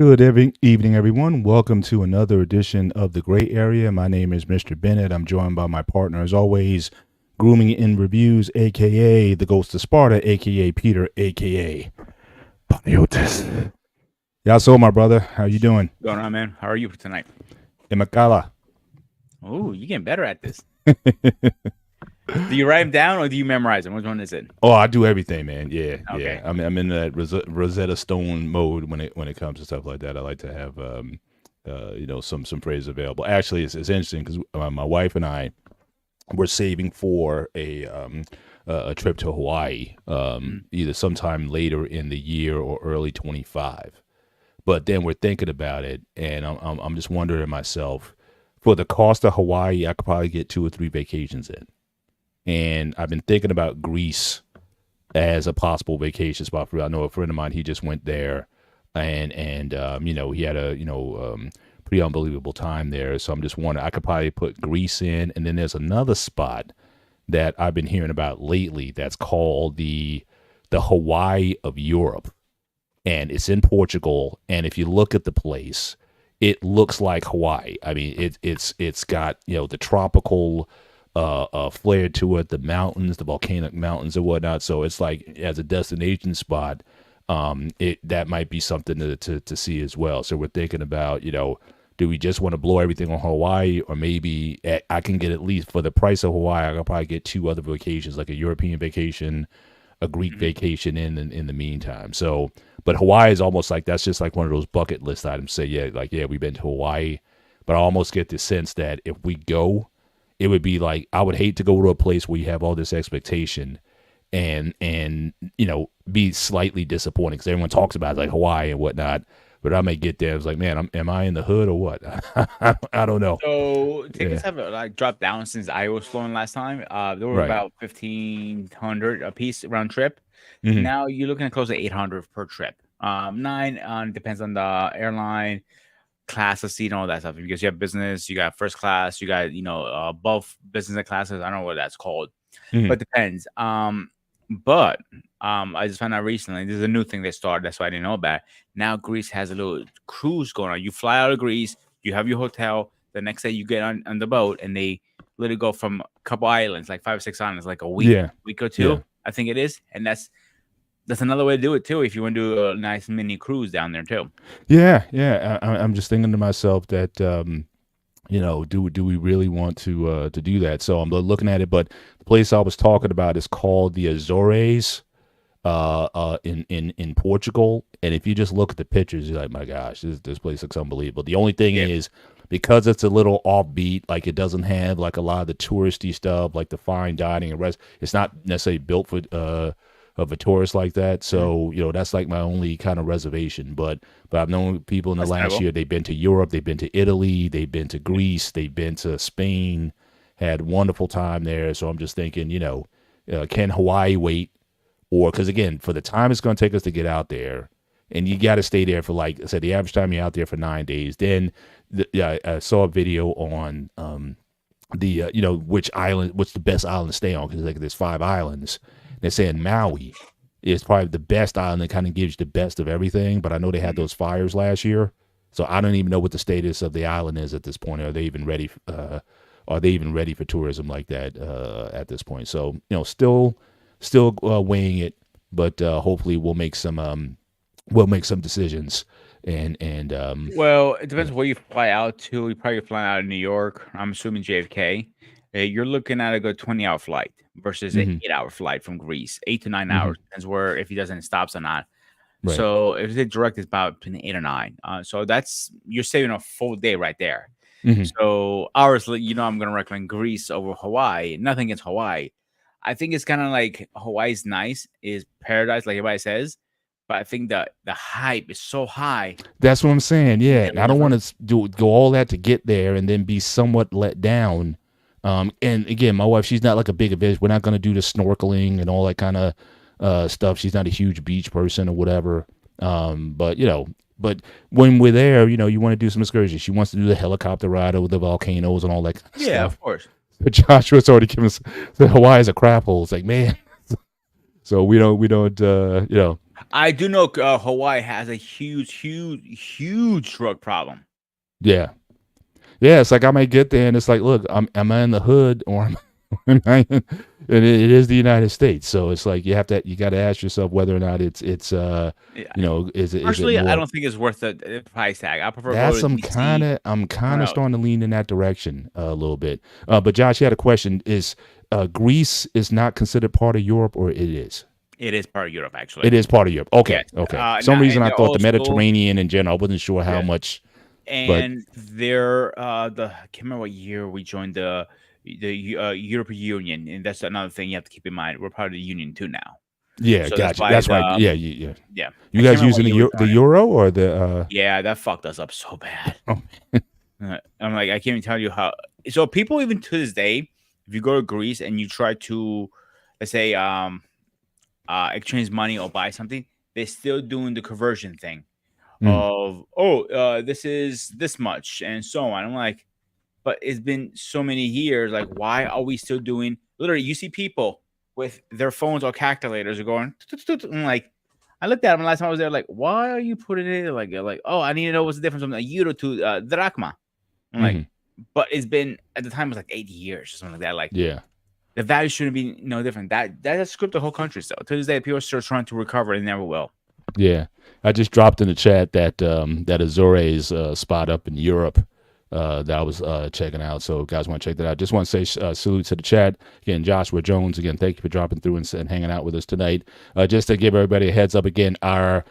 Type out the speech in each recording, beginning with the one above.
Good evening, everyone. Welcome to another edition of The Gray Area. My name is Mr. Bennett. I'm joined by my partner, as always, Grooming in Reviews, a.k.a. The Ghost of Sparta, a.k.a. Peter, a.k.a. Paniotis. Yeah, so my brother, how you doing? Going on, man? How are you for tonight? Imakala. Oh, you're getting better at this. Do you write them down or do you memorize them? Which one is it? Oh, I do everything, man. Yeah, yeah. Okay. I'm in that Rosetta Stone mode when it comes to stuff like that. I like to have some phrases available. Actually, it's interesting because my wife and I we're saving for a trip to Hawaii, Mm. either sometime later in the year or early 25. But then we're thinking about it, and I'm just wondering to myself, for the cost of Hawaii, I could probably get 2 or 3 vacations in. And I've been thinking about Greece as a possible vacation spot for. I know a friend of mine, he just went there, and he had a pretty unbelievable time there. So I'm just wondering, I could probably put Greece in, and then there's another spot that I've been hearing about lately that's called the Hawaii of Europe, and it's in Portugal. And if you look at the place, it looks like Hawaii. I mean, it's got the tropical flair to it, the mountains, the volcanic mountains and whatnot. So it's like as a destination spot, it that might be something to see as well. So we're thinking about do we just want to blow everything on Hawaii, or maybe I can get, at least for the price of Hawaii, I can probably get 2 other vacations, like a European vacation, a Greek Mhm. vacation in the meantime. So, but Hawaii is almost like that's just like one of those bucket list items. Say, yeah, like yeah, we've been to Hawaii, but I almost get the sense that if we go, it would be like I would hate to go to a place where you have all this expectation and be slightly disappointed because everyone talks about it, like Hawaii and whatnot. But I may get there. It's like, man, am I in the hood or what? I don't know. So tickets Yeah. have dropped down since I was flowing last time. They were Right. about 1,500 a piece round trip. Hmm. Now you're looking at close to 800 per trip. Nine depends on the airline, class of seat, and all that stuff. Because you have business, you got first class, you got both business and classes. I don't know what that's called, Hmm. but depends. But I just found out recently. This is a new thing they started. That's why I didn't know about it. Now Greece has a little cruise going on. You fly out of Greece, you have your hotel. The next day you get on the boat, and they literally go from a couple islands, like 5 or 6 islands, like a Yeah. week or two, Yeah. I think it is. And that's another way to do it too. If you want to do a nice mini cruise down there too. Yeah. Yeah. I'm just thinking to myself that do we really want to do that? So I'm looking at it, but the place I was talking about is called the Azores, in Portugal. And if you just look at the pictures, you're like, my gosh, this place looks unbelievable. The only thing Yeah. is, because it's a little offbeat, like it doesn't have like a lot of the touristy stuff, like the fine dining and rest. It's not necessarily built for of a tourist like that. Mhm. So that's like my only kind of reservation. But I've known people in the last Understandable. year. They've been to Europe, they've been to Italy, they've been to Greece, they've been to Spain, had wonderful time there. So I'm just thinking, can Hawaii wait? Or because again, for the time it's going to take us to get out there, and you got to stay there for, like I said, the average time you're out there for 9 days. Then yeah, I saw a video on the which island, what's the best island to stay on, because like there's 5 islands. They're saying Maui is probably the best island that kind of gives you the best of everything. But I know they had Mhm. those fires last year, so I don't even know what the status of the island is at this point. Are they even ready? Are they even ready for tourism like that at this point? So still weighing it, but hopefully we'll make some decisions and Well, it depends yeah. where you fly out to. You probably flying out of New York. I'm assuming JFK. You're looking at a good 20-hour flight versus an Hmm. 8-hour flight from Greece. 8 to 9 hours Hmm. depends where if he does any stops or not. Right. So if it's direct, it's about between 8 or 9. So that's you're saving a full day right there. Hmm. So ours, I'm gonna recommend Greece over Hawaii. Nothing against Hawaii. I think it's kind of like Hawaii's nice, is paradise, like everybody says. But I think the hype is so high. That's what I'm saying. You Yeah, get and I don't lost. want to go all that to get there and then be somewhat let down. And again, my wife, she's not like a big event. We're not going to do the snorkeling and all that kind of stuff. She's not a huge beach person or whatever. But when we're there, you want to do some excursions. She wants to do the helicopter ride over the volcanoes and all that kind of Yeah, stuff. of course. But Joshua's already given us the Hawaii is a crap hole. It's like, man. So we don't. I do know Hawaii has a huge drug problem. Yeah. Yeah, it's like I might get there and it's like, look, am I in the hood or am I in, it is the United States. So it's like you got to ask yourself whether or not Yeah. is it Personally, I more. don't think it's worth the price tag. I prefer go That's to DC I'm kind somewhere of else. starting to lean in that direction a little bit. But Josh, you had a question. Is Greece is not considered part of Europe, or it is? It is part of Europe, actually. It is part of Europe. Okay, Yes. okay. Some Now, reason and I they're thought the also Mediterranean in general. I wasn't sure how yeah, much, but and they're I can't remember what year we joined the European Union, and that's another thing you have to keep in mind. We're part of the Union too now, yeah, so that's gotcha. why That's right. the Yeah, yeah. You I can't guys remember what using year we the joined it. euro or the Yeah, that fucked us up so bad. oh, I'm like, I can't even tell you how. So people even to this day, if you go to Greece and you try to, let's say, exchange money or buy something, they're still doing the conversion thing mm, of, this is this much and so on. I'm like, but it's been so many years. Like, why are we still doing? Literally, you see people with their phones or calculators are going. "Tut, tut, tut," I'm like, I looked at them last time I was there. Like, why are you putting it like? Oh, I need to know what's the difference from a euro to drachma. I'm like, hmm but it's been at the time it was like 80 years or something like that. Like yeah. the value shouldn't be no different. That has screwed the whole country. So to this day, people are still trying to recover and never will. Yeah, I just dropped in the chat that that Azores spot up in Europe that I was checking out. So, if guys, want to check that out? Just want to say salute to the chat again. Joshua Jones again. Thank you for dropping through and hanging out with us tonight. Just to give everybody a heads up again, our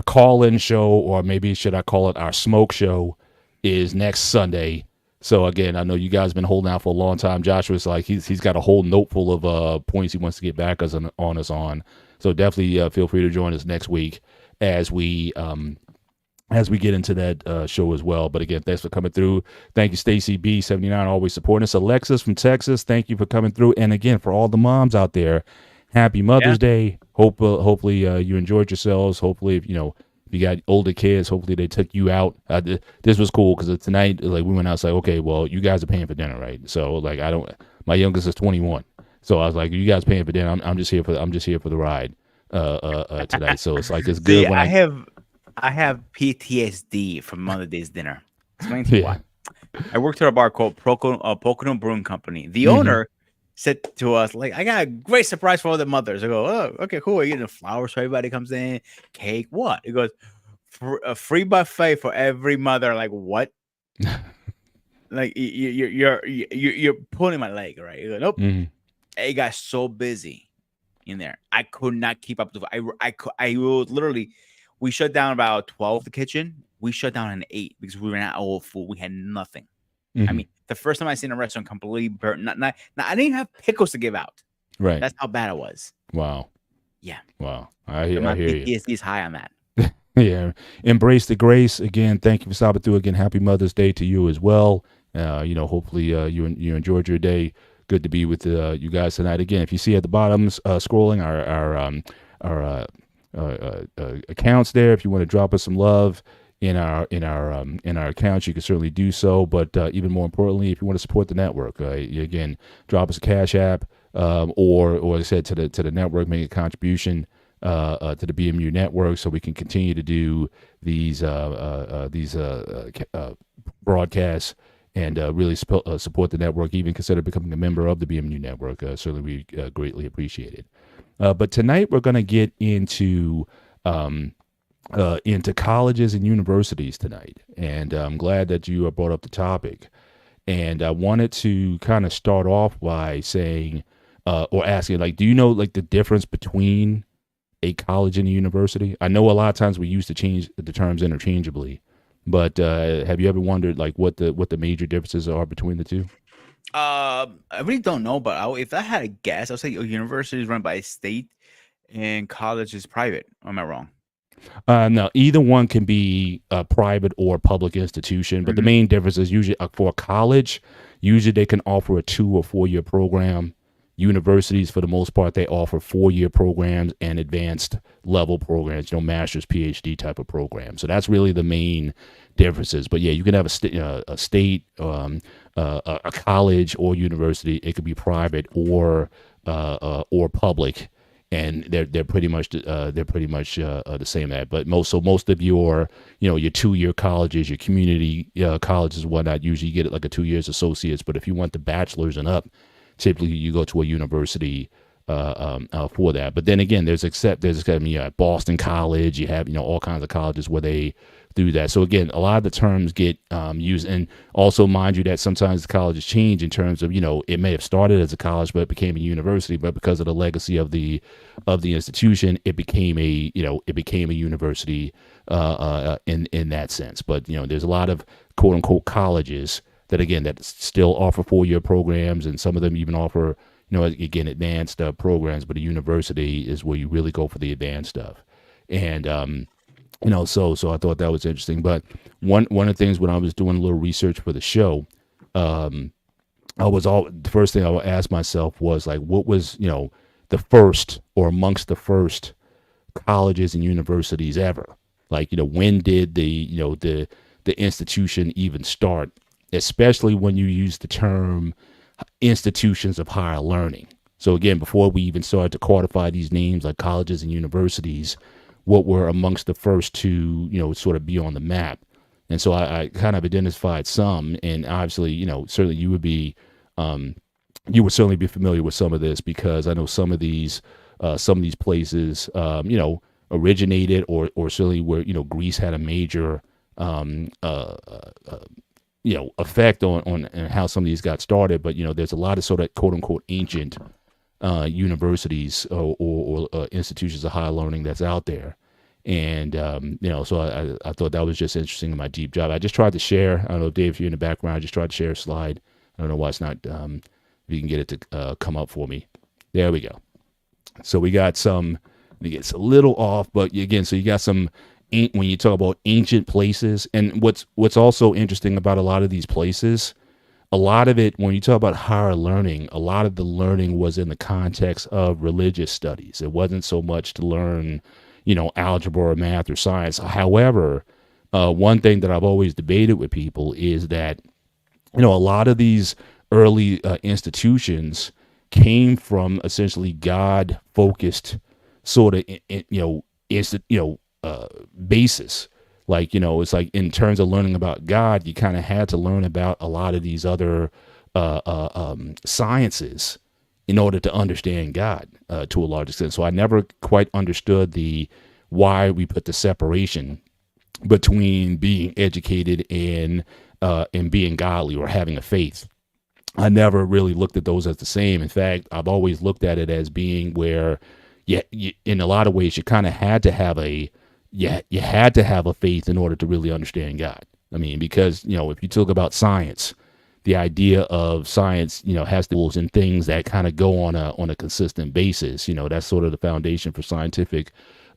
call-in show, or maybe should I call it our smoke show, is next Sunday. So again, I know you guys have been holding out for a long time. Joshua's like he's got a whole note full of points he wants to get back on us on. So definitely feel free to join us next week as we get into that show as well. But again, thanks for coming through. Thank you, Stacy B79, always supporting us. Alexis from Texas, thank you for coming through. And again, for all the moms out there, happy Yeah. Mother's Day. Hopefully you enjoyed yourselves. Hopefully, if you got older kids, hopefully they took you out. This was cool because tonight, like we went out, like, okay, well, you guys are paying for dinner, right? So like, my youngest is 21. So I was like, you guys paying for dinner. I'm just here for the ride tonight. So it's like, it's See, good when I have PTSD from Mother's Day's dinner. Explain to you yeah. why. I worked at a bar called Pocono Brewing Company. The hmm owner said to us, like, I got a great surprise for all the mothers. I go, oh, okay, cool. Are you getting flowers for everybody comes in? Cake? What? He goes, a free buffet for every mother. Like, what? Like, you're pulling my leg, right? You go, nope. hmm It got so busy in there. I could not keep up. I will literally, we shut down about 12, the kitchen. We shut down at 8 because we ran out of food. We had nothing. I hmm mean, the first time I seen a restaurant completely burnt. I didn't even have pickles to give out. Right. That's how bad it was. Wow. Yeah. Wow. So I my hear you. PTSD is high on that. Yeah. Embrace the grace. Again, thank you for stopping through. Again, happy Mother's Day to you as well. Hopefully you enjoyed your day. Good to be with you guys tonight. Again, if you see at the bottom scrolling our accounts there, if you want to drop us some love in our accounts, you can certainly do so. But even more importantly, if you want to support the network, again, drop us a Cash App, or as I said, to the network, make a contribution to the BMU network, so we can continue to do these broadcasts and really support the network. Even consider becoming a member of the BMU network. Certainly, we greatly appreciate it. But tonight we're going to get into colleges and universities tonight, and I'm glad that you brought up the topic. And I wanted to kind of start off by saying, or asking, like, do you know like the difference between a college and a university? I know a lot of times we used to change the terms interchangeably, but have you ever wondered like what the major differences are between the two? I really don't know, but if I had a guess, I'll say a university is run by a state and college is private. Am I wrong? No, either one can be a private or public institution, but the Hmm. main difference is usually for a college, usually they can offer a 2 or 4 year program. Universities, for the most part, they offer 4 year programs and advanced level programs, master's, PhD type of programs. So that's really the main differences. But yeah, you can have a state, a college or university. It could be private or public, and they're pretty much the same at. But most of your your 2 year colleges, your community colleges, and whatnot, usually you get it like a 2 years associates. But if you want the bachelor's and up, typically you go to a university for that. But then again, at Boston College, you have all kinds of colleges where they do that. So again, a lot of the terms get used, and also mind you that sometimes the colleges change in terms of it may have started as a college but it became a university, but because of the legacy of the institution, it became a university in that sense. But there's a lot of quote unquote colleges that still offer 4 year programs, and some of them even offer again advanced programs. But a university is where you really go for the advanced stuff. And so I thought that was interesting. But one of the things when I was doing a little research for the show, the first thing I would ask myself was like, what was the first or amongst the first colleges and universities ever? Like when did the institution even start? Especially when you use the term institutions of higher learning. So again, before we even started to codify these names like colleges and universities, what were amongst the first to sort of be on the map? And so I kind of identified some, and obviously certainly you would certainly be familiar with some of this, because I know some of these places originated or certainly where Greece had a major effect on how some of these got started. But there's a lot of sort of quote unquote ancient universities or institutions of higher learning that's out there. And so I thought that was just interesting in my deep dive. I just tried to share. I don't know, Dave, if you're in the background, I just tried to share a slide. I don't know why it's not. If you can get it to come up for me, there we go. So we got some. It's a little off, but again, so you got some. When you talk about ancient places, and what's also interesting about a lot of these places, a lot of it, when you talk about higher learning, a lot of the learning was in the context of religious studies. It wasn't so much to learn, algebra or math or science. However, one thing that I've always debated with people is that, a lot of these early institutions came from essentially God-focused sort of, basis. Like, it's like in terms of learning about God, you kind of had to learn about a lot of these other sciences in order to understand God to a large extent. So I never quite understood why we put the separation between being educated and being godly or having a faith. I never really looked at those as the same. In fact, I've always looked at it as being where, in a lot of ways, you kind of had to have you had to have a faith in order to really understand God. I mean, because, if you talk about science, the idea of science, has tools and things that kind of go on a consistent basis. That's sort of the foundation for scientific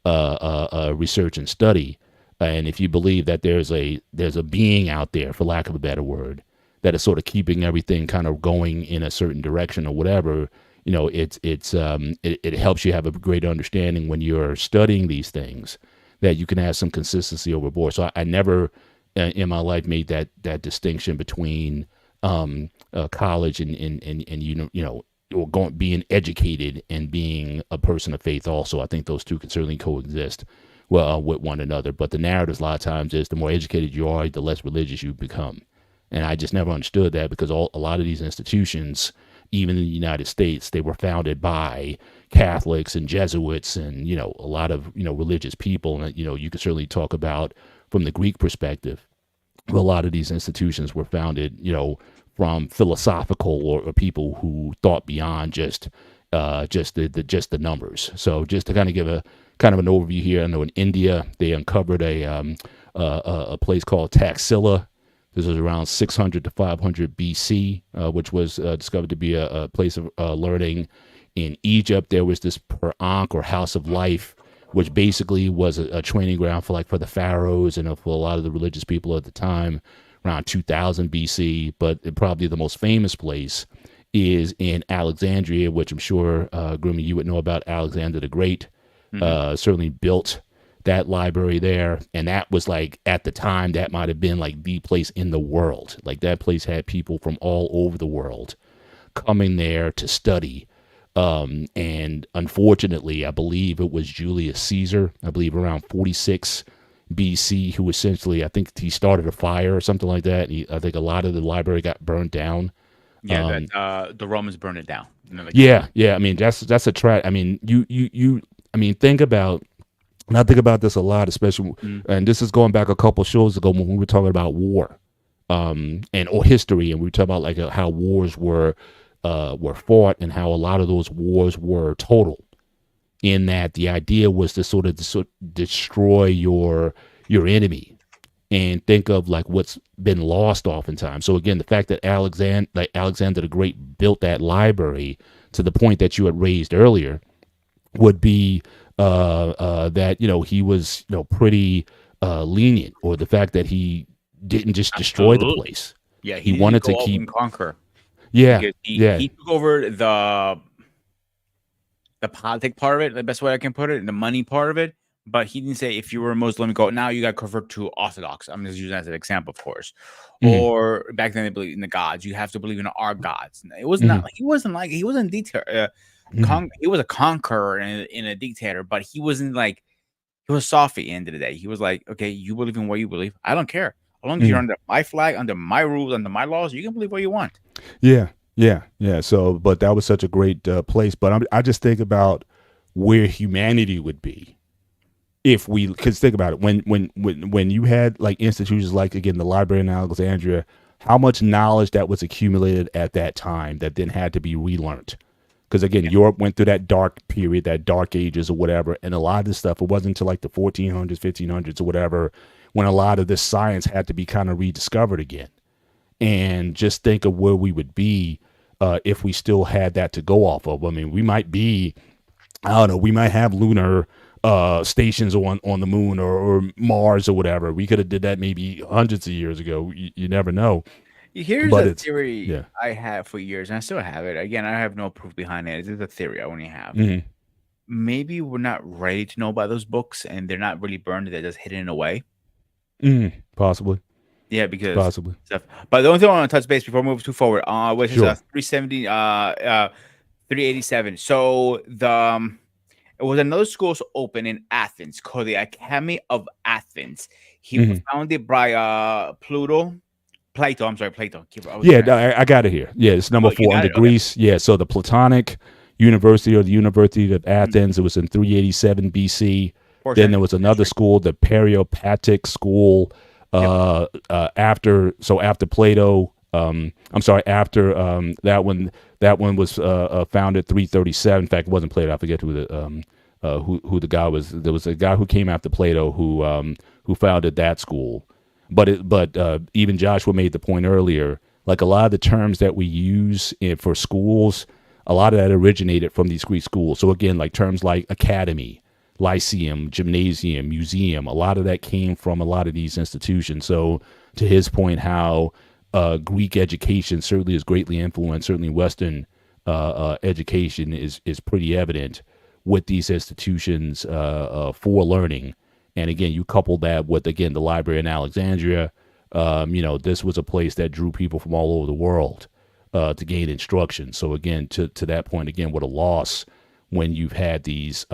research and study. And if you believe that there's a being out there, for lack of a better word, that is sort of keeping everything kind of going in a certain direction or whatever, it helps you have a great understanding when you're studying these things, that you can have some consistency overboard. So I never in my life made that distinction between college and or being educated and being a person of faith. Also, I think those two can certainly coexist with one another. But the narrative a lot of times is the more educated you are, the less religious you become. And I just never understood that, because a lot of these institutions, even in the United States, they were founded by Catholics and Jesuits and, a lot of, religious people. And, you could certainly talk about from the Greek perspective, a lot of these institutions were founded, from philosophical or people who thought beyond just the numbers. So just to kind of give a kind of an overview here, I know in India, they uncovered a place called Taxila. This was around 600 to 500 BC, which was discovered to be a place of learning. In Egypt, there was this Per Ankh, or House of Life, which basically was a training ground for the pharaohs and for a lot of the religious people at the time, around 2000 BC. But probably the most famous place is in Alexandria, which I'm sure, Groomy, you would know about Alexander the Great. Certainly built that library there, and that was at the time, that might have been the place in the world. That place had people from all over the world coming there to study And unfortunately, I believe it was Julius Caesar, I believe around 46 BC, who essentially, I think he started a fire or something like that. I think a lot of the library got burned down. Yeah, that the Romans burned it down. You know, like, Yeah, yeah. I mean, that's a I mean, I mean, think about. And I think about this a lot, especially, mm, and this is going back a couple shows ago when we were talking about war, and or history, and we were talking about like how wars were fought, and how a lot of those wars were total. In that the idea was to sort of destroy your enemy, and think of like what's been lost oftentimes. So again, the fact that Alexander the Great built that library to the point that you had raised earlier would be that he was pretty lenient, or the fact that he didn't just destroy the absolutely. place. Yeah, He he didn't wanted to go over keep. and conquer Yeah, because he yeah. he took over the politic part of it, the best way I can put it, the money part of it. But he didn't say if you were a Muslim, go now you got to convert to Orthodox. I'm just using that as an example, of course. Mm-hmm, Or back then they believed in the gods. You have to believe in our gods. It was mm-hmm, not. He wasn't dictator. mm-hmm. He was a conqueror and a dictator, but he wasn't like he was soft at the end of the day. He was like, okay, you believe in what you believe. I don't care. As long as you're Mm-hmm. under my flag, under my rules, under my laws, you can believe what you want. Yeah, yeah, yeah. So, but that was such a great place. But I just think about where humanity would be if we, because think about it, when you had like institutions like, again, the library in Alexandria, how much knowledge that was accumulated at that time that then had to be relearned. Because again, Yeah. Europe went through that dark period, that dark ages or whatever, and a lot of this stuff, it wasn't until like the 1400s, 1500s or whatever, when a lot of this science had to be kind of rediscovered again. And just think of where we would be if we still had that to go off of. I mean, we might be, I don't know, we might have lunar stations on the moon, or Mars or whatever. We could have did that maybe hundreds of years ago. You never know. Here's But a it's, theory yeah. I had for years, and I still have it. Again, I have no proof behind it. This is a theory I only have. Hmm. Maybe we're not ready to know about those books, and they're not really burned. They're just hidden away. Hmm. Possibly. Yeah, because Possibly. stuff. But the only thing I want to touch base before we move too forward, which is Sure. 370, 387. So it was another school open in Athens called the Academy of Athens. He was Hmm. founded by Plato. I'm sorry, Plato. I was Yeah, trying. I got it here. Yeah, it's number Oh, you 4 got under it. Okay. Greece. Yeah, so the Platonic University, or the University of Mhm. Athens, it was in 387 BC. Fourth Then there century. was another school, the Periopatic school, Yep. after Plato. I'm sorry, after that one was founded 337. In fact, it wasn't Plato. I forget who the guy was. There was a guy who came after Plato who founded that school. But even Joshua made the point earlier, like a lot of the terms that we use for schools, a lot of that originated from these Greek schools. So again, like terms like academy, lyceum, gymnasium, museum, a lot of that came from a lot of these institutions. So to his point, how Greek education certainly is greatly influenced, certainly Western education is pretty evident with these institutions for learning. And again, you couple that with, again, the library in Alexandria. This was a place that drew people from all over the world to gain instruction. So again, to that point, again, what a loss when you've had these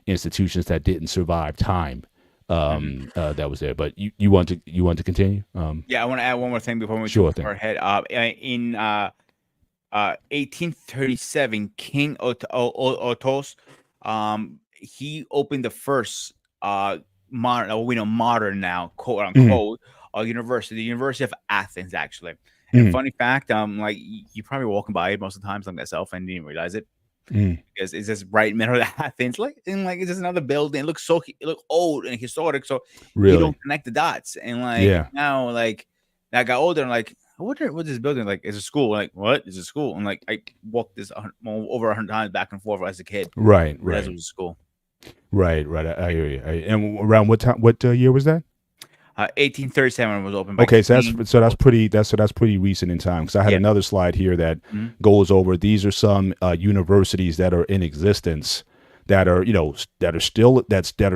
institutions that didn't survive time Mhm. that was there. But you want to continue? Yeah, I want to add one more thing before we move too Sure thing. far ahead. In 1837, King Otos, he opened the first modern, we know modern now, quote Mm, unquote, university, the University of Athens, actually. And mm, funny fact, like you probably walking by it most of the times like myself and didn't realize it mm, because it's just right in the middle of Athens, like it's just another building. It looks old and historic, so you don't really? connect the dots. And like Yeah. now, like I got older, and like I wonder what this building like is a school. Like what is a school? And like I walked this over 100 times back and forth as a kid. Right. Didn't realize it Right. was a school. Right. Right. I hear you. And around what time? What year was that? 1837 was opened by Okay, so King. that's pretty recent in time, because I had Yeah. another slide here that Mhm. goes over, these are some universities that are in existence, that are that are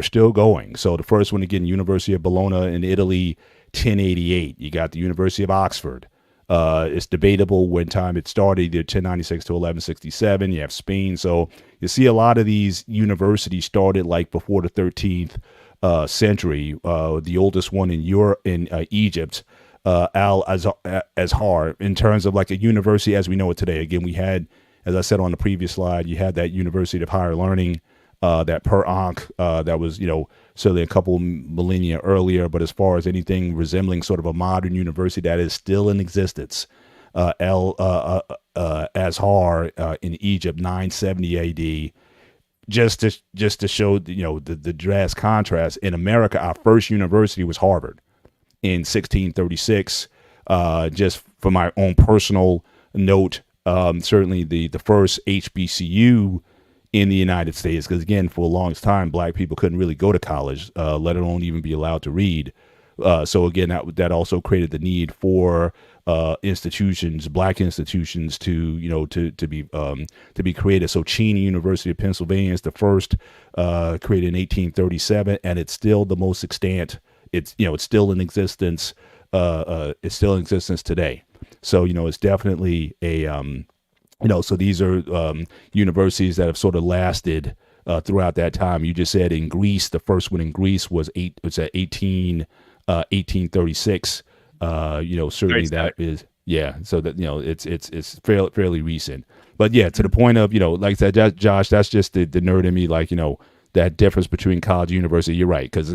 still going. So the first one, again, University of Bologna in Italy, 1088. You got the University of Oxford, It's debatable when time it started, either 1096 to 1167. You have Spain, so you see a lot of these universities started like before the 13th century. The oldest one in Europe, in Egypt, Al Azhar, in terms of like a university as we know it today. Again, we had, as I said on the previous slide, you had that University of Higher Learning, that per Ankh, that was, certainly a couple millennia earlier. But as far as anything resembling sort of a modern university that is still in existence, El Azhar in Egypt, 970 A.D. Just to show, the drastic contrast. In America, our first university was Harvard in 1636. Just for my own personal note, certainly the first HBCU in the United States, because again, for the longest time, black people couldn't really go to college, let alone even be allowed to read. So again, that also created the need for institutions, black institutions, to be created. So Cheney University of Pennsylvania is the first, created in 1837, and it's still the most extant. It's still in existence. It's still in existence today. So it's definitely a so these are universities that have sort of lasted throughout that time. You just said in Greece, the first one in Greece was 1836. Certainly that is, yeah. So that, it's fairly recent. But yeah, to the point of, like I said, Josh, that's just the nerd in me, like, that difference between college and university. You're right, because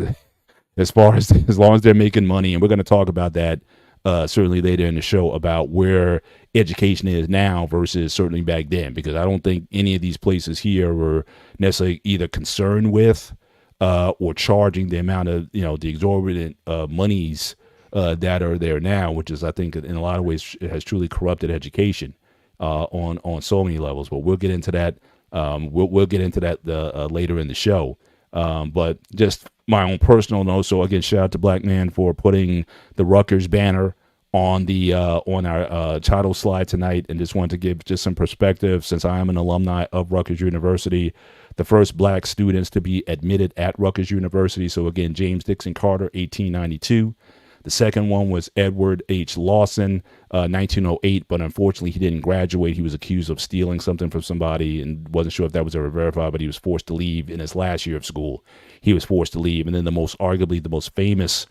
as long as they're making money, and we're going to talk about that certainly later in the show, about where education is now versus certainly back then, because I don't think any of these places here were necessarily either concerned with or charging the amount of, the exorbitant monies that are there now, which is, I think, in a lot of ways has truly corrupted education on so many levels. But we'll get into that. We'll get into that later in the show. But just my own personal note. So again, shout out to Black Man for putting the Rutgers banner on the on our title slide tonight, and just wanted to give just some perspective, since I am an alumni of Rutgers University, the first black students to be admitted at Rutgers University. So again, James Dixon Carter, 1892. The second one was Edward H. Lawson, 1908, but unfortunately he didn't graduate. He was accused of stealing something from somebody and wasn't sure if that was ever verified, but he was forced to leave in his last year of school. He was forced to leave. And then arguably the most famous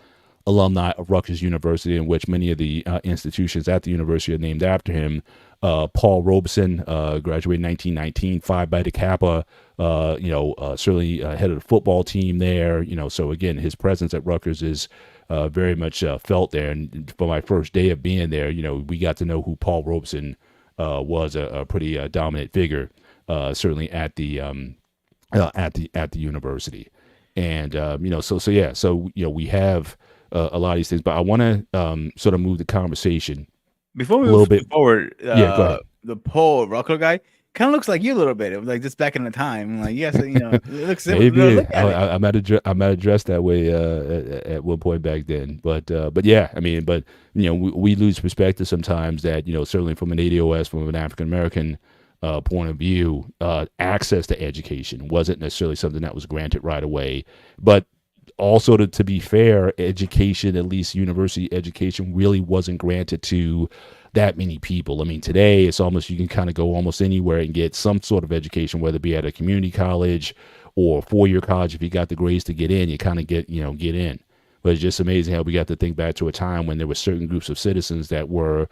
alumni of Rutgers University, in which many of the institutions at the university are named after him, Paul Robeson, graduated in 1919, Phi Beta Kappa, certainly head of the football team there. So again, his presence at Rutgers is very much felt there. And for my first day of being there, we got to know who Paul Robeson was, a pretty dominant figure, certainly at the university. And so we have a lot of these things, but I want to sort of move the conversation before we a little move bit forward. Yeah, go ahead. The Paul Rucker guy kind of looks like you a little bit. It was like just back in the time. Like, yes, it looks similar. Maybe Look at it. I might have dressed that way at one point back then, but yeah, I mean, but we lose perspective sometimes that certainly from an ADOS, from an African American point of view, access to education wasn't necessarily something that was granted right away. But also, to be fair, education, at least university education, really wasn't granted to that many people. I mean, today it's almost, you can kind of go almost anywhere and get some sort of education, whether it be at a community college or a four-year college. If you got the grades to get in, you kind of get in. But it's just amazing how we got to think back to a time when there were certain groups of citizens that were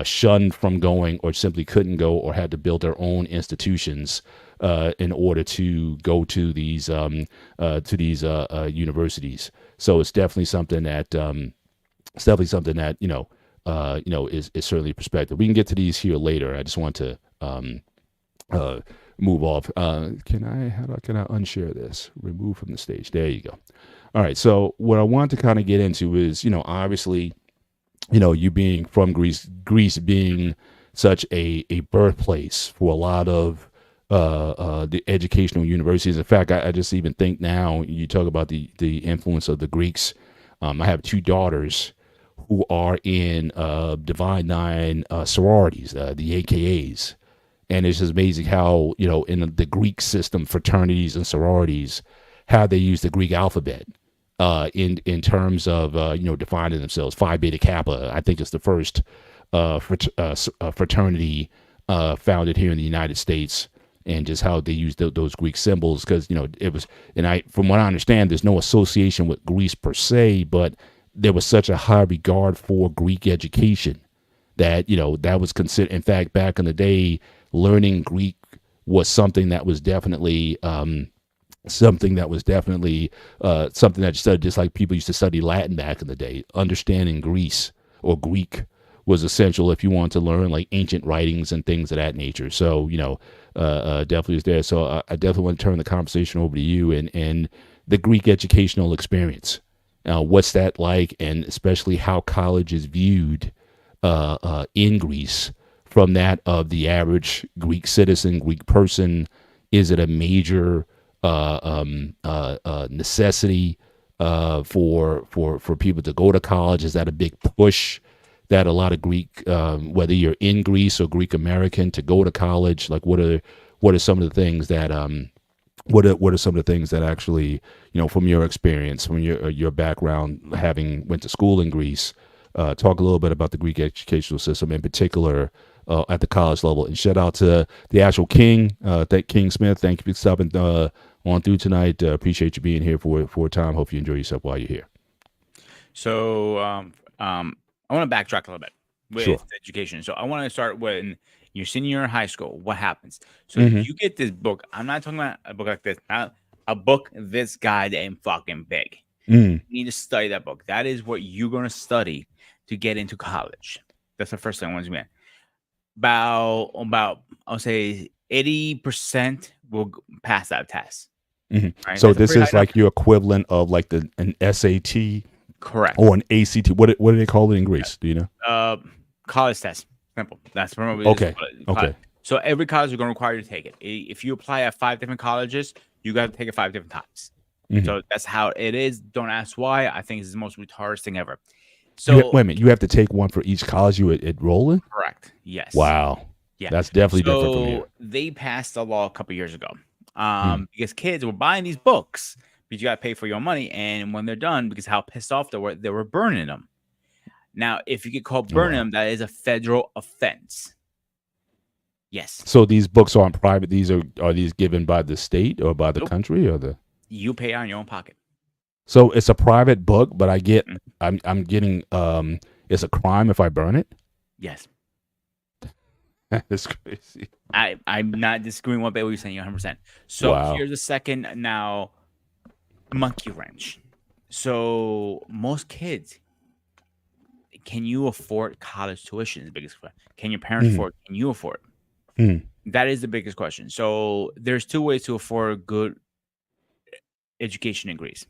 shunned from going, or simply couldn't go, or had to build their own institutions in order to go to these universities. So it's definitely something that is certainly perspective. We can get to these here later. I just want to move off. Can I unshare this? Remove from the stage. There you go. All right. So what I want to kind of get into is, obviously, you being from Greece being such a birthplace for a lot of the educational universities. In fact, I just even think now, you talk about the influence of the Greeks. I have two daughters who are in Divine Nine sororities, the AKAs. And it's just amazing how, in the Greek system, fraternities and sororities, how they use the Greek alphabet in terms of, defining themselves. Phi Beta Kappa, I think, is the first fraternity founded here in the United States, and just how they used those Greek symbols. Because it was, and from what I understand, there's no association with Greece per se, but there was such a high regard for Greek education that that was considered. In fact, back in the day, learning Greek was something that was definitely something that was definitely something that you studied, just like people used to study Latin back in the day. Understanding Greece or Greek was essential if you want to learn like ancient writings and things of that nature. So definitely is there. So I definitely want to turn the conversation over to you and the Greek educational experience. What's that like, and especially how college is viewed in Greece from that of the average Greek citizen, Greek person? Is it a major necessity for people to go to college? Is that a big push that a lot of Greek, whether you're in Greece or Greek American, to go to college? Like, what are some of the things that what are some of the things that actually, from your experience, from your background, having went to school in Greece, talk a little bit about the Greek educational system in particular at the college level. And shout out to the actual King, King Smith. Thank you for stopping on through tonight. Appreciate you being here for a time. Hope you enjoy yourself while you're here. So I want to backtrack a little bit with Sure. education. So I want to start when you're senior year in high school. What happens? So Mm-hmm. you get this book. I'm not talking about a book like this. Not a book this goddamn fucking big. Mm. You need to study that book. That is what you're going to study to get into college. That's the first thing I want to do. About I'll say 80% will pass that test. Mm-hmm. Right? So That's a this pretty high is number. like your equivalent of like an SAT Correct. or an ACT. What do they call it in Greece? Do you know? College test. Simple. That's probably Okay. Okay. So every college is going to require you to take it. If you apply at 5 different colleges, you got to take it 5 different times. Mm-hmm. So that's how it is. Don't ask why. I think it's the most retarded thing ever. So wait a minute. You have to take one for each college you enroll in? correct. Yes. Wow. Yeah. That's definitely different from here. So they passed a law a couple years ago because kids were buying these books, but you got to pay for your money. And when they're done, because how pissed off they were burning them. Now, if you get caught burning them, that is a federal offense. Yes. So these books aren't private. These are these given by the state or by the Nope. country or the? You pay out of your own pocket. So it's a private book, but I get Mhm. I'm getting it's a crime if I burn it. Yes. That's crazy. I'm not disagreeing with what you're saying. 100%. So Wow. here's the second now monkey wrench. So most kids, can you afford college tuition? Is the biggest question. Can your parents afford? Can you afford? That is the biggest question. So there's 2 ways to afford good education in Greece.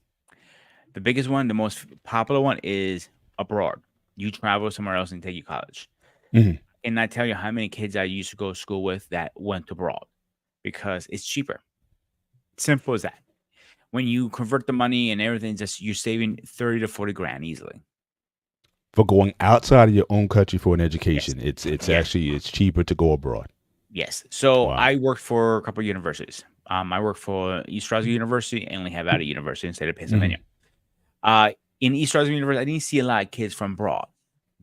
The biggest one, the most popular one, is abroad. You travel somewhere else and take you college. And I tell you how many kids I used to go to school with that went abroad because it's cheaper. Simple as that. When you convert the money and everything, just you're saving 30 to 40 grand easily. For going outside of your own country for an education, Yes. it's Yes. actually it's cheaper to go abroad. Yes. So Wow. I worked for a couple of universities. I worked for East Stroudsburg University and Lehigh Valley University in the state of Pennsylvania. In East Stroudsburg University, I didn't see a lot of kids from abroad,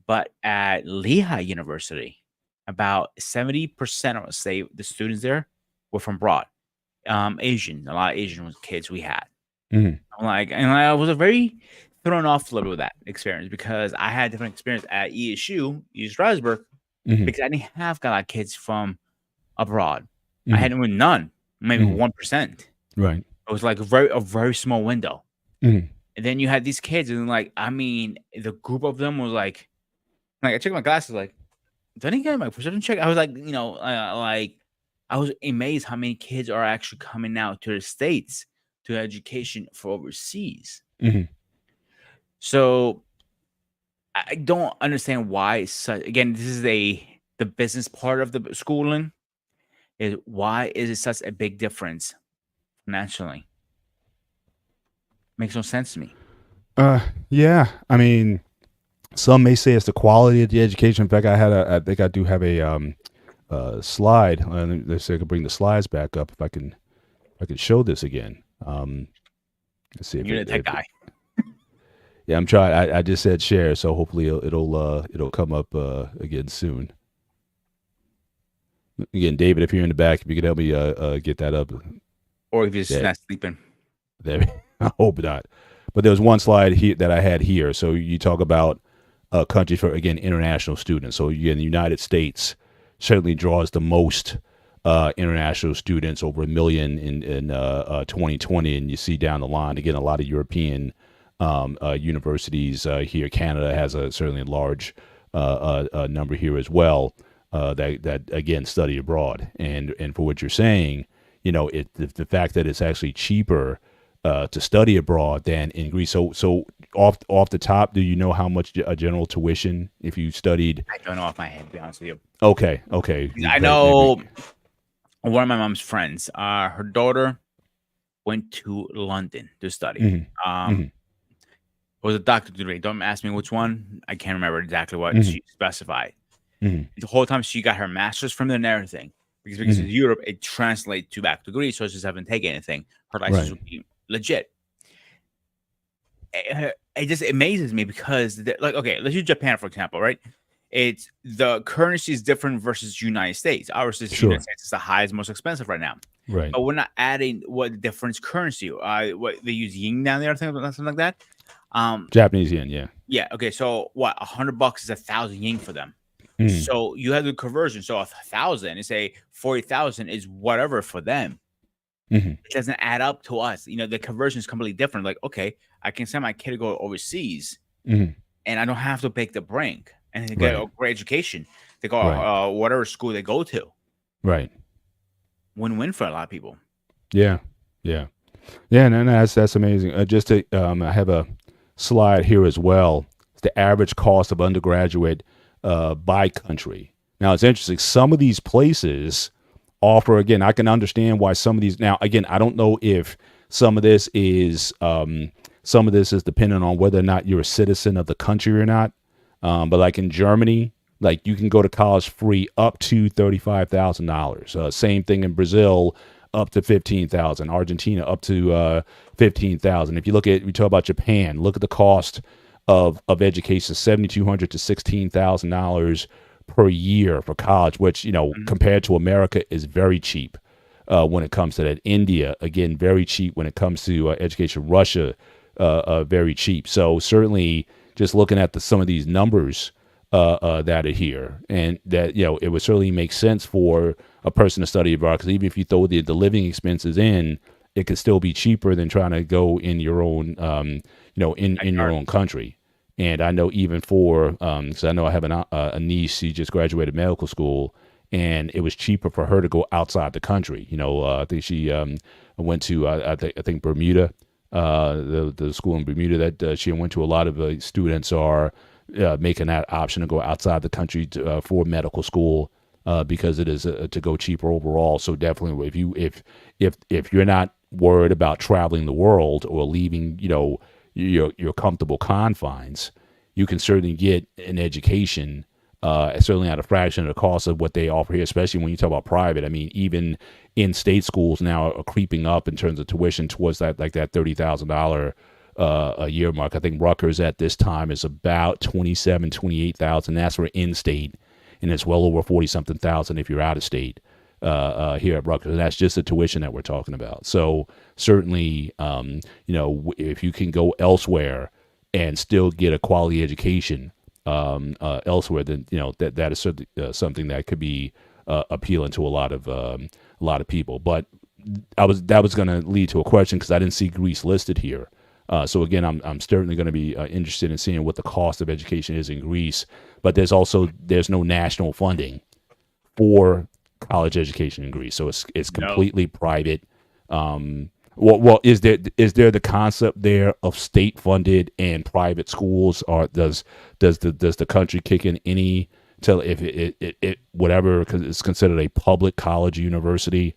but at Lehigh University, about 70% of say the students there were from abroad. Asian, a lot of Asian kids we had. Mhm. And I was very thrown off a little bit with that experience because I had a different experience at ESU, East Stroudsburg, because I didn't have a lot of kids from abroad. I had none, maybe 1%. Right. It was like a very small window. And then you had these kids, and like, I mean, the group of them was like I checked my glasses, like, did I get my perception check? I was like, like, I was amazed how many kids are actually coming out to the States to education for overseas. So I don't understand why such. Again, this is the business part of the schooling. Is why is it such a big difference nationally? Makes no sense to me. Yeah. I mean, some may say it's the quality of the education. In fact, I think I do have a slide. Let's see if I can bring the slides back up if I can show this again. Let's see if You're the tech guy. Yeah, I'm trying. I just said share, so hopefully it'll come up again soon. Again, David, if you're in the back, if you could help me get that up. Or if you're just That not sleeping. there. I hope not. But there was one slide here that I had here. So you talk about countries for again international students. So again, the United States certainly draws the most international students, over 1 million in 2020, and you see down the line again a lot of European universities here. Canada has a certainly large number here as well that again study abroad. And for what you're saying, the fact that it's actually cheaper to study abroad than in Greece. So off the top, do you know how much a general tuition if you studied? I don't know off my head, to be honest with you. Okay. I know one of my mom's friends, her daughter went to London to study. Mhm. It was a doctorate degree. Don't ask me which one. I can't remember exactly what Mhm. she specified. Mhm. The whole time she got her master's from there and everything. Because in Mhm. Europe, it translates to back degree, so she just haven't taken anything. Her license Right. would be legit. It just amazes me because, like, okay, let's use Japan for example, right? It's the currency is different versus United States. Ours is United Sure. States is the highest, most expensive right now, Right. but we're not adding what the difference currency. What they use yin down there, something like that. Japanese yen. Yeah. Yeah. Okay. So what? $100 is 1,000 yin for them. Mhm. So you have the conversion. So 1,000 and say 40,000 is whatever for them. Mhm. It doesn't add up to us. The conversion is completely different. Like, okay, I can send my kid to go overseas, Mhm. and I don't have to break the brink, and they get Right. a great education. They go Right. whatever school they go to. Right. Win-win for a lot of people. Yeah. Yeah. Yeah. No, that's amazing. Just to, I have a slide here as well. It's the average cost of undergraduate by country. Now it's interesting. Some of these places offer, again, I can understand why some of these. Now again, I don't know if some of this is dependent on whether or not you're a citizen of the country or not. But like in Germany, like you can go to college free up to $35,000. Same thing in Brazil, up to 15,000. Argentina up to 15,000. If you we talk about Japan, look at the cost of education, $7,200 to $16,000 per year for college, which Mhm. compared to America is very cheap. When it comes to that, India again very cheap when it comes to education. Russia very cheap. So certainly, just looking at some of these numbers that are here, and that it would certainly make sense for a person to study abroad, because even if you throw the living expenses in, it could still be cheaper than trying to go in your own in your Backyard. own country. And I know even for because I know I have a niece, she just graduated medical school, and it was cheaper for her to go outside the country. I think she went to I think Bermuda, the school in Bermuda that she went to. A lot of students are making that option to go outside the country for medical school because it is to go cheaper overall. So definitely, if you're not worried about traveling the world or leaving, your comfortable confines, you can certainly get an education. Certainly at a fraction of the cost of what they offer here, especially when you talk about private. I mean, even in-state schools now are creeping up in terms of tuition towards that $30,000 a year mark. I think Rutgers at this time is about 28,000. That's for in-state, and it's well over 40 something thousand if you're out of state here at Rutgers. And that's just the tuition that we're talking about. So certainly, if you can go elsewhere and still get a quality education elsewhere, then that is certainly something that could be appealing to a lot of people. But that was going to lead to a question because I didn't see Greece listed here. So again, I'm certainly going to be interested in seeing what the cost of education is in Greece. But there's no national funding for college education in Greece, so it's No. completely private. Well, is there the concept there of state funded and private schools, or does the country kick in any till if it whatever is considered a public college university?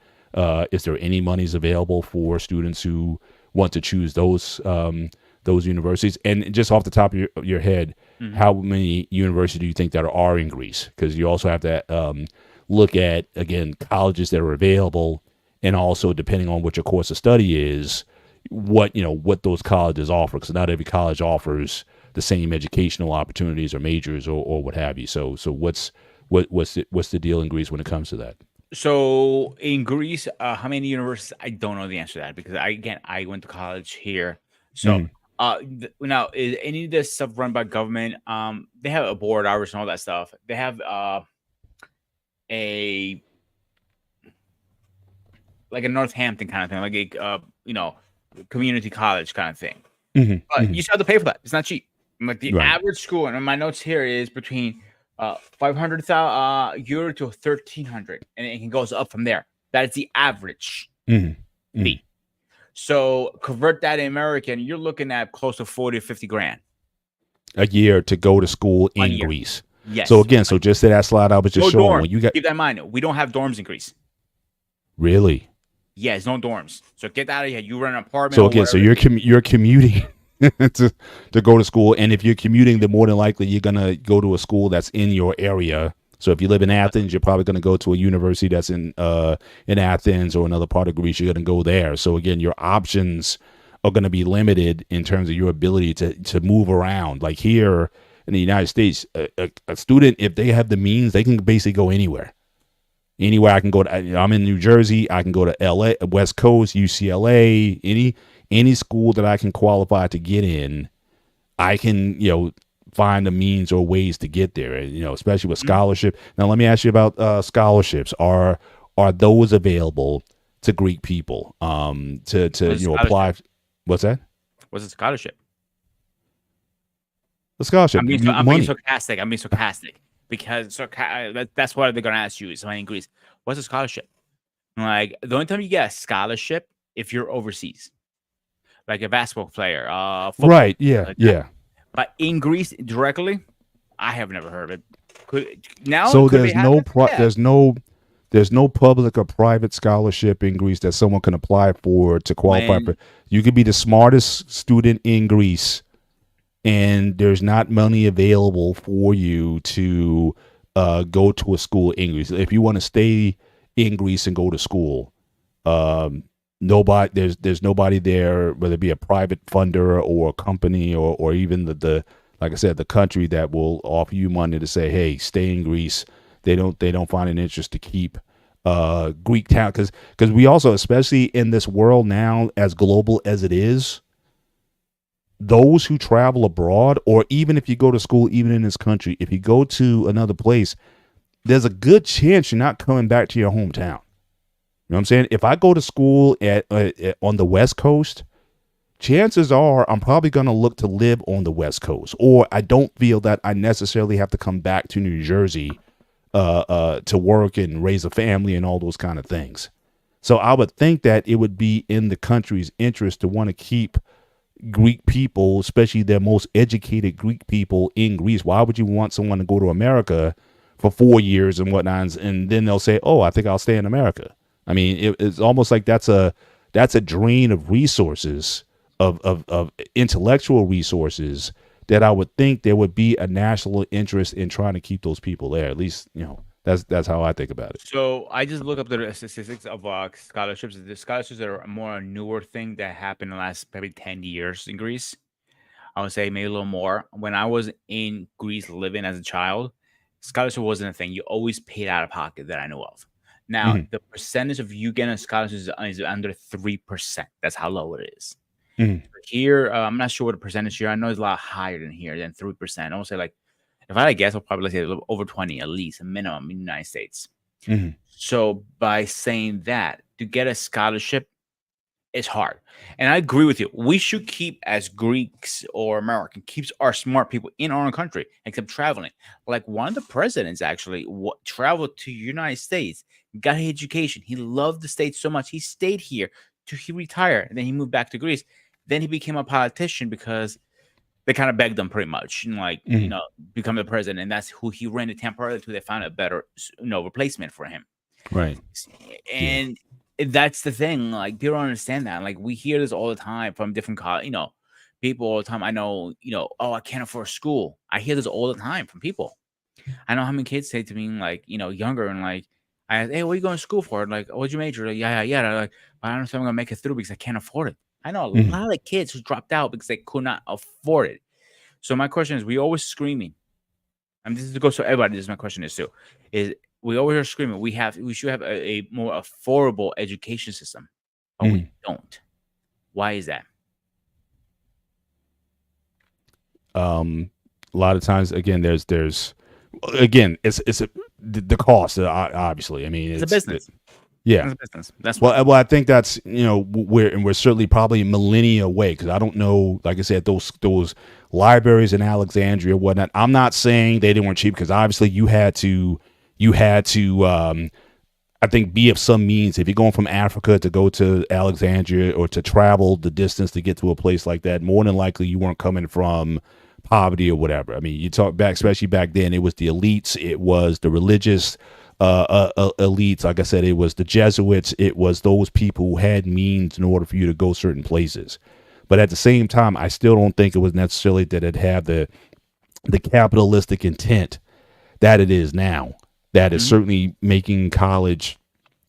Is there any monies available for students who want to choose those universities? And just off the top of your head, Mhm. how many universities do you think that are in Greece? Because you also have to look at, again, colleges that are available, and also depending on what your course of study is, what what those colleges offer, because not every college offers the same educational opportunities or majors or what have you. So what's the deal in Greece when it comes to that? So in Greece, how many universities? I don't know the answer to that because I went to college here. So Hmm. now is any of this stuff run by government? They have a board hours and all that stuff. They have a like a Northampton kind of thing, like a community college kind of thing. Hmm. But Hmm. you still have to pay for that. It's not cheap. Like the Right. average school, and my notes here is between 500,000 euro to 1,300, and it goes up from there. That is the average Hmm. Hmm. fee. So convert that in American, you're looking at close to 40 to 50 grand A year to go to school 1 in year. Greece. So Yes. again, so just to that slide I was just No showing, dorms. when you got Keep that in mind. We don't have dorms in Greece. really. Yes, no dorms. So get out of here. You rent an apartment So or again, so whatever. you're commuting to go to school, and if you're commuting, then more than likely you're gonna go to a school that's in your area. So if you live in Athens, you're probably gonna go to a university that's in Athens or another part of Greece. You're gonna go there. So again, your options are gonna be limited in terms of your ability to move around. Like here in the United States, a student, if they have the means, they can basically go anywhere. Anywhere I can go to, I'm in New Jersey. I can go to LA, West Coast, UCLA, any school that I can qualify to get in. I can find the means or ways to get there. Especially with Mhm. scholarship. Now let me ask you about scholarships. Are those available to Greek people? To What's a scholarship? apply. What's that? What's a scholarship? The scholarship I'm being money. sarcastic. I'm being sarcastic because that's what they're gonna ask you. So in Greece, what's a scholarship? Like the only time you get a scholarship if you're overseas, like a basketball player, football, Right. Yeah. like that. Yeah. But in Greece directly, I have never heard of it. Now So could they happen? Yeah, there's no public or private scholarship in Greece that someone can apply for to qualify for. when You could be the smartest student in Greece, and there's not money available for you to go to a school in Greece. If you want to stay in Greece and go to school, um, nobody there's nobody there, whether it be a private funder or a company or even the like I said, the country that will offer you money to say, hey, stay in Greece. They don't find an interest to keep Greek town, because we also, especially in this world now as global as it is, those who travel abroad, or even if you go to school, even in this country, if you go to another place, there's a good chance you're not coming back to your hometown. You know what I'm saying? If I go to school on the West Coast, chances are I'm probably going to look to live on the West Coast, or I don't feel that I necessarily have to come back to New Jersey to work and raise a family and all those kind of things. So I would think that it would be in the country's interest to want to keep Greek people, especially their most educated Greek people, in Greece. Why would you want someone to go to America for 4 years and whatnot, and then they'll say, "Oh, I think I'll stay in America"? I mean, it's almost like that's a drain of resources, of intellectual resources, that I would think there would be a national interest in trying to keep those people there. At least, that's how I think about it. so I just look up the statistics of scholarships. The scholarships are a more newer thing that happened in the last probably 10 years in Greece. I would say maybe a little more. When I was in Greece living as a child, scholarship wasn't a thing. You always paid out of pocket that I know of. Now, Hmm. the percentage of you getting a scholarship is under 3%. That's how low it is. Hmm. Here, I'm not sure what the percentage here. I know it's a lot higher than here than 3%. I would say like if I had to guess, I'll probably say a little over 20 at least, a minimum in the United States. Hmm. So by saying that, to get a scholarship is hard. And I agree with you. We should keep as Greeks or American keeps our smart people in our own country, except traveling. Like one of the presidents actually traveled to United States, got his education. He loved the States so much. He stayed here till he retired. And then he moved back to Greece. Then he became a politician because they kind of begged him pretty much and like, Hmm. become the president. And that's who he rented temporarily to. They found a better, replacement for him. Right. Yeah. And that's the thing. Like people don't understand that. Like we hear this all the time from different people all the time. I know, oh, I can't afford school. I hear this all the time from people. I know how many kids say to me, like, younger and like, I ask, hey, what are you going to school for? Like, what'd you major? Like, yeah, yeah, yeah. They're like, but I don't know if I'm gonna make it through because I can't afford it. I know a Mhm. lot of kids who dropped out because they could not afford it. So my question is, we always screaming. And this goes to everybody. This is my question is too. Is we always are screaming. We should have a more affordable education system, but we Mhm. don't. Why is that? Um, a lot of times, again, there's again, it's the cost. Obviously, I mean, It's a it's business. yeah. It's a business. That's why. Well, I think that's we're certainly probably millennia away because I don't know. Like I said, those libraries in Alexandria, whatnot. I'm not saying they weren't cheap because obviously you had to I think be of some means if you're going from Africa to go to Alexandria or to travel the distance to get to a place like that. More than likely, you weren't coming from poverty or whatever. I mean, you talk back, especially back then, it was the elites, it was the religious elites. Like I said, it was the Jesuits, it was those people who had means in order for you to go certain places. But at the same time, I still don't think it was necessarily that it had the capitalistic intent that it is now. That is Mhm. certainly making college,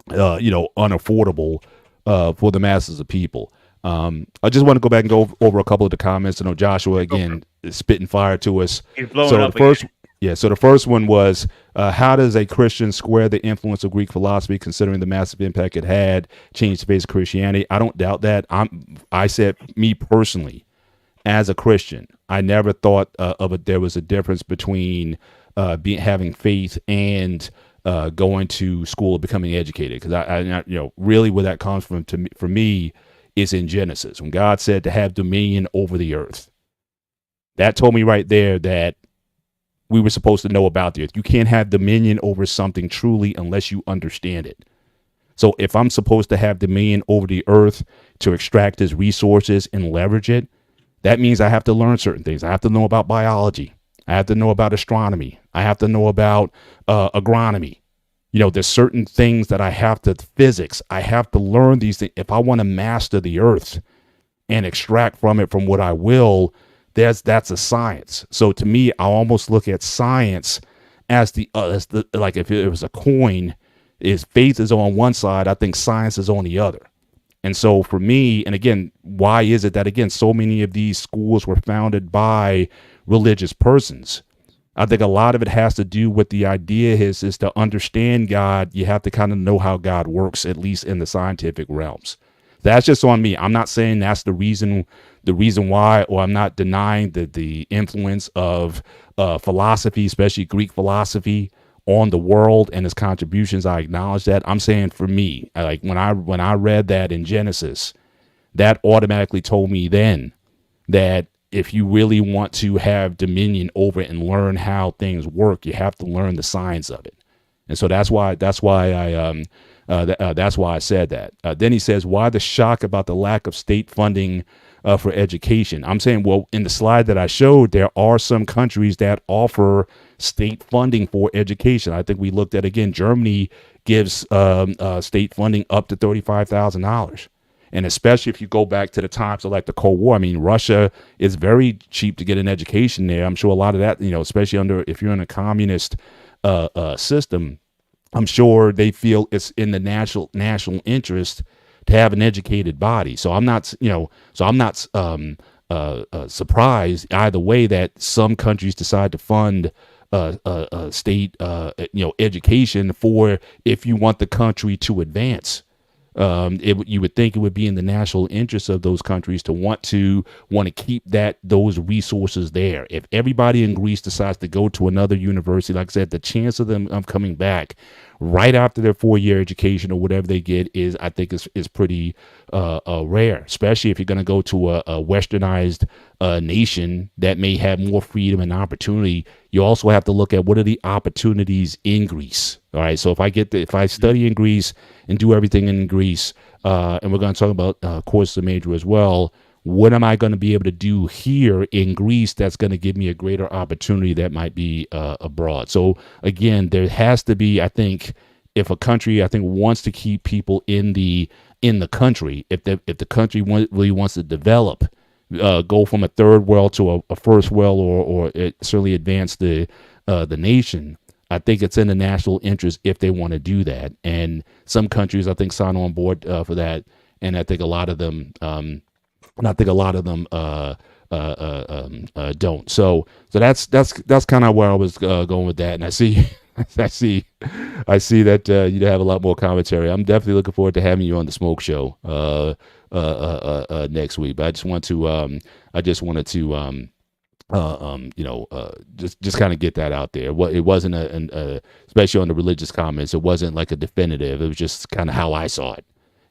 unaffordable for the masses of people. I just want to go back and go over a couple of the comments. I know Joshua Go for it. again is spitting fire to us. He's blowing So the up again. first, yeah. So the first one was, how does a Christian square the influence of Greek philosophy, considering the massive impact it had, changed the face of Christianity? I don't doubt that. I said me personally, as a Christian, I never thought of it. There was a difference between having faith and going to school or becoming educated. Because really where that comes from to me, for me, is in Genesis when God said to have dominion over the earth. That told me right there that we were supposed to know about the earth. You can't have dominion over something truly unless you understand it. So if I'm supposed to have dominion over the earth to extract its resources and leverage it, that means I have to learn certain things. I have to know about biology. I have to know about astronomy. I have to know about agronomy. There's certain things that I have to physics. I have to learn these things if I want to master the earth and extract from it from what I will. That's a science. So to me, I almost look at science as the like if it was a coin, is faith is on one side. I think science is on the other. And so for me, and again, why is it that, again, so many of these schools were founded by religious persons? I think a lot of it has to do with the idea is to understand God. You have to kind of know how God works, at least in the scientific realms. That's just on me. I'm not saying that's the reason why, or I'm not denying the influence of philosophy, especially Greek philosophy, on the world and its contributions. I acknowledge that. I'm saying for me, like when I read that in Genesis, that automatically told me then that if you really want to have dominion over it and learn how things work, you have to learn the science of it. And so that's why I said that. Then he says, why the shock about the lack of state funding for education? I'm saying, well, in the slide that I showed, there are some countries that offer state funding for education. I think we looked at, again, Germany gives state funding up to $35,000. And especially if you go back to the times of like the Cold War, I mean, Russia is very cheap to get an education there. I'm sure a lot of that, especially if you're in a communist system, I'm sure they feel it's in the national interest to have an educated body. So I'm not surprised either way that some countries decide to fund state education for if you want the country to advance. You would think it would be in the national interest of those countries to want to keep those resources there. If everybody in Greece decides to go to another university, like I said, the chance of them coming back right after their 4-year education or whatever they get I think is pretty rare, especially if you're going to go to a westernized nation that may have more freedom and opportunity. You also have to look at what are the opportunities in Greece. All right, so if I study in Greece and do everything in Greece, and we're going to talk about courses of major as well, what am I going to be able to do here in Greece that's going to give me a greater opportunity that might be abroad? So again, there has to be, I think, if a country, I think, wants to keep people in the country, if the country really wants to develop, go from a third world to a first world, or it certainly advance the nation, I think it's in the national interest if they want to do that. And some countries, I think, sign on board for that. And I think a lot of them and I think a lot of them don't. So that's kind of where I was going with that. And I see, I see, I see that you have a lot more commentary. I'm definitely looking forward to having you on the Smoke Show next week. But I just wanted to just kind of get that out there. What it wasn't especially on the religious comments, it wasn't like a definitive. It was just kind of how I saw it,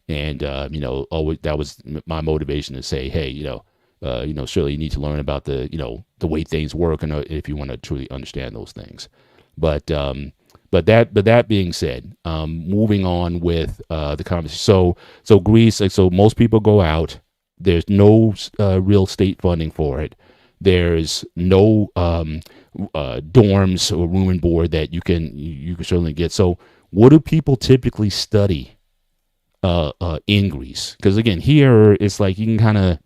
and always that was my motivation to say, hey, surely you need to learn about the way things work, and if you want to truly understand those things. But that being said, moving on with the conversation. So Greece, like, so most people go out. There's no real state funding for it. There's no dorms or room and board that you can certainly get. So what do people typically study in Greece? Because again, here it's like you can kind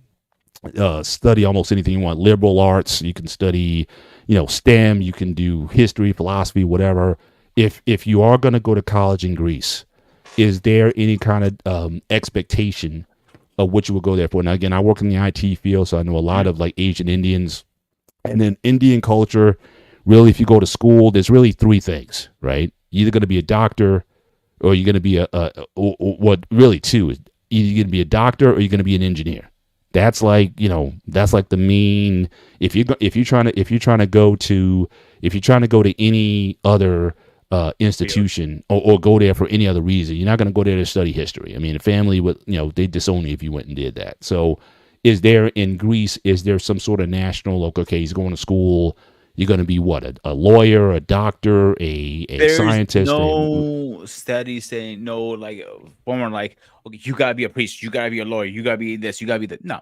of study almost anything you want. Liberal arts, you can study, STEM, you can do history, philosophy, whatever. If you are going to go to college in Greece, is there any kind of expectation of what you would go there for? Now, again, I work in the IT field, so I know a lot of like Asian Indians, and then Indian culture. Really, if you go to school, there's really three things, right? You're either going to be a doctor, or you're going to be what really two is either you're going to be a doctor or you're going to be an engineer. That's like the mean. If you're trying to go to any other institution or go there for any other reason, you're not going to go there to study history. I mean, the family would, they disown you if you went and did that. So is there in Greece, is there some sort of national, like, okay, he's going to school, you're going to be what, a lawyer, a doctor, a There's scientist? no study saying no, like former, like, okay, you gotta be a priest, you gotta be a lawyer, you gotta be this, you gotta be that. No,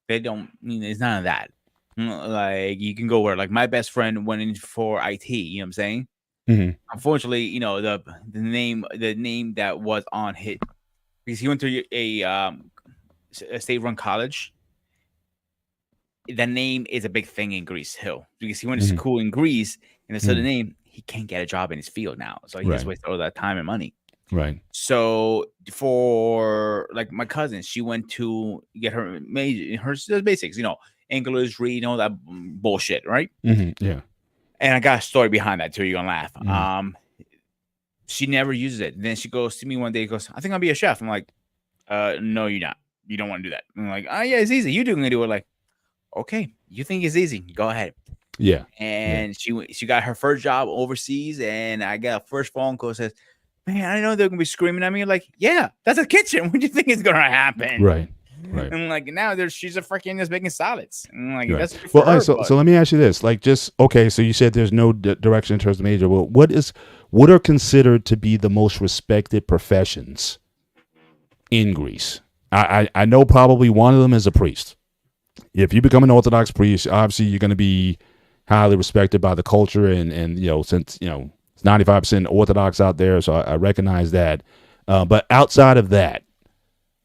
they don't mean it's none of that. Like you can go where, like, my best friend went in for IT. You know what I'm saying? Mm-hmm, Unfortunately, the name that was on hit, because he went to a state-run college. The name is a big thing in Greece Hill, because he went to mm-hmm, school in Greece, and instead of mm-hmm. the name, he can't get a job in his field now. So he just Right, wasted all that time and money. right. So for like my cousin, she went to get her major, her basics, English, reading, all that bullshit, right? Mm-hmm, yeah. And I got a story behind that too. You're gonna laugh. Mm-hmm, She never uses it. Then she goes to me one day, goes, "I think I'll be a chef." I'm like, no, you're not. You don't want to do that. I'm like, "Oh yeah, it's easy. You doing it?" Do it. Like, okay, you think it's easy? Go ahead. yeah, yeah. And she got her first job overseas, and I got a first phone call, says, "Man, I know they're gonna be screaming at me." Like, yeah, that's a kitchen. What do you think is gonna happen? Right, right. And like now she's a freaking just making salads. And like Right. that's good Well, for all right, her, so but let me ask you this: like, just okay. So you said there's no direction in terms of major. Well, what are considered to be the most respected professions in Greece? I know probably one of them is a priest. If you become an Orthodox priest, obviously you're going to be highly respected by the culture, and since it's 95% Orthodox out there, so I recognize that. But outside of that,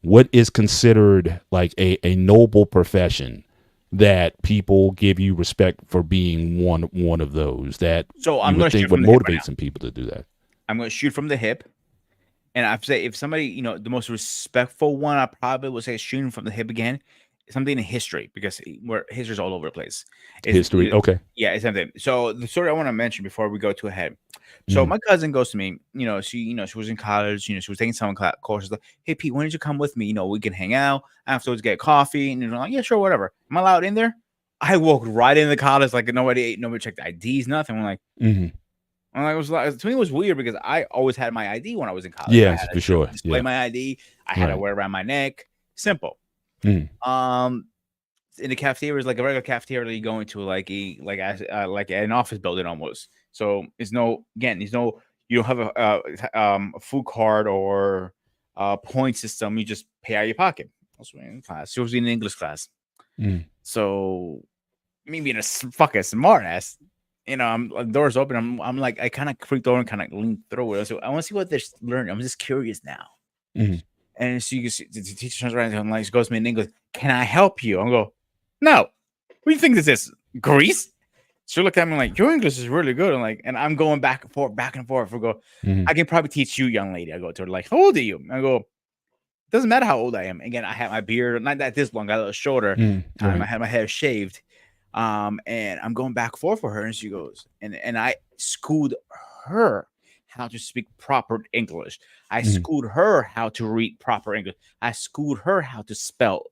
what is considered like a noble profession that people give you respect for being one of those that so you I'm would gonna think shoot would from the hip right motivate now. some people to do that? I'm gonna shoot from the hip. And I'd say if somebody, the most respectful one, I probably would say shooting from the hip again, something in history, because where history's all over the place. Is History, okay. yeah, it's something. So the story I want to mention before we go too ahead. So Mm, my cousin goes to me, she was in college, she was taking some courses. Like, hey Pete, why don't you come with me? We can hang out afterwards, get coffee, and like, yeah, sure, whatever. Am I allowed in there? I walked right into college, like nobody checked IDs, nothing. hmm It was like, to me, it was weird because I always had my ID when I was in college. I Yes, had for to sure. display Yeah. my ID. I had to Right. wear it around my neck. Simple. Mm, Um, in the cafeteria is like a regular cafeteria that you go into, like an office building almost. So you don't have a food card or a point system. You just pay out of your pocket. Also in class, she was in English class. mm, So me being a fucking smart ass, the doors open. I'm like, I kind of creeped over and kind of leaned through it. So I want to see what they're learning. I'm just curious now. mm. And the teacher turns around and like, she goes to me in English, "Can I help you?" I go, "No. What do you think this is? Greece?" She looked at me like, "Your English is really good." And I'm going back and forth, back and forth. I go, Mhm. "I can probably teach you, young lady." I go to her like, "How old are you?" I go, Doesn't matter how old I am. Again, I had my beard not that this long, got a little shorter. Time I Right. had my hair shaved, and I'm going back and forth with her, and she goes, and I schooled her how to speak proper English. I Mm, schooled her how to read proper English. I schooled her how to spell.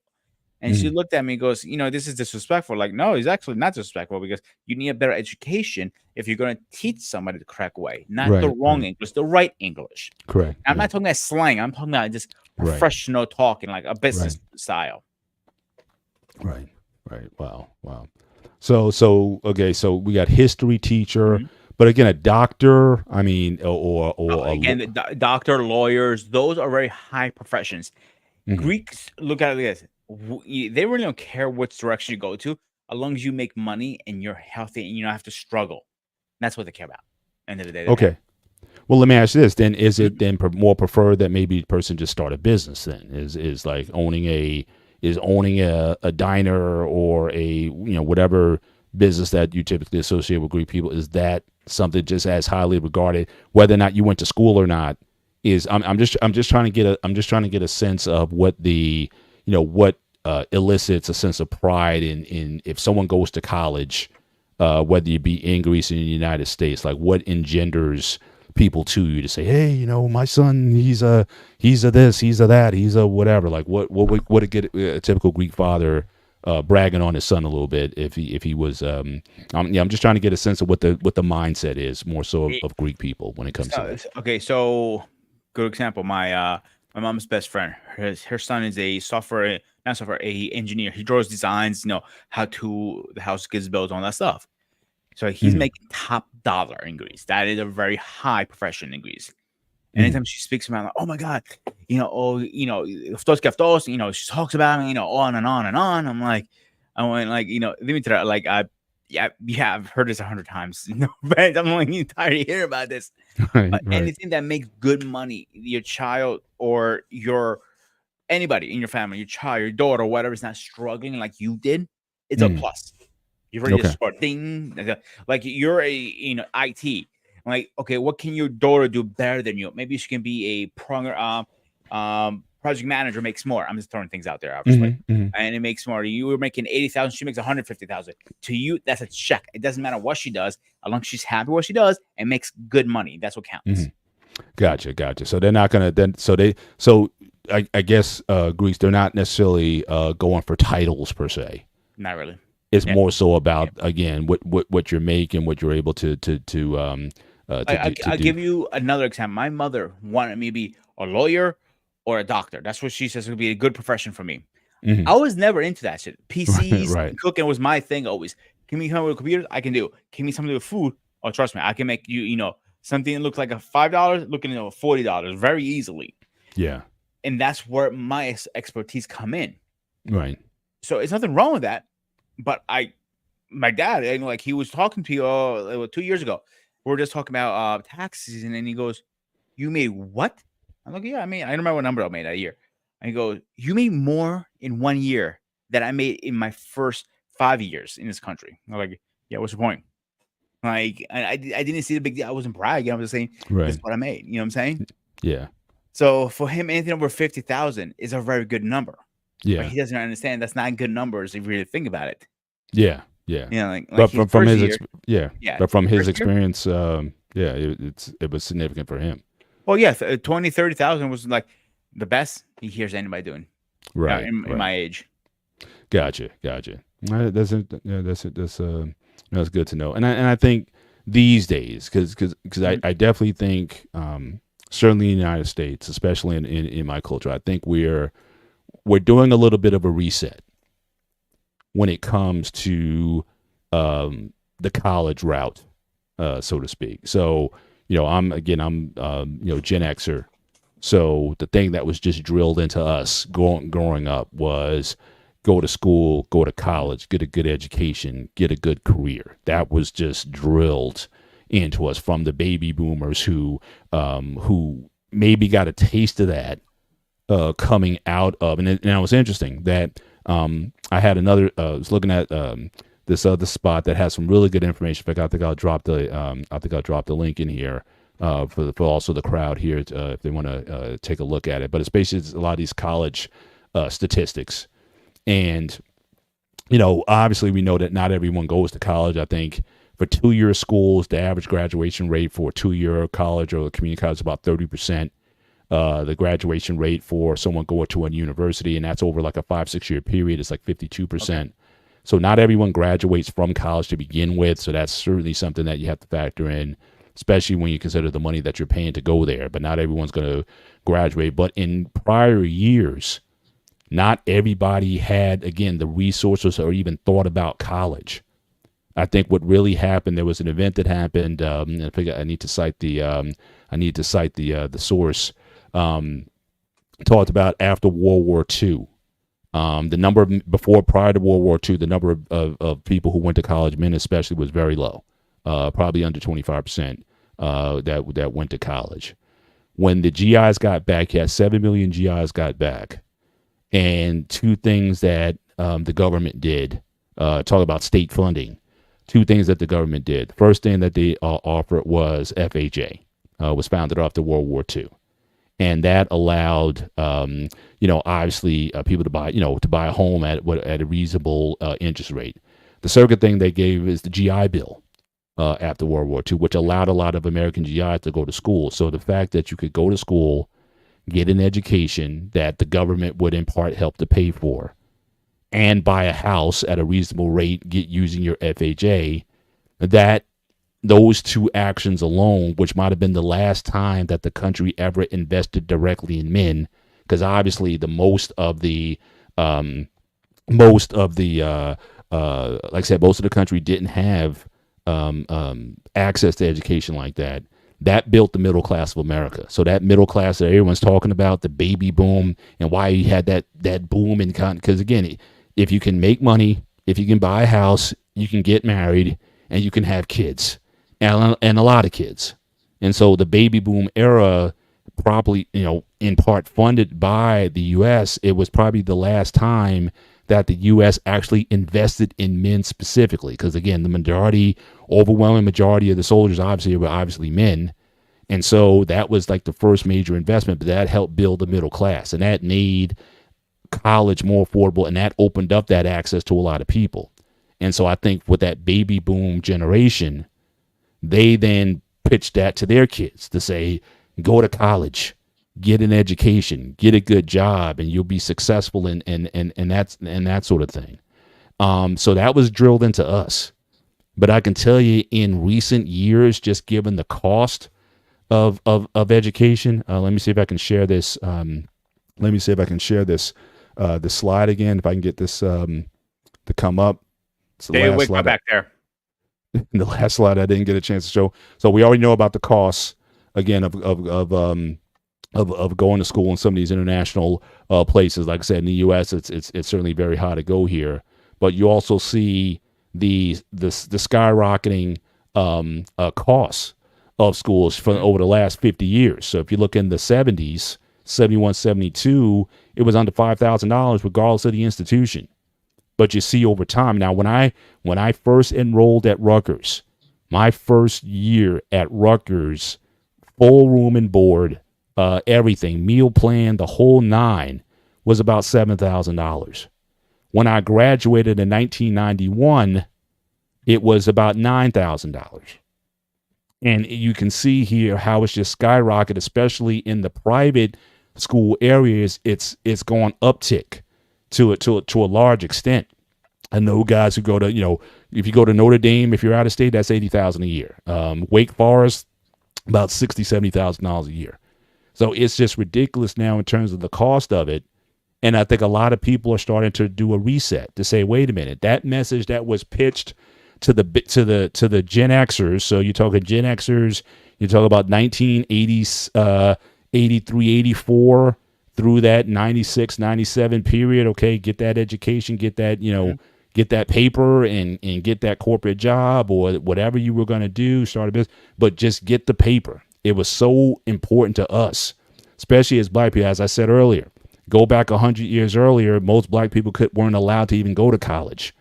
And she mm, looked at me and goes, this is disrespectful. Like, no, it's actually not disrespectful because you need a better education if you're going to teach somebody the correct way, not the right. wrong Right. English, the right English. Correct. I'm Yeah. not talking about slang. I'm talking about just Right. professional talking, like a Right. business style. Right. Right. Wow. Wow. So okay. So we got history teacher, Mhm. but again, a doctor. I mean, or a Again, the doctor, lawyers, those are very high professions. mhm. Greeks look at it like this. They really don't care which direction you go to, as long as you make money and you're healthy and you don't have to struggle. That's what they care about. End of the day, they're happy. Okay. Well, let me ask you this. Then, is it Mhm. then more preferred that maybe the person just start a business? Then is like owning a diner or a whatever business that you typically associate with Greek people. Is that something just as highly regarded, whether or not you went to school or not? I'm just trying to get a sense of what what elicits a sense of pride in if someone goes to college, whether you be in Greece or in the United States, like what engenders people to you to say, hey, my son, he's a this, he's a that, he's a whatever. Like what would it get a typical Greek father bragging on his son a little bit if he was I'm just trying to get a sense of what the mindset is more so It- of Greek people when it comes to that. okay, so good example. My mom's best friend. Her son is a software, not software, a engineer. He draws designs. How to the house gets built, all that stuff. So he's Mm, making top dollar in Greece. That is a very high profession in Greece. mm, Anytime she speaks about, like, oh my god, aftos, she talks about me, on and on and on. I went like, let me tell you, like, yeah, I've heard this 100 times. But I'm like, you tired of hearing about this. right, right. Anything that makes good money, your child or your anybody in your family, your child, your daughter, whatever is not struggling like you did, it's a Mm, plus. You're ready to okay. start ding. Like you're a IT. Like, okay, what can your daughter do better than you? Maybe she can be a project manager, makes more. I'm just throwing things out there, obviously. Hmm, hmm. And it makes more. You were making 80,000, she makes 150,000. To you, that's a check. It doesn't matter what she does, as long as she's happy with what she does and makes good money. That's what Hmm. counts. Gotcha. So they're not gonna then. So I guess Greeks, they're not necessarily going for titles per se. Not really. It's Yeah. more so Yeah. about again what you're making, what you're able to I'll do. give you another example. My mother wanted me to be a lawyer or a doctor. That's what she says would be a good profession for me. Hmm. I was never into that shit. Right, PCs right. and cooking was my thing always. Give me something with computers, I can do. Give me something with food. Oh, trust me, I can make something that looks like a $5 looking at $40 very easily. Yeah, And that's where my expertise come in. right. So it's nothing wrong with that. But my dad, like he was talking to you 2 years ago. We are just talking about tax season, and he goes, "You made what?" I'm like, "Yeah, I mean, I don't remember what number I made that year." And he goes, "You made more in 1 year than I made in my first 5 years in this country." I'm like, "Yeah, what's the point?" Like, I didn't see the big deal. I wasn't bragging. I was just saying this Right. is what I made. You know what I'm saying? Yeah. So for him, anything over 50,000 is a very good number, but Yeah. he doesn't understand that's not good numbers if you really think about it. Yeah. Yeah. Like But his from first his year, yeah, yeah, but from his his first year. experience, yeah, it was significant for him. Well, yeah, 20, 30,000 was like the best he hears anybody doing. Right. In Right. my age. Gotcha. That's it. Yeah, that's good to know. And I think these days, because I, Mhm. I definitely think, certainly in the United States, especially in my culture, I think we're doing a little bit of a reset when it comes to the college route, so to speak. So I'm Gen Xer. So the thing that was just drilled into us growing up was go to school, go to Mhm. college, get a good education, get a good career. That was just drilled into us from the baby boomers who maybe got a taste of that coming out of, and it was interesting that I had I was looking at this other spot that has some really good information. In fact, I think I'll drop the link in here. for also the crowd here if they want to take a look at it. But it's basically a lot of these college statistics. And, obviously we know that not everyone goes to college. I think for 2-year schools, the average graduation rate for a 2-year college or a community college is about 30%. The graduation rate for someone going to a university, and that's over like a 5-6 year period, is like 52%. Okay. So not everyone graduates from college to begin with. So that's certainly something that you have to factor in, especially when you consider the money that you're paying to go there. But not everyone's going to graduate. But in prior years, not everybody had, again, the resources or even thought about college. I think what really happened, there was an event that happened. I need to cite the source. Talked about after World War II. The number prior to World War II, the number of people who went to college, men especially, was very low, probably under 25% that went to college. When the GIs got back, you had 7 million GIs got back. And two things that the government did, talk about state funding, two things that the government did. The first thing that they offered was FHA, was founded after World War II. And that allowed, obviously people to buy a home at a reasonable interest rate. The second thing they gave is the GI Bill after World War II, which allowed a lot of American GIs to go to school. So the fact that you could go to school, get an education that the government would in part help to pay for, and buy a house at a reasonable rate, using your FHA, that those two actions alone, which might have been the last time that the country ever invested directly in men, because obviously most of the country didn't have access to education like that. That built the middle class of America. So that middle class that everyone's talking about, the baby boom, and why you had that boom in because again, if you can make money, if you can buy a house, you can get married, and you can have kids, and a lot of kids. And so the baby boom era, probably, in part funded by the U.S., it was probably the last time that the U.S. actually invested in men specifically. Because again, the overwhelming majority of the soldiers were obviously men. And so that was like the first major investment, but that helped build the middle class, and that made college more affordable, and that opened up that access to a lot of people. And so I think with that baby boom generation, they then pitched that to their kids to say, go to college, get an education, get a good job, and you'll be successful in that sort of thing. So that was drilled into us. But I can tell you, in recent years, just given the cost of education, let me see if I can share this. The slide again, if I can get this to come up. It's the David, last slide. back there. The last slide I didn't get a chance to show. So we already know about the costs again of going to school in some of these international places. Like I said, in the U.S., it's certainly very hard to go here. But you also see the skyrocketing costs of schools for over the last 50 years. So if you look in the 70s, 71, 72, it was under $5,000 regardless of the institution. But you see over time. Now, when I first enrolled at Rutgers, my first year at Rutgers, full room and board, everything, meal plan, the whole nine, was about $7,000. When I graduated in 1991, it was about $9,000. And you can see here how it's just skyrocketed, especially in the private school areas. It's gone uptick to a large extent. I know guys who go to, if you go to Notre Dame, if you're out of state, that's $80,000 a year. Wake Forest, about $60,000-$70,000 a year. So it's just ridiculous now in terms of the cost of it. And I think a lot of people are starting to do a reset to say, wait a minute, that message that was pitched to the Gen Xers. So you're talking Gen Xers, you talk about 1980s, 83, 84 through that 96, 97 period. Okay, get that education, get that, get that paper and get that corporate job or whatever you were going to do, start a business, but just get the paper. It was so important to us, especially as black people. As I said earlier, go back 100 years earlier, most black people weren't allowed to even go to college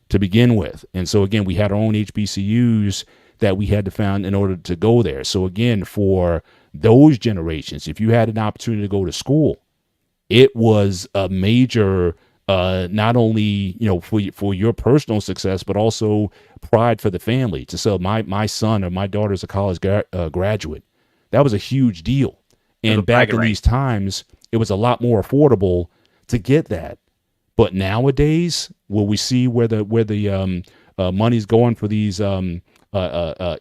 to begin with. And so again, we had our own HBCUs that we had to find in order to go there. So again, for those generations, if you had an opportunity to go to school, it was a major, not only for your personal success, but also pride for the family. To say my son or my daughter's a college graduate, that was a huge deal. It was a And back bragging in right. these times, it was a lot more affordable to get that. But nowadays, will we see where the money's going for these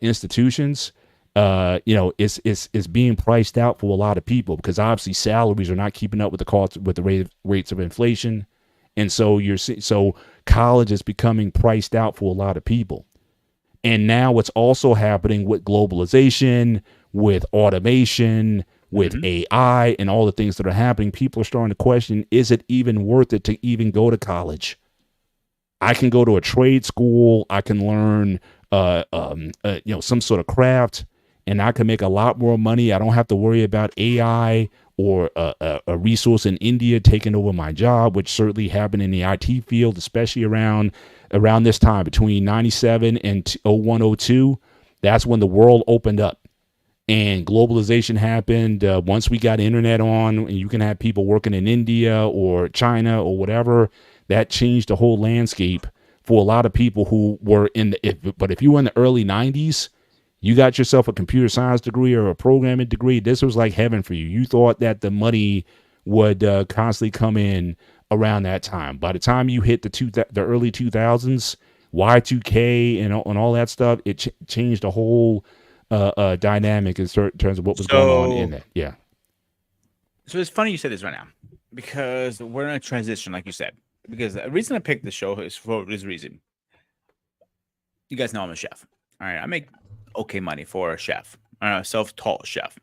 institutions? It's being priced out for a lot of people because obviously salaries are not keeping up with the cost with the rates of inflation, and so so college is becoming priced out for a lot of people. And now what's also happening with globalization, with automation, with Hmm. AI, and all the things that are happening, people are starting to question: is it even worth it to even go to college? I can go to a trade school. I can learn, some sort of craft, and I can make a lot more money. I don't have to worry about AI or a resource in India taking over my job, which certainly happened in the IT field, especially around this time between 97 and 0102. That's when the world opened up and globalization happened. Once we got internet on, and you can have people working in India or China or whatever, that changed the whole landscape for a lot of people who were but if you were in the early 90s, you got yourself a computer science degree or a programming degree, this was like heaven for you. You thought that the money would constantly come in around that time. By the time you hit the early 2000s, Y2K and all that stuff, it changed the whole dynamic in terms of what was going on in So, that. Yeah. so it's funny you said this right now because we're in a transition, like you said. Because the reason I picked the show is for this reason. You guys know I'm a chef. All right, I make okay money for a chef, self-taught chef.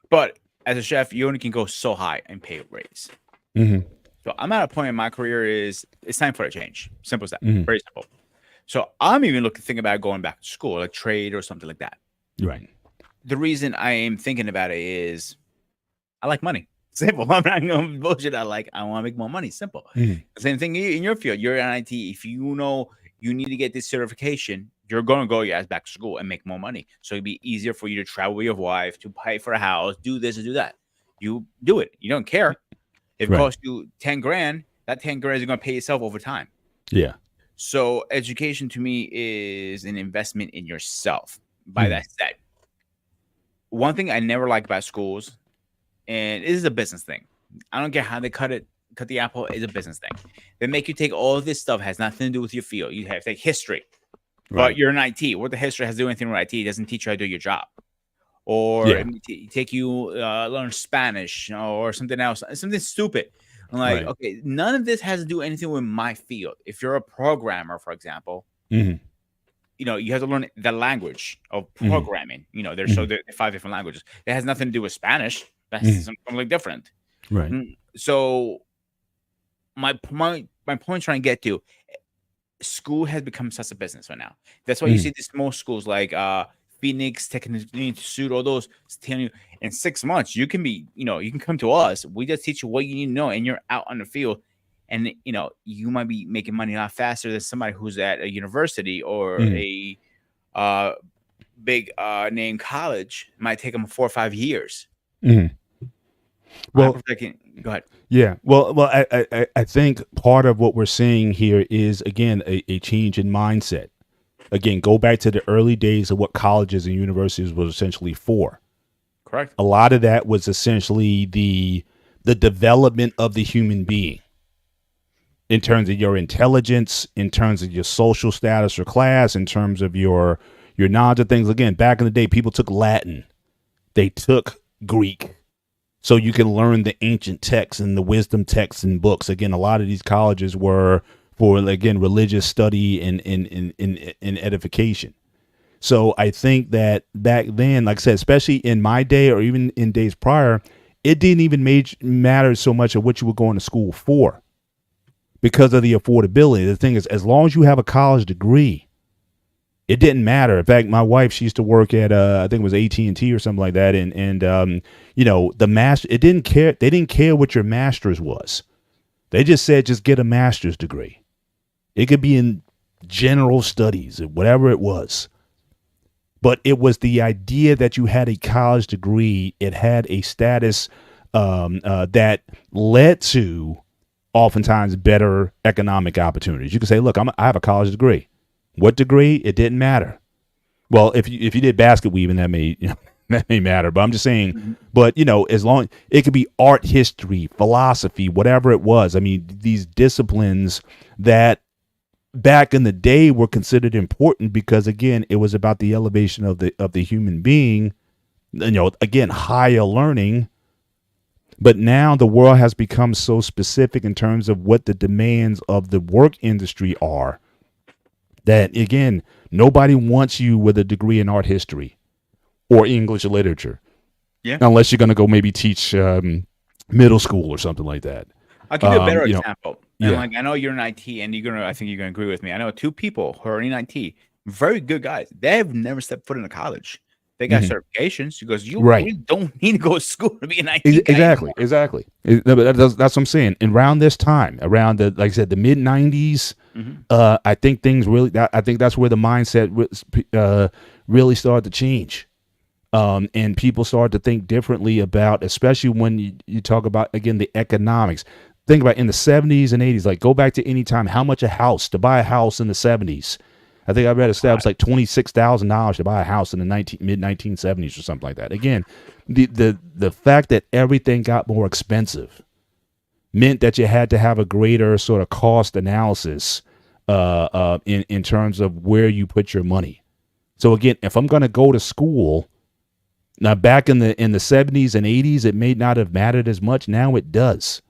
But as a chef, you only can go so high in pay raise. Mm-hmm. So I'm at a point in my career is it's time for a change. Simple as that. Mm-hmm. Very simple. So I'm even thinking about going back to school, like trade or something like that. Right. The reason I am thinking about it is I like money. Simple. I'm not going to bullshit. I want to make more money. Simple. Mm-hmm. Same thing in your field. You're in IT. If you know you need to get this certification, you're going to go your ass back to school and make more money. So it'd be easier for you to travel with your wife, to pay for a house, do this and do that. You do it. You don't care. If it Right. costs you 10 grand, that 10 grand is going to pay itself over time. Yeah. So education to me is an investment in yourself. By Mm-hmm. that said, one thing I never like about schools, and it is a business thing. I don't care how they cut the apple, is a business thing. They make you take all of this stuff has nothing to do with your field. You have to take history, but Right. you're in IT. What the history has to do anything with IT? It doesn't teach you how to do your job. Or Yeah. take you learn Spanish or something else, something stupid. I'm like, Right. okay, none of this has to do anything with my field. If you're a programmer, for example, Mm-hmm. you have to learn the language of Mm-hmm. programming. There's Mm-hmm. there are 5 different languages. It has nothing to do with Spanish. That's Mm-hmm. something different. Right. So my point trying to get to, school has become such a business right now. That's why you Mm-hmm. see these most schools like Phoenix Technical Institute, all those telling you in 6 months you can be, you can come to us. We just teach you what you need to know, and you're out on the field. And you might be making money a lot faster than somebody who's at a university or Mm-hmm. a uh, big name college. It might take them 4 or 5 years. Mm-hmm. I Well, prefer go ahead. yeah. Well, I think part of what we're seeing here is again a change in mindset. Again, go back to the early days of what colleges and universities was essentially for. Correct. A lot of that was essentially the development of the human being in terms of your intelligence, in terms of your social status or class, in terms of your knowledge of things. Again, back in the day, people took Latin, they took Greek, so you can learn the ancient texts and the wisdom texts and books. Again, a lot of these colleges were for, again, religious study and edification. So I think that back then, like I said, especially in my day or even in days prior, it didn't even matter so much of what you were going to school for because of the affordability. The thing is, as long as you have a college degree, it didn't matter. In fact, my wife, she used to work at I think it was AT&T or something like that, and the master, it didn't care. They didn't care what your master's was. They just said just get a master's degree. It could be in general studies or whatever it was. but it was the idea that you had a college degree. It had a status that led to oftentimes better economic opportunities. You can say, look, I have a college degree. What degree? It didn't matter. Well, if you did basket weaving, that may that may matter. But I'm just saying. Mhm. But as long it could be art history, philosophy, whatever it was. I mean, these disciplines that back in the day were considered important because again, it was about the elevation of the human being. Again, higher learning. But now the world has become so specific in terms of what the demands of the work industry are that, again, nobody wants you with a degree in art history or English literature, Yeah. unless you're going to go maybe teach middle school or something like that. I'll give you a better You know, example. And yeah. like I know you're in IT, and I think you're gonna agree with me. I know two people who are in IT, very good guys. They've never stepped foot in a college. They got Mhm. certifications because you Right. really don't need to go to school to be an IT guy Exactly. anymore. Exactly. That's what I'm saying. And around this time, around like I said, the mid '90s, Mhm. I think things really. I think that's where the mindset really started to change. And people started to think differently about, especially when you talk about, again, the economics. Think about in the 70s and 80s, like go back to any time, how much to buy a house in the 70s. I think I read a stat, it was like $26,000 to buy a house in the mid 1970s or something like that. Again, the fact that everything got more expensive meant that you had to have a greater sort of cost analysis in terms of where you put your money. So again, if I'm going to go to school, now, back in the 70s and 80s, it may not have mattered as much. Now it does,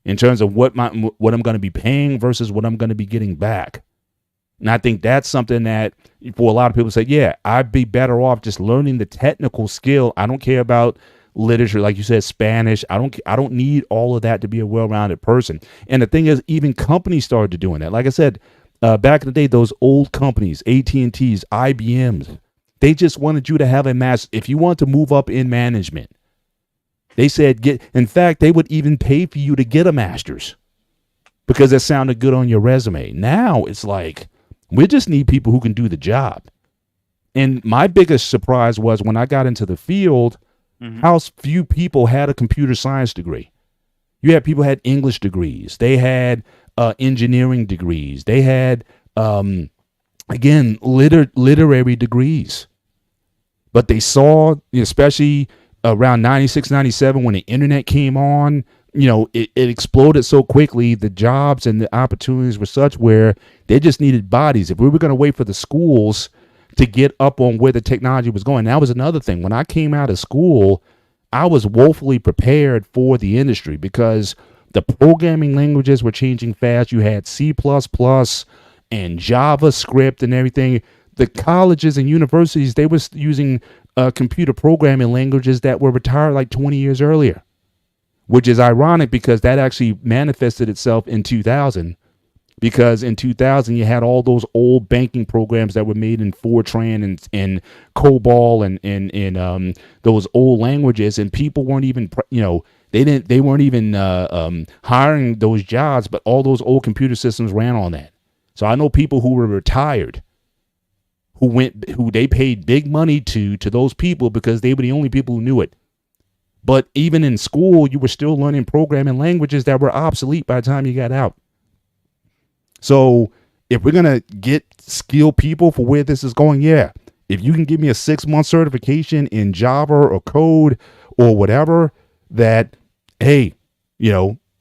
in terms of what I'm going to be paying versus what I'm going to be getting back. And I think that's something that for a lot of people say, yeah, I'd be better off just learning the technical skill. I don't care about literature, like you said, Spanish. I don't need all of that to be a well-rounded person. And the thing is, even companies started doing that. Like I said, back in the day, those old companies, AT&Ts, IBMs, they just wanted you to have a master. If you want to move up in management, they said in fact, they would even pay for you to get a master's because that sounded good on your resume. Now it's like, we just need people who can do the job. And my biggest surprise was when I got into the field, Mhm. how few people had a computer science degree. You had people who had English degrees. They had engineering degrees. They had, again, literary degrees. But they saw, especially around 96, 97, when the internet came on, it exploded so quickly. The jobs and the opportunities were such where they just needed bodies. If we were going to wait for the schools to get up on where the technology was going, that was another thing. When I came out of school, I was woefully prepared for the industry because the programming languages were changing fast. You had C++ and JavaScript and everything. The colleges and universities, they were using computer programming languages that were retired like 20 years earlier, which is ironic because that actually manifested itself in 2000. Because in 2000, you had all those old banking programs that were made in Fortran and COBOL and those old languages, and people weren't even, they weren't even hiring those jobs, but all those old computer systems ran on that. So I know people who were retired who they paid big money to those people because they were the only people who knew it. But even in school, you were still learning programming languages that were obsolete by the time you got out. So if we're going to get skilled people for where this is going, yeah, if you can give me a 6-month certification in Java or code or whatever, that, hey,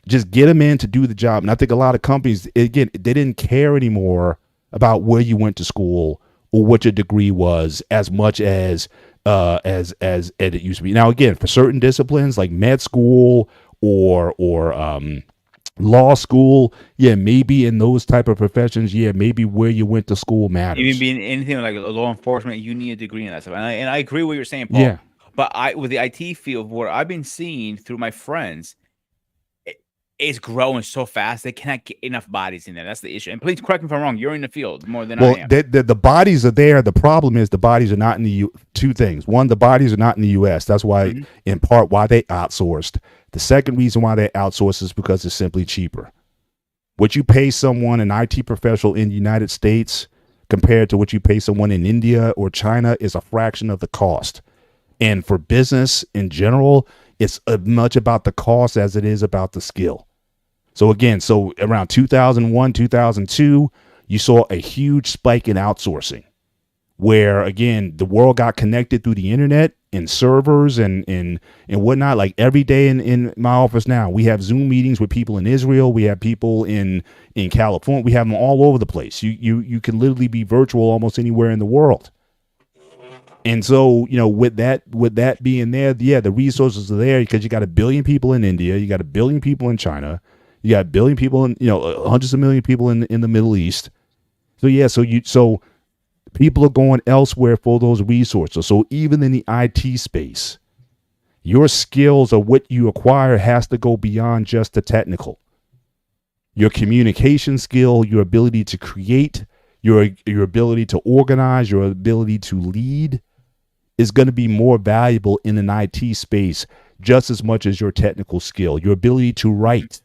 just get them in to do the job. And I think a lot of companies, again, they didn't care anymore about where you went to school or what your degree was as much as it used to be. Now, again, for certain disciplines like med school or law school, yeah, maybe in those type of professions, yeah, maybe where you went to school matters. Even being anything like law enforcement, you need a degree in that stuff. And I agree with what you're saying, Paul. Yeah. But with the IT field, what I've been seeing through my friends, it's growing so fast. They cannot get enough bodies in there. That's the issue. And please correct me if I'm wrong. You're in the field more than I am. The bodies are there. The problem is the bodies are not in the two things. One, the bodies are not in the U.S. That's why, in part, why they outsourced. The second reason why they outsource is because it's simply cheaper. What you pay someone, an IT professional in the United States, compared to what you pay someone in India or China is a fraction of the cost. And for business in general, it's as much about the cost as it is about the skill. So again, so around 2001, 2002, you saw a huge spike in outsourcing where again, the world got connected through the internet and servers and whatnot. Like every day in my office now, we have Zoom meetings with people in Israel. We have people in California. We have them all over the place. You can literally be virtual almost anywhere in the world. And so, with that being there, yeah, the resources are there because you got 1 billion people in India, you got 1 billion people in China, you got 1 billion people in, hundreds of million people in the Middle East. So yeah, so people are going elsewhere for those resources. So even in the IT space, your skills or what you acquire has to go beyond just the technical. Your communication skill, your ability to create, your ability to organize, your ability to lead is going to be more valuable in an IT space just as much as your technical skill, your ability to write.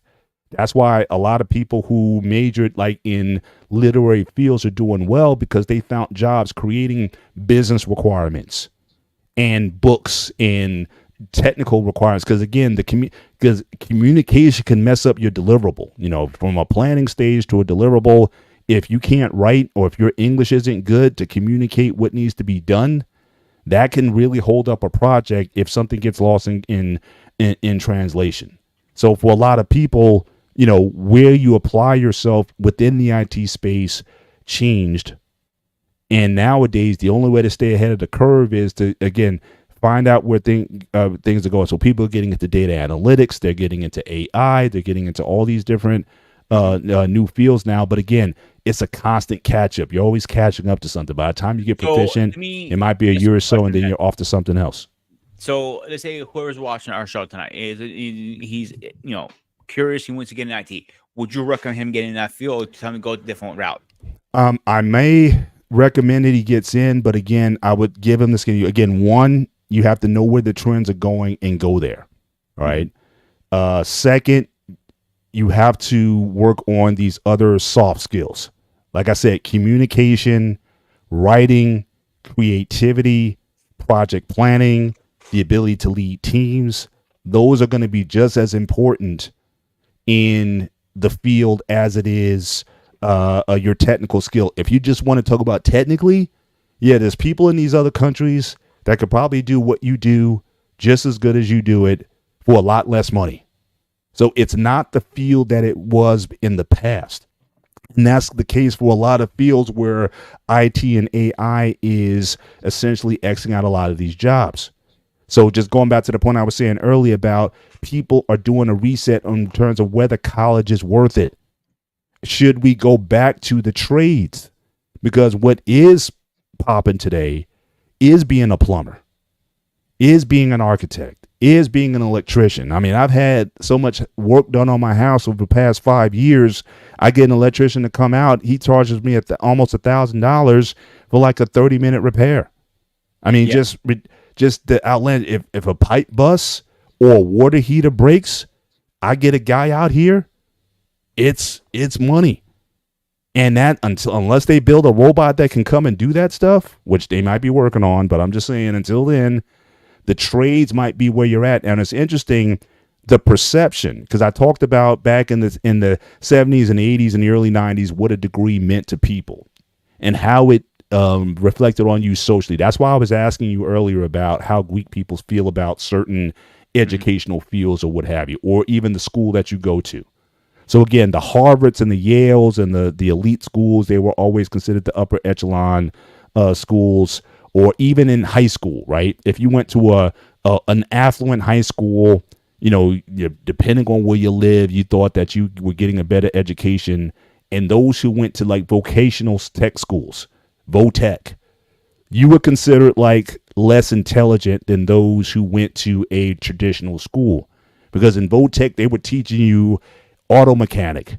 That's why a lot of people who majored like in literary fields are doing well because they found jobs creating business requirements and books and technical requirements. Because again, because communication can mess up your deliverable. From a planning stage to a deliverable. If you can't write or if your English isn't good to communicate what needs to be done, that can really hold up a project if something gets lost in translation. So for a lot of people, where you apply yourself within the IT space changed. And nowadays, the only way to stay ahead of the curve is to, again, find out where things are going. So people are getting into data analytics. They're getting into AI. They're getting into all these different new fields now. But again, it's a constant catch up. You're always catching up to something. By the time you get proficient, it might be a year or so, and then you're off to something else. So let's say whoever's watching our show tonight he's curious, he wants to get in IT. Would you recommend him getting in that field, or tell him to go a different route? I may recommend that he gets in, but again, I would give him this. Again, one, you have to know where the trends are going and go there. All right. Second, you have to work on these other soft skills. Like I said, communication, writing, creativity, project planning, the ability to lead teams. Those are going to be just as important in the field as it is your technical skill. If you just want to talk about technically, yeah, there's people in these other countries that could probably do what you do just as good as you do it for a lot less money. So it's not the field that it was in the past. And that's the case for a lot of fields where IT and AI is essentially Xing out a lot of these jobs. So just going back to the point I was saying earlier about people are doing a reset in terms of whether college is worth it. Should we go back to the trades? Because what is popping today is being a plumber, is being an architect, is being an electrician. I mean, I've had so much work done on my house over the past 5 years. I get an electrician to come out. He charges me at almost $1,000 for like a 30-minute repair. I mean, just the outland. If a pipe busts or a water heater breaks, I get a guy out here. It's money. And that unless they build a robot that can come and do that stuff, which they might be working on, but I'm just saying until then, the trades might be where you're at. And it's interesting, the perception, because I talked about back in the 70s and 80s and the early 90s what a degree meant to people and how it reflected on you socially. That's why I was asking you earlier about how Greek people feel about certain educational fields or what have you, or even the school that you go to. So again, the Harvards and the Yales and the elite schools, they were always considered the upper echelon schools, or even in high school, right? If you went to an affluent high school, depending on where you live, you thought that you were getting a better education. And those who went to like vocational tech schools, VOTech, you were considered like less intelligent than those who went to a traditional school. Because in VOTech, they were teaching you auto mechanic.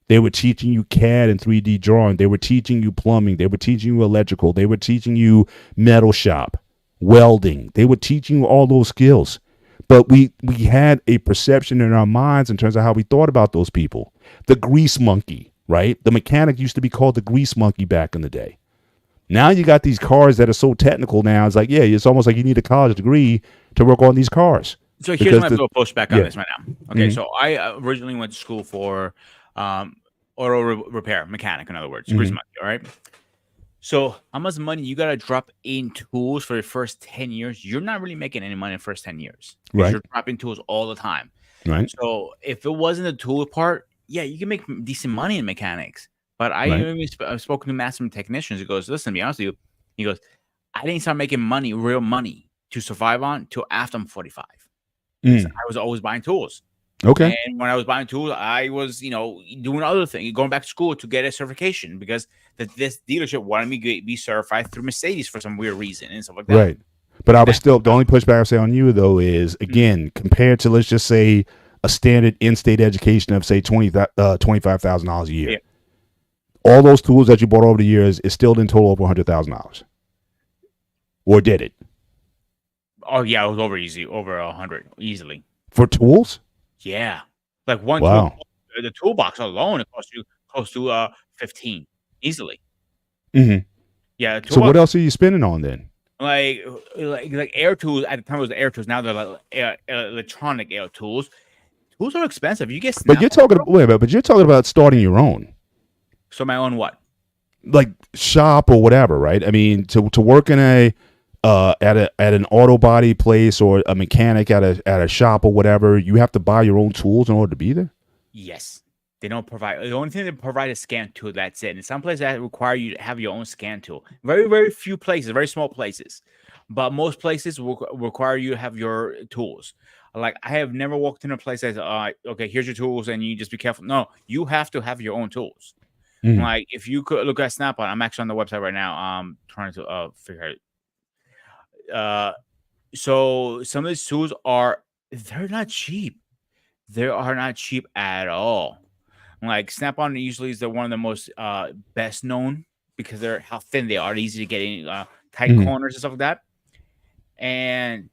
They were teaching you CAD and 3D drawing. They were teaching you plumbing. They were teaching you electrical. They were teaching you metal shop, welding. They were teaching you all those skills. But we had a perception in our minds in terms of how we thought about those people. The grease monkey, right? The mechanic used to be called the grease monkey back in the day. Now you got these cars that are so technical now. It's like, yeah, it's almost like you need a college degree to work on these cars So here's because my little pushback on yeah, this right now. Okay, hmm so I originally went to school for um, auto repair mechanic, in other words, grease hmm monkey. All right. So how much money you gotta drop in tools for the first 10 years? You're not really making any money in the first 10 years because right, you're dropping tools all the time. right, So if it wasn't the tool part, yeah, you can make decent money in mechanics. But right. I've spoken to master technicians. He goes, listen, to be honest with you, he goes, I didn't start making money, real money to survive on till after I'm 45 because Mm. I was always buying tools. Okay, And when I was buying tools, I was, doing other things, going back to school to get a certification because this dealership wanted me to be certified through Mercedes for some weird reason and stuff like that. right. But I And was that, still the only pushback I would say on you though is mm, again compared to let's just say a standard in-state education of say $25,000 a yeah. year. All those tools that you bought over the years is still in total over $100,000, or did it Oh yeah, it was over 100 easily. for tools? Yeah, like one tool, Wow. the toolbox alone, it costs you close to 15 easily. hmm Yeah, the So what toolbox, else are you spending on then? like air tools at the time it was air tools. Now they're like electronic air tools. Tools are expensive. You get But you're Snap on, talking bro. wait a minute, but you're talking about starting your own, So my own what? like shop or whatever, right? I mean, to work in a at an auto body place or a mechanic at a shop or whatever, you have to buy your own tools in order to be there. Yes. They don't provide the only thing they provide is scan tool. That's it. And some places that require you to have your own scan tool. Very, very few places, very small places. But most places will require you to have your tools. Like I have never walked in a place that's okay, here's your tools and you just be careful. No, you have to have your own tools. Mm-hmm. Like if you could look at Snap-on, I'm actually on the website right now. Trying to figure it. So some of these tools they're not cheap. They are not cheap at all. Like Snap-on usually is one of the most best known because they're how thin they are, easy to get in tight Mm-hmm. corners and stuff like that. And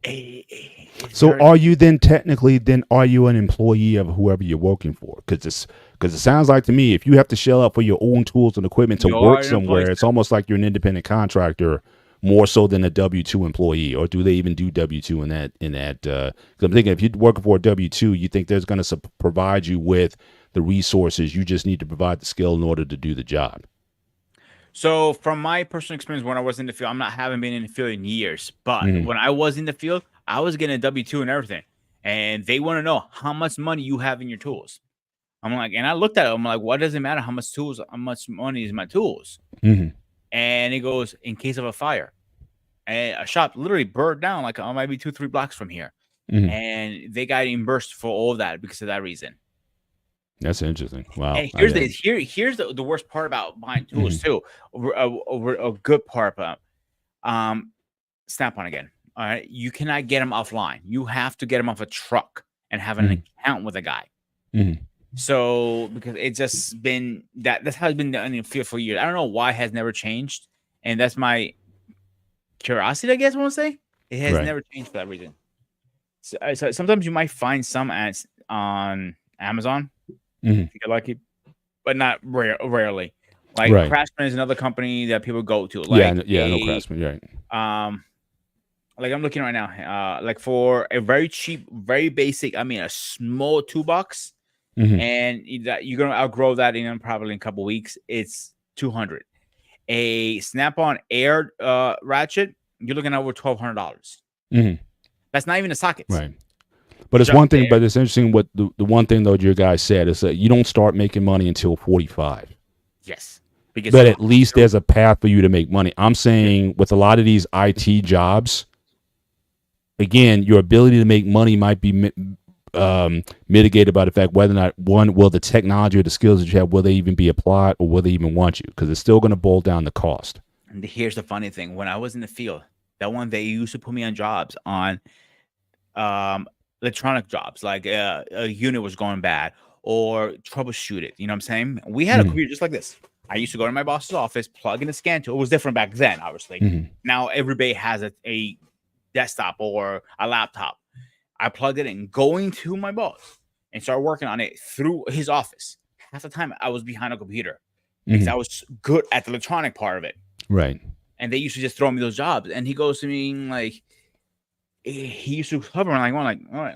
it's So very are you then technically then are you an employee of whoever you're working for? Because it sounds like to me if you have to shell out for your own tools and equipment to you are work an employee somewhere, it's still. almost like you're an independent contractor more so than a W two employee. Or do they even do W two in that? Because I'm thinking if you're working for a W two, you think there's going to provide you with the resources. You just need to provide the skill in order to do the job. So from my personal experience when I was in the field, I'm not haven't been in the field in years, but Mm-hmm. when I was in the field, I was getting a W-2 and everything. And they want to know how much money you have in your tools. I'm like, and I looked at it, I'm like, what does it matter how much money is my tools? Mm-hmm. And it goes in case of a fire. And a shop literally burned down like maybe 2, 3 blocks from here. Mm-hmm. And they got reimbursed for all of that because of that reason. That's interesting. Wow. And here's the worst part about buying tools Mhm. too. A good part about Snap-on again. All right, you cannot get them offline. You have to get them off a truck and have an Mhm. account with a guy. Mhm. So because it's just been that's how it's been in the field for years. I don't know why it has never changed, and that's my curiosity. I guess I want to say it has Right. never changed for that reason. So sometimes you might find some ads on Amazon Mhm. if you get lucky, but not rarely. Like Right. Craftsman is another company that people go to. Yeah. Like Yeah. No craftsman. Right. like I'm looking right now, like for a very cheap, very basic, I mean a small toolbox, Mhm. and that you're gonna outgrow that in probably in a couple weeks. It's 200. A Snap-on Air ratchet, you're looking at over $1,200. Mhm. That's not even the sockets. Right. But it's Just one thing. there. But it's interesting. What the one thing though your guy said is that you don't start making money until 45. Yes, because But you at least have there's a path for you to make money. I'm to. saying with a lot of these IT jobs, again, your ability to make money might be mitigated by the fact whether or not one will the technology or the skills that you have will they even be applied or will they even want you because it's still going to boil down the cost. And here's the funny thing: when I was in the field, that one they used to put me on jobs on um electronic jobs, like a unit was going bad or troubleshoot it. You know what I'm saying? We had a Mm-hmm. computer just like this. I used to go to my boss's office, plug in a scan tool. It was different back then, obviously. Mm-hmm. Now everybody has a desktop or a laptop. I plugged it in, going to my boss and start working on it through his office. Half the time I was behind a computer. because Hmm. I was good at the electronic part of it. Right. And they used to just throw me those jobs. And he goes to me like, he used to cover and like, well,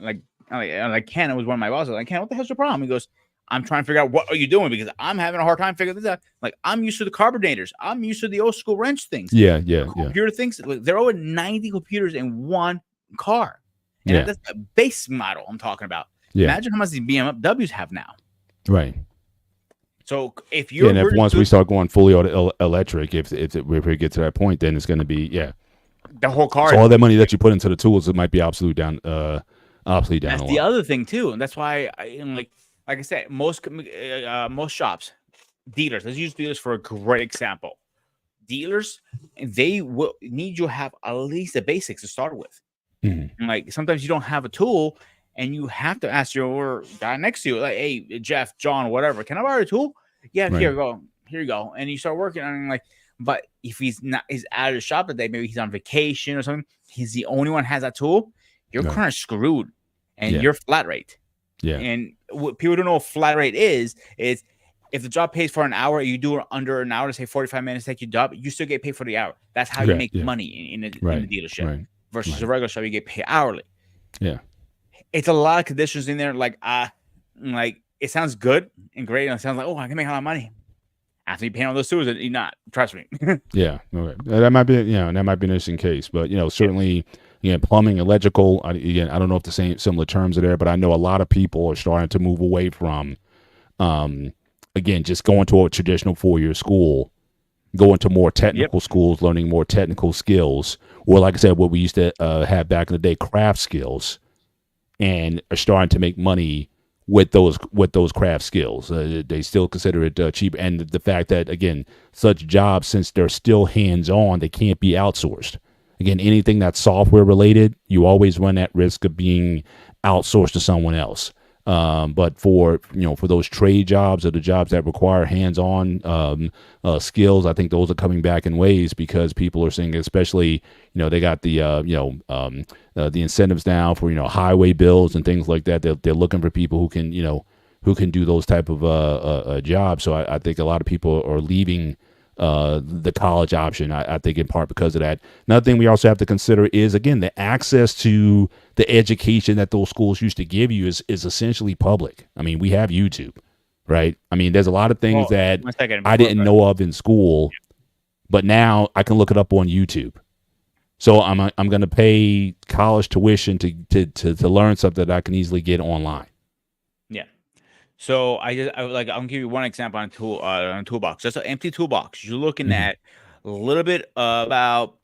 like, all right, like Ken was one of my bosses. Like, Ken, what the hell's your problem? He goes, I'm trying to figure out what are you doing because I'm having a hard time figuring this out. Like, I'm used to the carbonators. I'm used to the old school wrench things. Yeah. Yeah. Yeah. Computer things. Like, there are over 90 computers in one car. And Yeah. that's a base model I'm talking about. Yeah. Imagine how much these BMWs have now. Right. So if Yeah, you're and if really once we good, start going fully electric, if we get to that point, then it's going to be the whole car. So all that money that you put into the tools, it might be obsolete down the That's the line. other thing too, and that's why like I said, most shops, dealers. Let's use dealers for a great example. Dealers, they will need you to have at least the basics to start with. Mhm. And like sometimes you don't have a tool, and you have to ask your guy next to you, like, "Hey, Jeff, John, whatever, can I borrow a tool? Yeah, Right. here you go." And you start working on it, like. But if he's out of the shop that day, maybe he's on vacation or something. He's the only one who has that tool. You're Right. kind of screwed, and Yeah. you're flat rate. Yeah. And what people don't know what flat rate is if the job pays for an hour, you do it under an hour, to say 45 minutes, take your job, you still get paid for the hour. That's how you Yeah, make yeah. money in the Right. dealership Right. versus Right. a regular shop, you get paid hourly. Yeah. It's a lot of conditions in there. Like it sounds good and great, and it sounds like, oh, I can make a lot of money. After you pay all those tools, you're not. Trust me. Yeah. Okay. That might be an interesting case, but certainly plumbing, electrical. I don't know if the similar terms are there, but I know a lot of people are starting to move away from, just going to a traditional 4-year school, going to more technical schools, learning more technical skills, or like I said, what we used to have back in the day, craft skills, and are starting to make money with those craft skills. They still consider it cheap, and the fact that again, such jobs, since they're still hands on, they can't be outsourced. Again, anything that's software related, you always run that risk of being outsourced to someone else. But for those trade jobs or the jobs that require hands-on skills, I think those are coming back in waves because people are seeing, especially they got the incentives now for highway bills and things like that. They're looking for people who can do those type of jobs. So I think a lot of people are leaving the college option. I think in part because of that. Another thing we also have to consider is, again, the access to the education that those schools used to give you is essentially public. I mean, we have YouTube, right? I mean, there's a lot of things that I didn't know of in school, but now I can look it up on YouTube. So I'm going to pay college tuition to learn something that I can easily get online. Yeah. So I'll give you one example on a toolbox. Just an empty toolbox. You're looking at a little bit about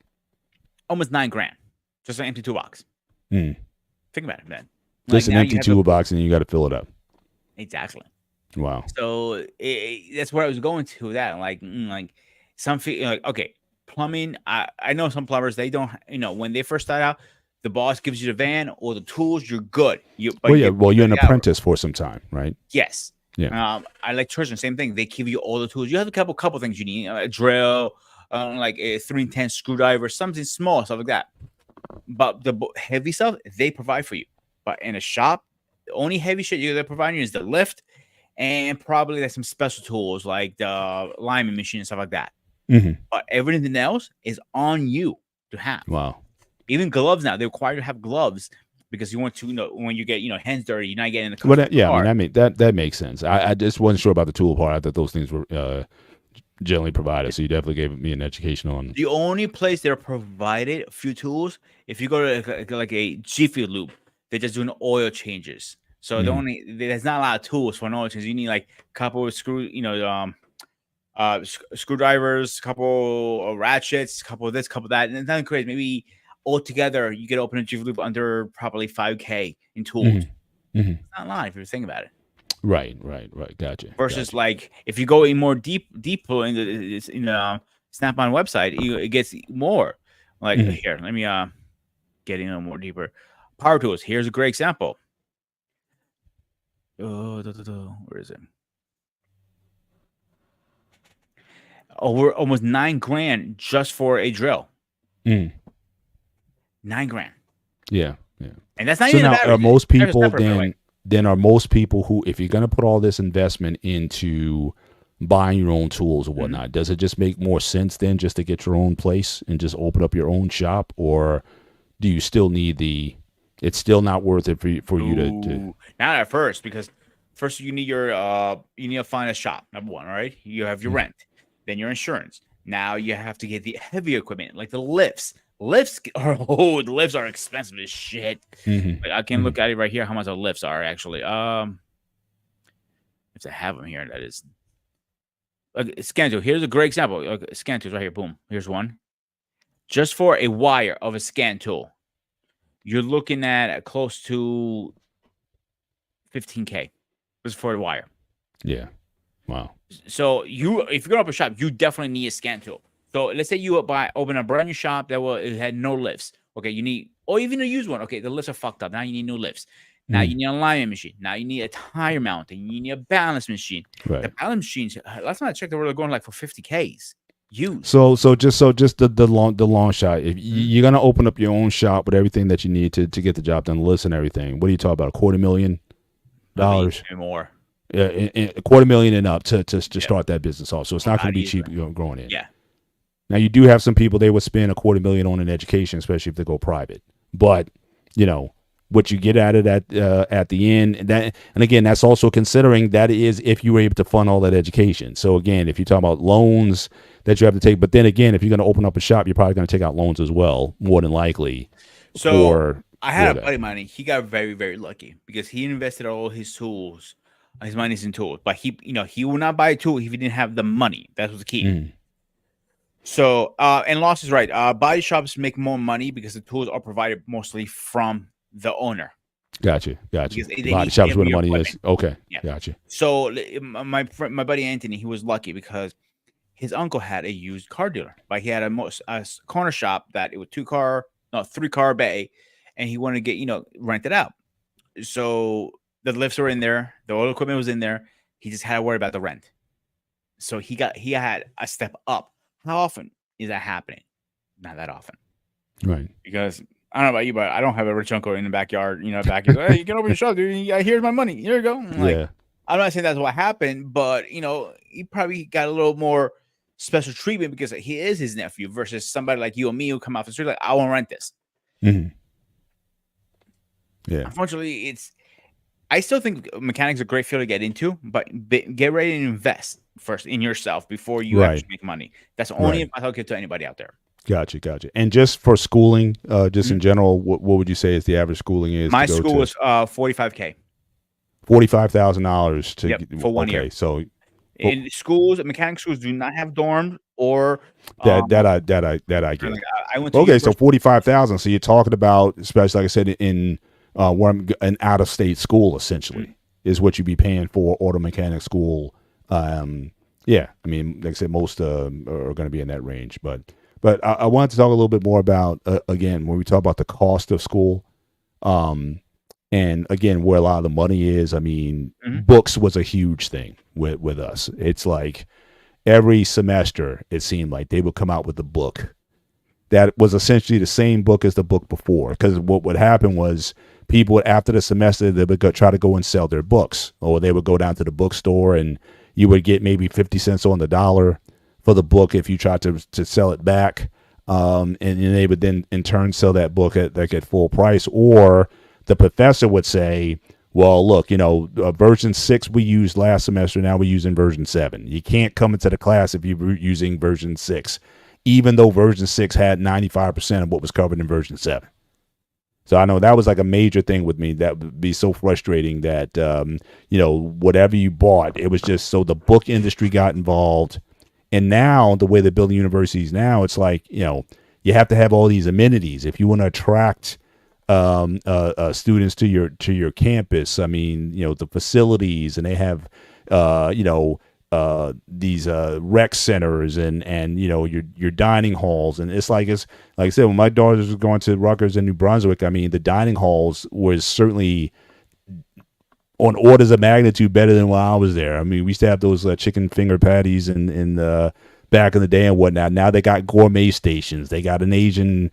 almost $9,000. Just an empty toolbox. Mm. Think about it, man. Just an empty toolbox, and you got to fill it up. Exactly. Wow. So that's where I was going to. That like something like, okay, plumbing. I know some plumbers, they don't. When they first start out, the boss gives you the van or the tools. You're good. You're an apprentice for some time, right? Yes. Yeah. Electrician, same thing. They give you all the tools. You have a couple things you need: a drill, like a 3-10 screwdriver, something small, stuff like that. But the heavy stuff they provide for you. But in a shop, the only heavy shit they're providing you is the lift and probably like some special tools like the lineman machine and stuff like that. Mm-hmm. But everything else is on you to have. Wow. Even gloves now, they require you to have gloves because you want to, when you get, hands dirty, you're not getting the car. I mean, that makes sense. I just wasn't sure about the tool part. I thought those things were generally provided. So you definitely gave me an education on. The only place they're provided a few tools, if you go to like a Jiffy Lube, they're just doing oil changes. So there's not a lot of tools for an oil change. You need like a couple of screwdrivers, a couple of ratchets, a couple of this, a couple of that, and it's nothing crazy. Maybe altogether you get open a Jiffy Lube under probably $5,000 in tools. Mm-hmm. It's not a lot if you think about it. Right. Gotcha. Versus like if you go in more deep in the Snap-on website, it gets more. Like here, let me get in a little more deeper. Power tools. Here's a great example. Where is it? Over almost $9,000 just for a drill. $9,000. Yeah. And that's not so even now are most people then are most people who, if you're going to put all this investment into buying your own tools or Mhm. whatnot, does it just make more sense then just to get your own place and just open up your own shop, or do you still need the? It's still not worth it for you to. Ooh, not at first because first you need your you need to find a shop. Number one, all right. You have your Mm, rent, then your insurance. Now you have to get the heavy equipment like the lifts. Lifts are the lifts are expensive as shit. mhm, Like I can mhm. look at it right here how much the lifts are actually. If I have them here, that is scan tool. Here's a great example. Scan tools right here. Boom. Here's one. Just for a wire of a scan tool, you're looking at close to 15K. Just for the wire. Yeah. Wow. So you, if you're gonna open a shop, you definitely need a scan tool. So let's say you open a brand new shop that it had no lifts. Okay, you need, or even a used one. Okay, the lifts are fucked up. Now you need new lifts. Now you Mm, need a alignment machine. Now you need a tire mount, and you need a balance machine. The right. balance machines, last time I checked, they were going like for 50Ks used. So just the long shot. If Mhm. you're gonna open up your own shop with everything that you need to get the job done, list and everything, what are you talking about? A quarter million Maybe dollars? more. Yeah, a quarter million and up to Yeah, start that business off. So it's not going to not be easily. cheap growing in. Yeah. Now you do have some people they would spend a quarter million on an education, especially if they go private. But you know what you get at it at the end, and again that's also considering that is if you were able to fund all that education. So again, if you talk about loans that you have to take, but then again, if you're going to open up a shop, you're probably going to take out loans as well, more than likely So for I had for a that. buddy of mine. He got very, very lucky because he invested all his tools, his money's in tools. But he will not buy a tool if he didn't have the money. That was the key. Mm, So, and Loss is right. Body shops make more money because the tools are provided mostly from the owner gotcha. because they Body need shops where the heavier money equipment. is. Okay, Yeah. gotcha. So my friend, my buddy Anthony, he was lucky because his uncle had a used car dealer, but he had a corner shop that it was 3 car bay, and he wanted to get rent it out. So the lifts were in there, the oil equipment was in there. He just had to worry about the rent. So he had a step up. How often is that happening? Not that often. Right. Because I don't know about you, but I don't have a rich uncle in the backyard, hey, you can open your shop, dude. Yeah, here's my money. Here you go. I'm like, Yeah. I'm not saying that's what happened, but he probably got a little more special treatment because he is his nephew versus somebody like you and me who come off the street like, I won't rent this. Hmm. Yeah. Unfortunately, I still think mechanics are a great field to get into, but get ready to invest first in yourself before you Right. actually make money. That's the only Right. advice I'll give to anybody out there. Gotcha. And just for schooling, just Mhm. in general, what would you say is the average schooling is to My go school to? was 45K. $45,000 to Yep, for 1 year. okay, so well, In schools, mechanic schools do not have dorms or that um, that I that I that I like get. I went to Okay, so university. 45,000. So you're talking about, especially like I said, in where an out of state school Mhm. essentially is what you'd be paying for auto mechanic school. Yeah, I mean, like I said, most are going to be in that range, but I wanted to talk a little bit more about again when we talk about the cost of school. Um, and again, where a lot of the money is, I mean, Mhm. books was a huge thing with us. It's like every semester, it seemed like they would come out with a book that was essentially the same book as the book before. Because what would happen was people would, after the semester, they would try to go and sell their books, or they would go down to the bookstore and you would get maybe 50 cents on the dollar for the book if you tried to sell it back. And they would then in turn sell that book at full price, or the professor would say, well, look, version 6 we used last semester, now we're using version 7. You can't come into the class if you're using version 6, even though version 6 had 95% of what was covered in version 7. So I know that was like a major thing with me. That would be so frustrating that, whatever you bought, it was just so the book industry got involved. And now the way they're building universities now, it's like, you have to have all these amenities if you want to attract students to your campus. I mean, the facilities, and they have, these rec centers and your dining halls, and it's like I said, when my daughters was going to Rutgers in New Brunswick, I mean, the dining halls was certainly on orders of magnitude better than while I was there. I mean, we used to have those chicken finger patties and back in the day and whatnot. Now they got gourmet stations. They got an Asian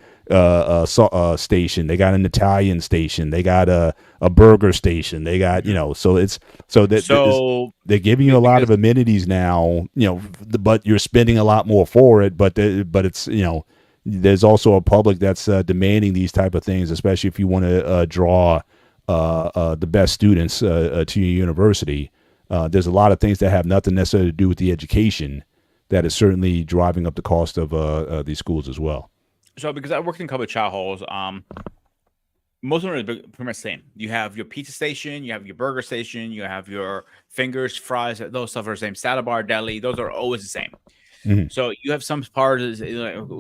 station. They got an Italian station. They got a burger station. They got, so it's so So they're giving you a lot because of amenities now, but you're spending a lot more for it. But it's there's also a public that's demanding these type of things, especially if you want to draw the best students to your university. There's a lot of things that have nothing necessarily to do with the education that is certainly driving up the cost of these schools as well. so because I worked in a couple of chow halls, most of them are pretty much the same. You have your pizza station, you have your burger station, you have your fingers, fries. Those stuff are the same. Salad bar, deli. Those are always the same. Mhm. So you have some parts, we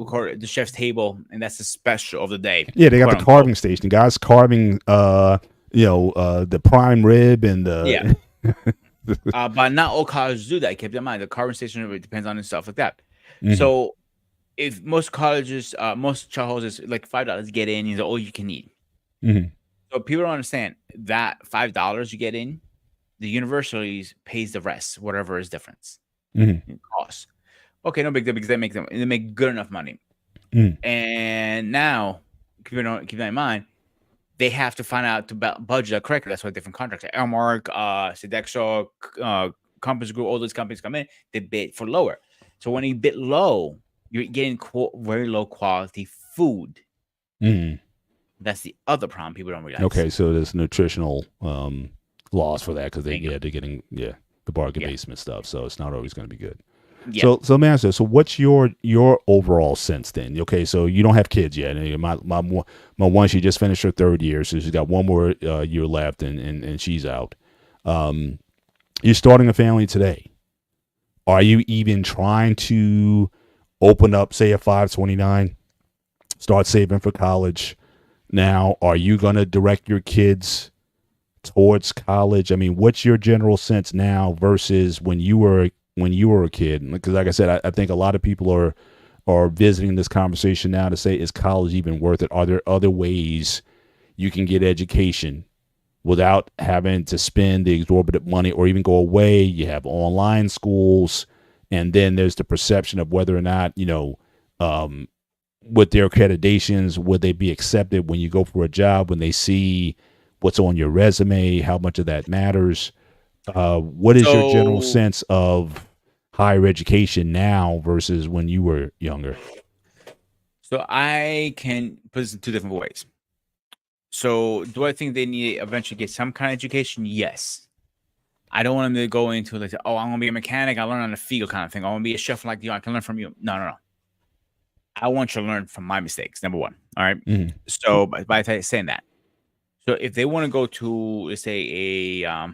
call it the chef's table, and that's the special of the day. Yeah, they got quote the unquote. carving station. Guys carving, the prime rib and Yeah. the. But not all colleges do that. Keep in mind, the carving station it depends on and stuff like that. Mhm. So if most colleges, most chow halls is like $5 to get in, is all you can eat. Mhm. So people don't understand that $5 you get in, the universities pays the rest, whatever is difference Mhm. in cost. Okay, no big deal because they make good enough money. Mhm. And now keep that in mind, they have to find out to budget that correctly. That's why different contracts, like Elmark, Sodexo, Compass Group, all those companies come in, they bid for lower. So when you bid low, you're getting very low quality food. Mhm. That's the other problem people don't realize. Okay, so there's nutritional loss for that because Bingo. they're getting the bargain Yeah. basement stuff, so it's not always going to be good. Yeah. So Master, so what's your overall sense then? Okay, so you don't have kids yet. And my one, she just finished her third year, so she's got one more year left, and she's out. You're starting a family today. Are you even trying to open up, say, a 529, start saving for college? Now, are you going to direct your kids towards college? I mean, what's your general sense now versus when you were a kid? Because, like I said, I think a lot of people are visiting this conversation now to say, is college even worth it? Are there other ways you can get education without having to spend the exorbitant money or even go away? You have online schools, and then there's the perception of whether or not, with their accreditations, would they be accepted when you go for a job, when they see what's on your resume, how much of that matters? What is your general So sense of higher education now versus when you were younger? So I can put this in two different ways. So do I think they need to eventually get some kind of education? Yes. I don't want them to go into like, oh, I'm gonna be a mechanic. I learn on the field kind of thing. I want to be a chef like you. I can learn from you. No. I want you to learn from my mistakes. Number one. All right. Mm-hmm. So by saying that, so if they want to go to, let's say, a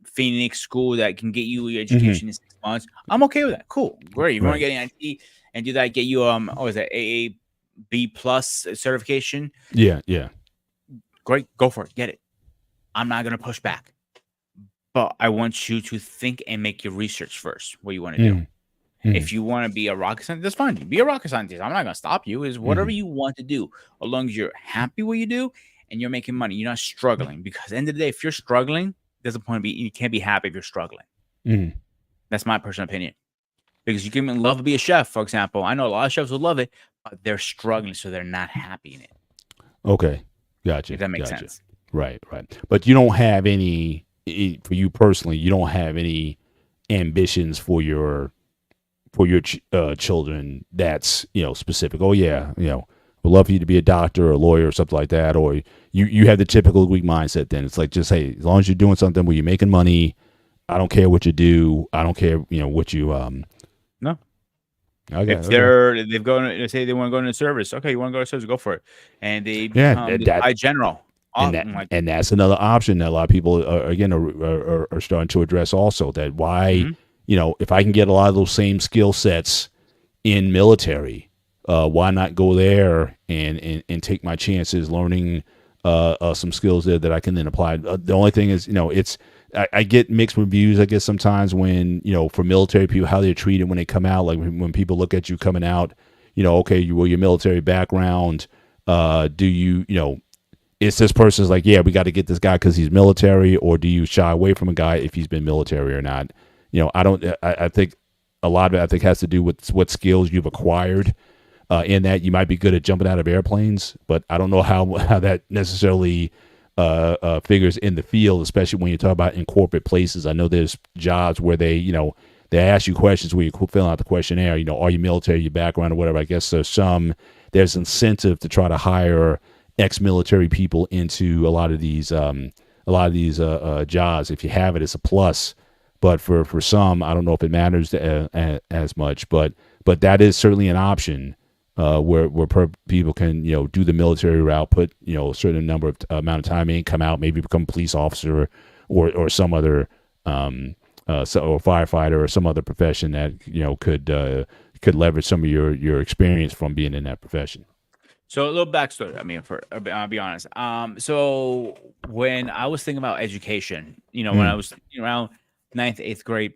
Phoenix school that can get you your education in 6 months, I'm okay with that. Cool, great. If you want to Right. get an IT and do that, get you what is that, AAB plus certification? Yeah. Great, go for it, get it. I'm not gonna push back, but I want you to think and make your research first. What you want to do. Mhm. If you want to be a rocket scientist, that's fine. Be a rocket scientist. I'm not gonna stop you. Is whatever Mhm. you want to do, as long as you're happy what you do and you're making money. You're not struggling. Because at the end of the day, if you're struggling, there's a point to be. You can't be happy if you're struggling. Mhm. That's my personal opinion. Because you can love to be a chef, for example. I know a lot of chefs would love it, but they're struggling, so they're not happy in it. Okay, gotcha. If that makes sense. Right. But you don't have any, for you personally, you don't have any ambitions for your children that's specific. Oh yeah, would love for you to be a doctor or a lawyer or something like that. Or you have the typical Greek mindset. Then it's like, just, hey, as long as you're doing something where you're making money, I don't care what you do. I don't care what you No. Okay. If they've gone, let's say they want to go into service. Okay, you want to go to service, go for it. And they become high general. And that's another option that a lot of people are starting to address also. That why if I can get a lot of those same skill sets in military, why not go there and take my chances learning some skills there that I can then apply. The only thing is, I get mixed reviews, I guess, sometimes when, for military people, how they're treated when they come out. Like when people look at you coming out, okay, your military background, do you, it's this person's like, yeah, we got to get this guy because he's military, or do you shy away from a guy if he's been military or not? I think a lot of it I think has to do with what skills you've acquired. In that you might be good at jumping out of airplanes, but I don't know how that necessarily figures in the field, especially when you talk about in corporate places. I know there's jobs where they ask you questions where you fill out the questionnaire. Are you military, your background, or whatever. I guess there's incentive to try to hire ex-military people into a lot of these jobs. If you have it, it's a plus. But for some, I don't know if it matters as much. But that is certainly an option where people can do the military route, put a certain amount of time in, come out, maybe become a police officer or some other or firefighter or some other profession that could leverage some of your experience from being in that profession. So a little backstory. I mean, I'll be honest. So when I was thinking about education, when I was around ninth, eighth grade,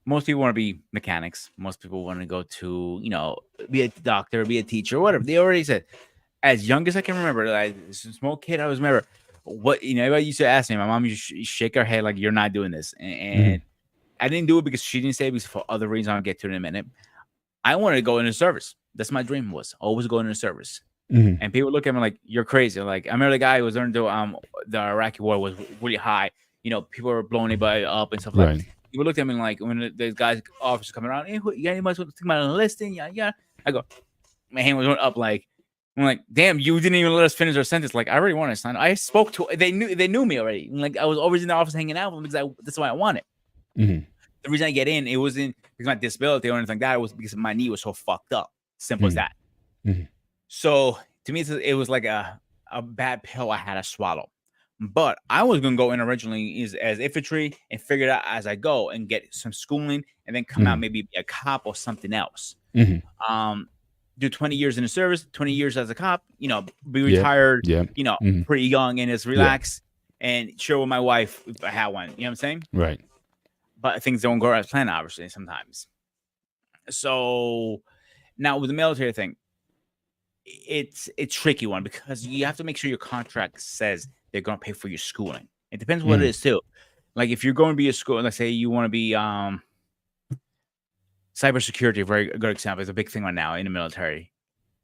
most people want to be mechanics. Most people want to go to, be a doctor, be a teacher, whatever. They already said, as young as I can remember, like as a small kid, I was remember what, everybody used to ask me. My mom used to shake her head like, you're not doing this. And I didn't do it because she didn't say it, because for other reasons I'll get to in a minute. I wanted to go into service. That's my dream, was always going into service. And people look at me like, you're crazy. Like, I remember the guy who was during the Iraqi war was really high. People were blowing anybody up and stuff like that. People looked at me like, when the guys, officers coming around, hey, you got anybody to think about enlisting? Yeah. I go, my hand was going up like, I'm like, damn, you didn't even let us finish our sentence. Like, I already wanted to sign. I spoke to, they knew me already. Like, I was always in the office hanging out with them because that's what I wanted. The reason I get in, it wasn't because of my disability or anything like that. It was because my knee was so fucked up. Simple as that. So to me, it was like a bad pill I had to swallow. But I was going to go in originally as infantry and figure it out as I go and get some schooling and then come out, maybe be a cop or something else. Do 20 years in the service, 20 years as a cop, be retired, pretty young and just relax and share with my wife if I had one. You know what I'm saying? Right. But things don't go as planned, obviously, sometimes. So now with the military thing, it's a tricky one because you have to make sure your contract says they're going to pay for your schooling. It depends what it is too. Like if you're going to be a school, let's say you want to be cybersecurity, a very good example. It's a big thing right now in the military.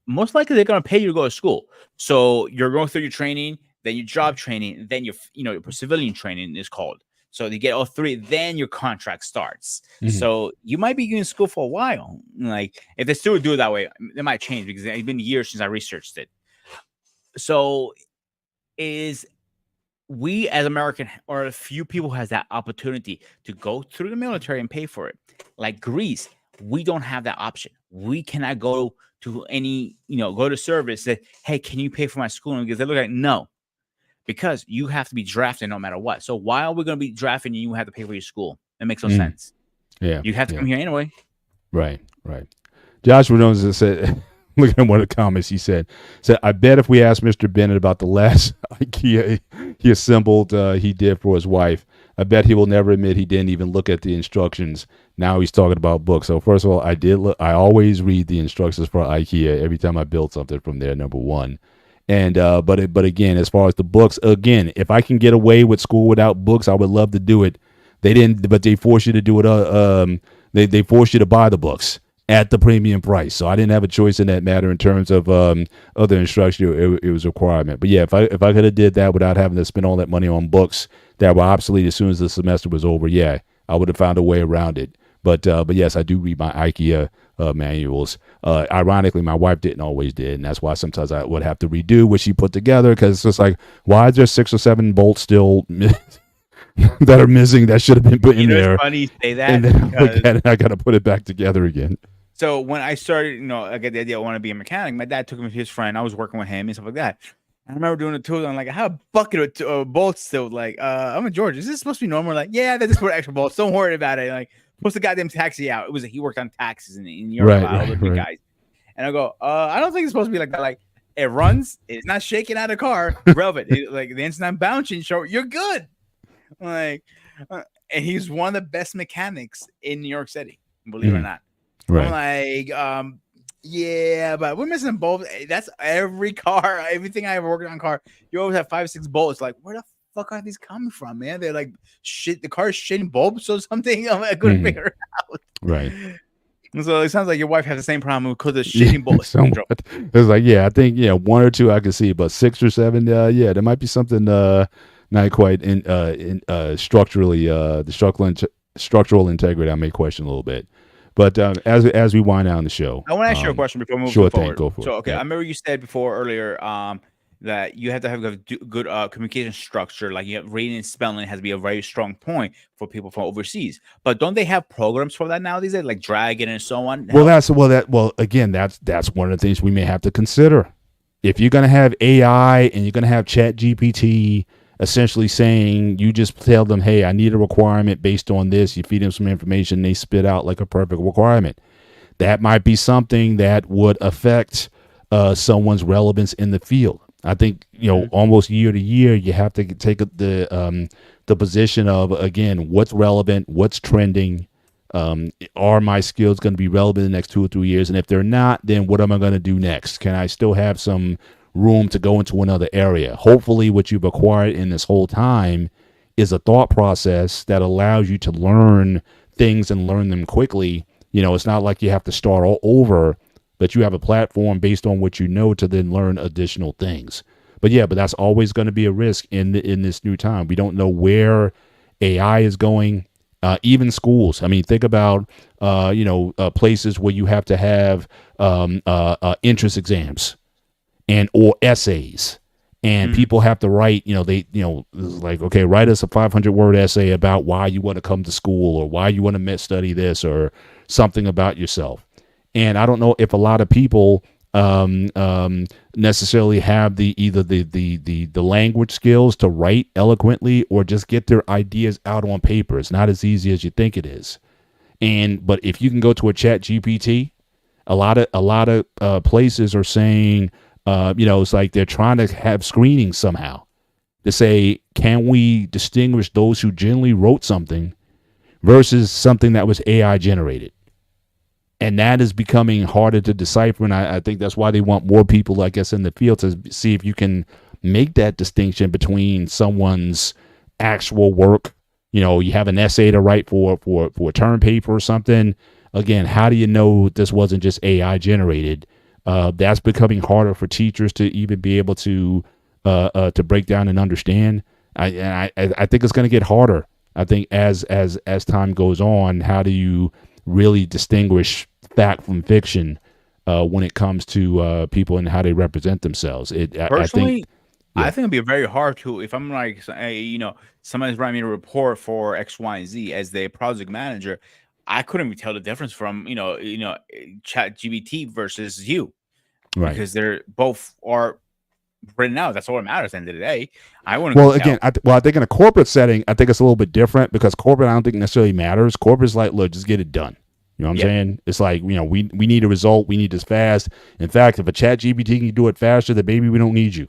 Most likely they're going to pay you to go to school. So you're going through your training, then your job training, then your civilian training is called. So you get all three, then your contract starts. So you might be in school for a while. Like if they still do it that way, it might change because it's been years since I researched it. So we as American or a few people has that opportunity to go through the military and pay for it. Like Greece, we don't have that option. We cannot go to any, go to service that, hey, can you pay for my schooling? Because they look like, no, because you have to be drafted no matter what. So why are we going to be drafting you have to pay for your school? It makes no sense. Yeah. You have to come here anyway. Right. Joshua Jones said, look at one of the comments he said, I bet if we asked Mr. Bennett about the last IKEA he assembled he did for his wife, I bet he will never admit he didn't even look at the instructions. Now he's talking about books. So first of all, I always read the instructions for IKEA every time I build something from there, number one. And but again, as far as the books, again, if I can get away with school without books, I would love to do it. They didn't, but they force you to do it. They force you to buy the books at the premium price. So I didn't have a choice in that matter in terms of other instruction. It was a requirement. But yeah, if I could have did that without having to spend all that money on books that were obsolete as soon as the semester was over, yeah, I would have found a way around it. But yes, I do read my IKEA manuals. Ironically, my wife didn't always did, and that's why sometimes I would have to redo what she put together because it's just like, why is there 6 or 7 bolts still that are missing that should have been put in there? It's funny you say that. And then I got to put it back together again. So when I started, I get the idea I want to be a mechanic. My dad took me to his friend. I was working with him and stuff like that. I remember doing the tools. I'm like, I have a bucket of bolts still. Like, I'm in Georgia. Is this supposed to be normal? Like, yeah, they just put extra bolts. Don't worry about it. Like, post the goddamn taxi out. He worked on taxes in Europe. All the big guys. And I go, I don't think it's supposed to be like that. Like, it runs. It's not shaking out of the car. Relevant. Like, the instant I'm bouncing, you're good. Like, and he's one of the best mechanics in New York City, believe it or not. Right. I'm like, yeah, but we're missing bolts. That's every car, everything I ever worked on car. You always have 5, 6 bolts. Like, where the fuck are these coming from, man? They're like shit. The car's shitting bulbs or something. I couldn't figure it out. Right. So it sounds like your wife has the same problem because of shitting ball syndrome. Somewhat. It's like, yeah, I think one or two I can see, but six or seven, yeah, there might be something not quite structurally the structural integrity I may question a little bit. But as we wind down the show, I want to ask you a question before moving sure thing, forward. go for So, it. okay, I Yep. remember you said before earlier that you have to have a good communication structure. Like, you have reading and spelling has to be a very strong point for people from overseas. But don't they have programs for that nowadays, like Dragon and so on? Well, Help. again, that's one of the things we may have to consider. If you're going to have AI and you're going to have Chat GPT essentially saying, you just tell them, hey, I need a requirement based on this, you feed them some information, they spit out like a perfect requirement. That might be something that would affect someone's relevance in the field. I think almost year to year, you have to take the position of, again, what's relevant, what's trending. Are my skills going to be relevant in the next 2 or 3 years? And if they're not, then what am I going to do next? Can I still have some room to go into another area? Hopefully, what you've acquired in this whole time is a thought process that allows you to learn things and learn them quickly. It's not like you have to start all over, but you have a platform based on what you know to then learn additional things. But that's always going to be a risk in this new time. We don't know where AI is going. Even schools. I mean, think about places where you have to have entrance exams and or essays, and people have to write. Like, okay, write us a 500-word essay about why you want to come to school or why you want to study this or something about yourself. And I don't know if a lot of people necessarily have either the language skills to write eloquently or just get their ideas out on paper. It's not as easy as you think it is. But if you can go to a Chat GPT, a lot of places are saying, it's like they're trying to have screening somehow to say, can we distinguish those who genuinely wrote something versus something that was AI generated? And that is becoming harder to decipher. And I think that's why they want more people, I guess, in the field to see if you can make that distinction between someone's actual work. You have an essay to write for a term paper or something. Again, how do you know this wasn't just AI generated? That's becoming harder for teachers to even be able to break down and understand. I think it's going to get harder. I think as time goes on, how do you really distinguish fact from fiction when it comes to people and how they represent themselves? Personally, Yeah. I think it'd be very hard to, if I'm like, somebody's writing me a report for X, Y, and Z as the project manager. I couldn't even tell the difference from Chat GBT versus you, Right. because they're both are written out. That's all that matters at the end of the day. I wouldn't Well, go again, tell. I think in a corporate setting, I think it's a little bit different because corporate, I don't think necessarily matters. Corporate's like, look, just get it done. You know what I'm Yeah. saying? It's like, we need a result. We need this fast. In fact, if a Chat GPT can do it faster, then maybe we don't need you.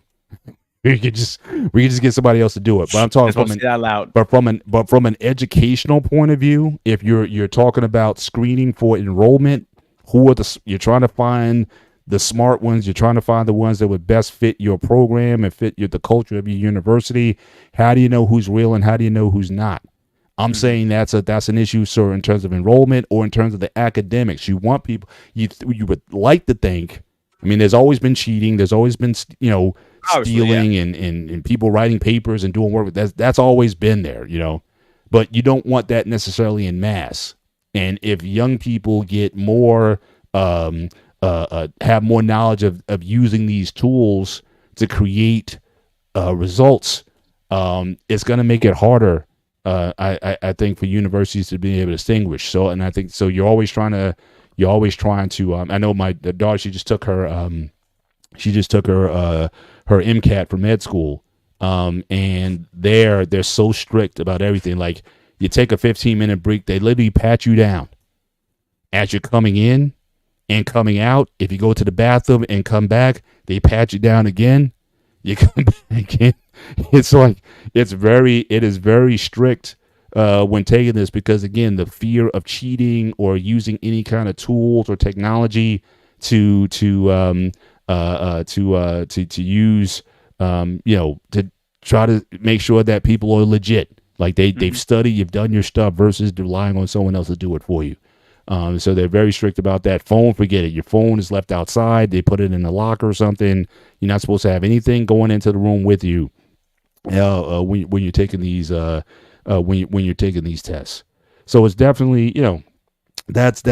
We could just get somebody else to do it. But I'm talking Just don't say that loud. from an educational point of view, if you're talking about screening for enrollment, you're trying to find the smart ones, you're trying to find the ones that would best fit your program and fit the culture of your university. How do you know who's real and how do you know who's not? I'm saying that's an issue, sir, in terms of enrollment or in terms of the academics. You want people, you would like to think. I mean, there's always been cheating. There's always been Obviously, yeah. stealing and people writing papers and doing work. That's always been there, but you don't want that necessarily in mass. And if young people get more have more knowledge of using these tools to create results, it's going to make it harder. I think for universities to be able to distinguish. So, and I think so. You're always trying to. I know my daughter. She just took her. Her MCAT for med school. And they're so strict about everything. Like, you take a 15-minute break, they literally pat you down as you're coming in and coming out. If you go to the bathroom and come back, they pat you down again. You come back in. It's like it is very strict when taking this, because again, the fear of cheating or using any kind of tools or technology to use to try to make sure that people are legit, like they've studied, you've done your stuff, versus relying on someone else to do it for you. So they're very strict about that. Phone, forget it. Your phone is left outside. They put it in a locker or something. You're not supposed to have anything going into the room with you when you're taking these when you're taking these tests. So it's definitely, that's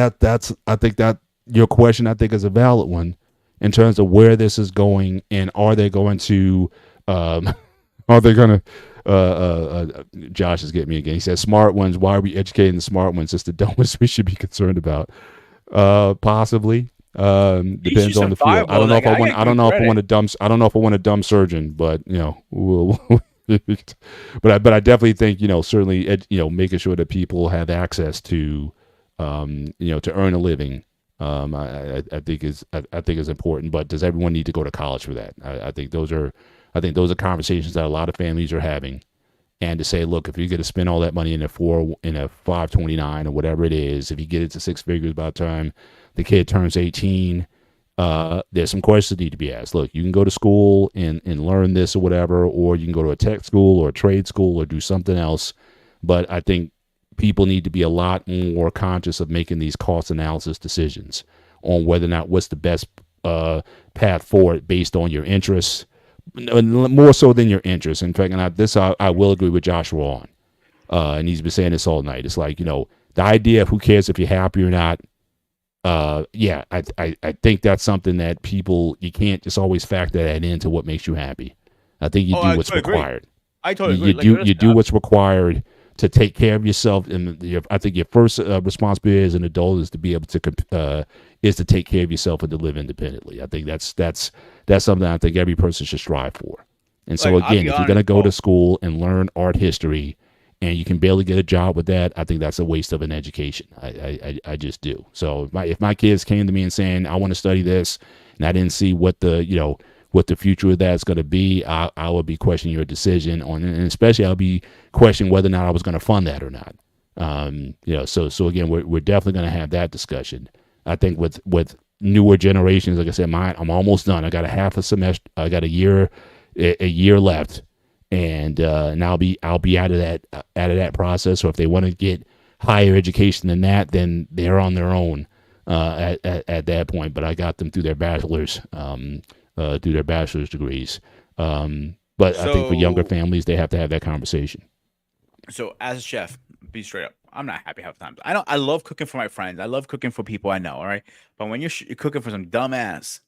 I think that your question, I think, is a valid one in terms of where this is going, and are they going to are they going to Josh is getting me again. He says smart ones. Why are we educating the smart ones? It's the dumbest we should be concerned about. Possibly. Teach you Depends on some the field. I Bible. don't know Like if I I want. gotta I give don't him know if I want credit. a dumb. I don't know if I want a dumb surgeon, but but I definitely think, certainly, making sure that people have access to, to earn a living. I think I think is important. But does everyone need to go to college for that? I think those are conversations that a lot of families are having. And to say, look, if you're going to spend all that money in a 529 or whatever it is, if you get it to six figures by the time the kid turns 18, there's some questions that need to be asked. Look, you can go to school and learn this or whatever, or you can go to a tech school or a trade school or do something else. But I think people need to be a lot more conscious of making these cost analysis decisions on whether or not what's the best path forward based on your interests, more so than your interests. In fact, and I will agree with Joshua on, and he's been saying this all night. It's like, the idea of who cares if you're happy or not. Yeah, I think that's something that people, you can't just always factor that into what makes you happy. I think you Oh, do I what's totally agree. required. I totally You agree. Like, do you listen, do what's required to take care of yourself, and I think your first responsibility as an adult is to be able to is to take care of yourself and to live independently. I think that's something I think every person should strive for. And so I'll again, be if you're going honest. to go to school and learn art history, and you can barely get a job with that, I think that's a waste of an education. I just do. So if my kids came to me and saying, I want to study this, and I didn't see what the future of that's going to be, I would be questioning your decision on, and especially I'll be questioning whether or not I was going to fund that or not. So again, we're definitely going to have that discussion. I think with newer generations, like I said, I'm almost done. I got a half a semester. I got a year left, and I'll be out of that process. So if they want to get higher education than that, then they're on their own at that point. But I got them through their bachelor's degrees. But I think for younger So, families, they have to have that conversation. as a chef, be straight up. I'm not happy half the time. I don't. I love cooking for my friends. I love cooking for people I know. All right, but when you're cooking for some dumbass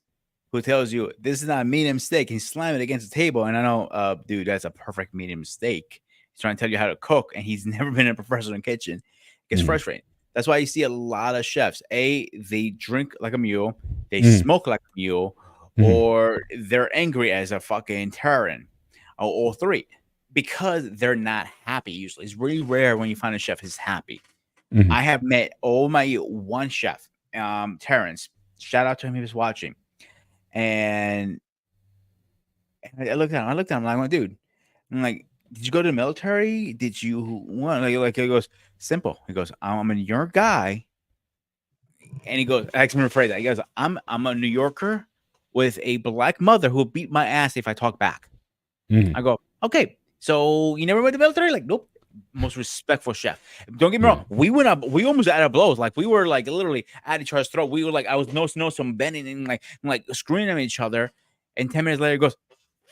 who tells you this is not a medium steak, and slam it against the table, and I know, dude, that's a perfect medium steak. He's trying to tell you how to cook, and he's never been in a professional kitchen. It gets Mm, frustrating. That's why you see a lot of chefs. They drink like a mule, they mm, smoke like a mule, mm, or they're angry as a fucking Terran, or all three, because they're not happy. Usually, it's really rare when you find a chef who's happy. mm, I have met all my one chef, Terrence. Shout out to him. He was watching, and I looked at him. I looked at him like, dude, I'm like, did you go to the military? Did you want like he goes, simple. He goes, I'm a New York guy. And he goes, I asked him to rephrase that. He goes, I'm a New Yorker with a black mother who will beat my ass if I talk back. mm. I go, okay. So you never went to the military? Like, nope. Most respectful chef. Don't get me Yeah. wrong. We went up. We almost out of blows. Like we were like literally at each other's throat. We were like, I was no some bending and like screaming at each other. And 10 minutes later, he goes,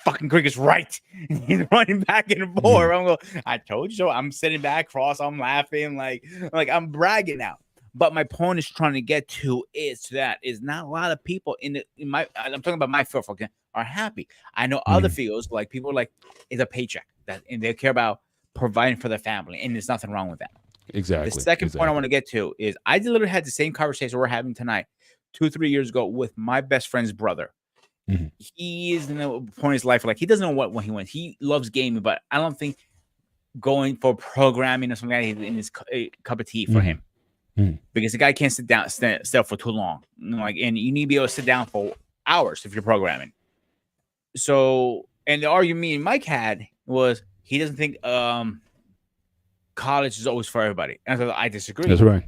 "Fucking Greg is right." He's running back and forth. Mm, I'm going, I told you so. I'm sitting back, cross. I'm laughing, like I'm bragging now. But my point is trying to get to is not a lot of people in my. I'm talking about my field, okay, are happy. I know other mm. fields like people are like it's a paycheck that and they care about providing for their family, and there's nothing wrong with that. The Exactly. second point I want Exactly. to get to is I literally had the same conversation we're having tonight, 2 3 years ago with my best friend's brother. Mm, He is in a point in his life like he doesn't know what he wants. He loves gaming, but I don't think going for programming or something like that is in his cup of tea for mm, him mm, because the guy can't sit down still for too long. Like, and you need to be able to sit down for hours if you're programming. So, and the argument me and Mike had was he doesn't think college is always for everybody. And I That's disagree. right.